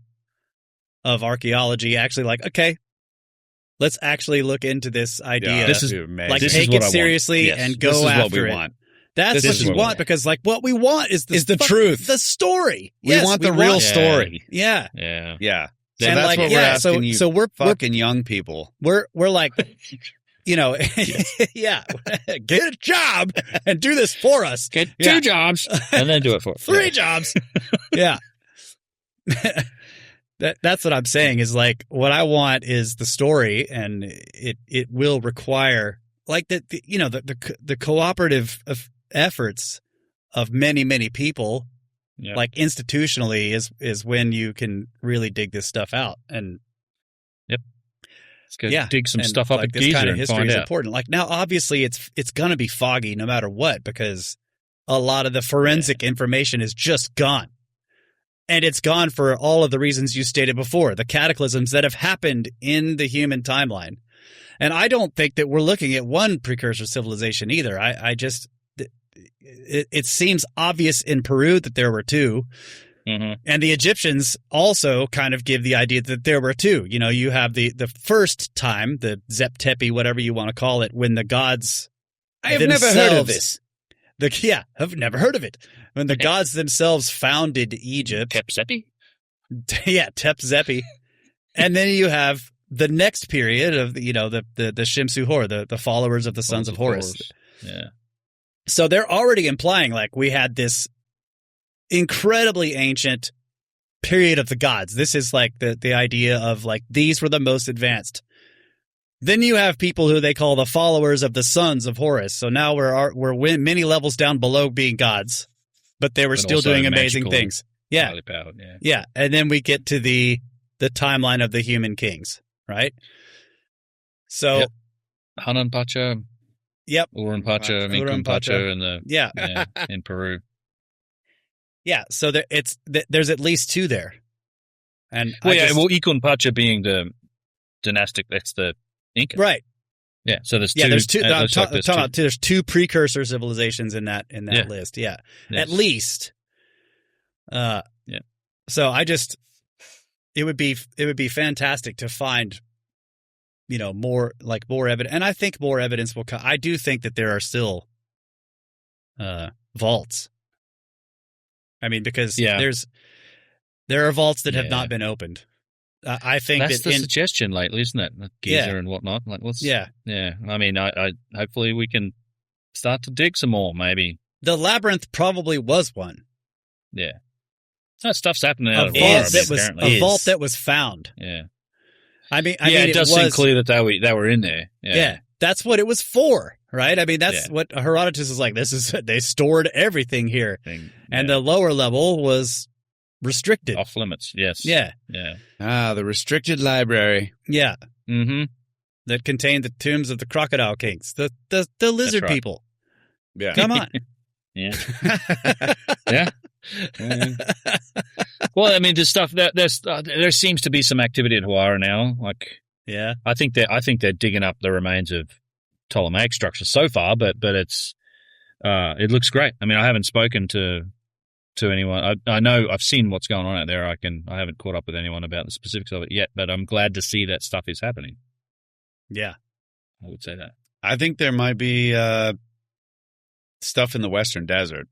of archaeology actually like, okay, let's actually look into this idea. Yeah, this is take it seriously and go after what we it. Want. That's what you want because like what we want is the truth, the story. We want the real story. Yeah. So and that's what we're asking you. So we're fucking young people. We're like, get a job and do this for us. Get 2 jobs and then do it for us. 3 jobs. Yeah. That's what I'm saying is like what I want is the story, and it will require like the cooperative efforts of many people, like institutionally is when you can really dig this stuff out. And let's go dig some stuff up like at this Giza kind of and history find is out. important. Like now, obviously, it's going to be foggy no matter what because a lot of the forensic information is just gone. And it's gone for all of the reasons you stated before, the cataclysms that have happened in the human timeline. And I don't think that we're looking at one precursor civilization either. It seems obvious in Peru that there were 2. Mm-hmm. And the Egyptians also kind of give the idea that there were 2. You have the first time, the Zep Tepi, whatever you want to call it, when the gods I have never heard of this. I've never heard of it. When the gods themselves founded Egypt. Tep Zepi? Yeah, Tep Zepi. And then you have the next period of, the Shimsu Hor, the followers of the sons of Horus. Yeah. So they're already implying like we had this incredibly ancient period of the gods. This is like the idea of like these were the most advanced. Then you have people who they call the followers of the sons of Horus. So now we're many levels down below being gods, but they were still doing amazing things. Yeah. Highly powered, Yeah. And then we get to the timeline of the human kings, right? So Hanan Pacha. Yep. Uran Pacha, Minkun Pacha, and in Peru. Yeah. So there's at least 2 there. And Ikun Pacha being the dynastic, that's the Inca. Right. Yeah. So there's 2. Yeah, there's 2. I'm talking about there's 2 precursor civilizations in that list. Yeah. Yes. At least. So it would be fantastic to find, more evidence. And I think more evidence will come. I do think that there are still vaults. I mean, because there are vaults that have not been opened. I think that's the suggestion lately, isn't it? Giza and whatnot. Like, yeah. I mean, I hopefully we can start to dig some more. Maybe the labyrinth probably was one. Yeah, that stuff's happening out of a vault that was found. Yeah, I mean, it does seem clear that they were in there. Yeah, that's what it was for, right? I mean, that's what Herodotus is like. They stored everything here, and the lower level was restricted, off limits. Yes. Yeah. The restricted library. Yeah. Mm-hmm. That contained the tombs of the crocodile kings, the lizard people. Yeah. Come on. Yeah. Yeah. Well, I mean, there's stuff that there seems to be some activity at Sahara now. Like, Yeah. I think they're digging up the remains of Ptolemaic structures so far, but it's it looks great. I mean, I haven't spoken to anyone. I know I've seen what's going on out there. I haven't caught up with anyone about the specifics of it yet, but I'm glad to see that stuff is happening. Yeah. I would say that. I think there might be stuff in the Western Desert.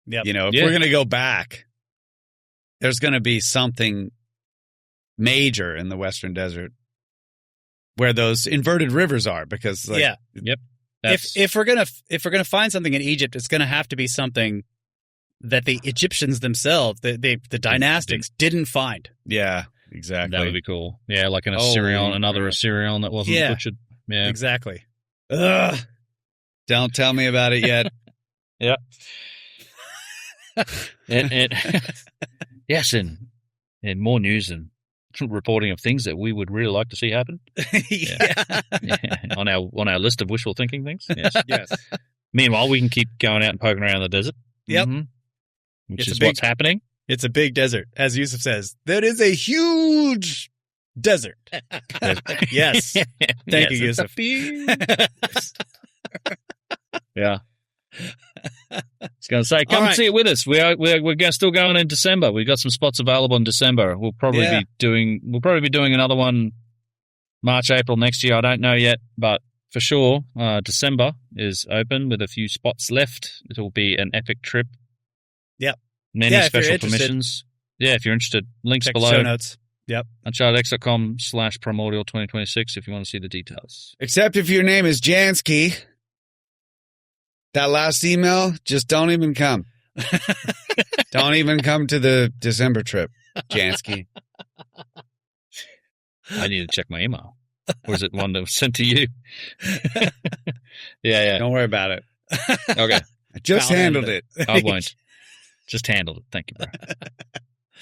Yep. You know, if Yeah. we're going to go back, there's going to be something major in the Western Desert where those inverted rivers are, because like, yeah. Yep. If we're gonna find something in Egypt, it's gonna have to be something that the Egyptians themselves, the dynastics, didn't find. yeah, exactly. That would be cool. Yeah, like an Holy Assyrian, another crap. Assyrian that wasn't Yeah. butchered. Yeah. Exactly. Ugh. Don't tell me about it yet. Yeah. and yes, and more news and reporting of things that we would really like to see happen. Yeah. Yeah. on our list of wishful thinking things. Yes. Yes. Meanwhile, we can keep going out and poking around the desert. Yep. Mhm. Which It's is a big- what's happening. It's a big desert, as Yusuf says. That is a huge desert. Yes. Thank you, it's a Yusuf. big- Yeah. I was going to say, come All and right. see it with us. We're still going in December. We've got some spots available in December. We'll probably be doing another one March, April next year. I don't know yet, but for sure, December is open with a few spots left. It'll be an epic trip. Yep. Many Yeah, if you're special interested. permissions. Yeah, if you're interested, links Check the below. show notes. Yep. UnchartedX.com/primordial2026 if you want to see the details. Except if your name is Jansky. That last email, just don't even come. Don't even come to the December trip, Jansky. I need to check my email. Or is it one that was sent to you? Yeah. Don't worry about it. Okay. I just I'll handled handle it. I won't. Just handled it. Thank you, bro.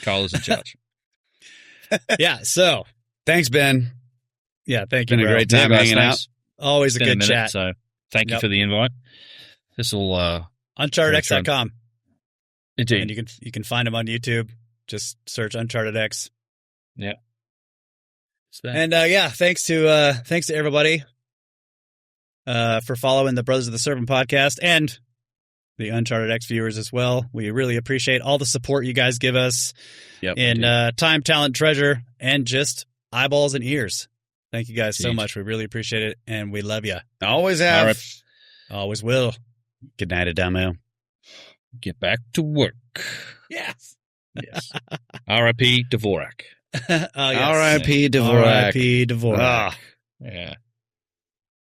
Kyle is in charge. Yeah. So, Thanks, Ben. yeah. Thank you. Been a bro. great time Yeah, guys, hanging out. thanks. Always a It's been good minute, chat. So thank you Yep. for the invite. This will UnchartedX.com. indeed. And you can find them on YouTube. Just search UnchartedX. It's there. And thanks to everybody for following the Brothers of the Serpent podcast and the UnchartedX viewers as well. We really appreciate all the support you guys give us Yep, in indeed. time, talent, treasure, and just eyeballs and ears. Thank you guys so Indeed. much. We really appreciate it, and we love you. Always have. All right. Always will. Good night, Adamo. Get back to work. Yes. Yes. R.I.P. Dvorak. Yes. R.I.P. Dvorak. R.I.P. Dvorak. Ah. Yeah.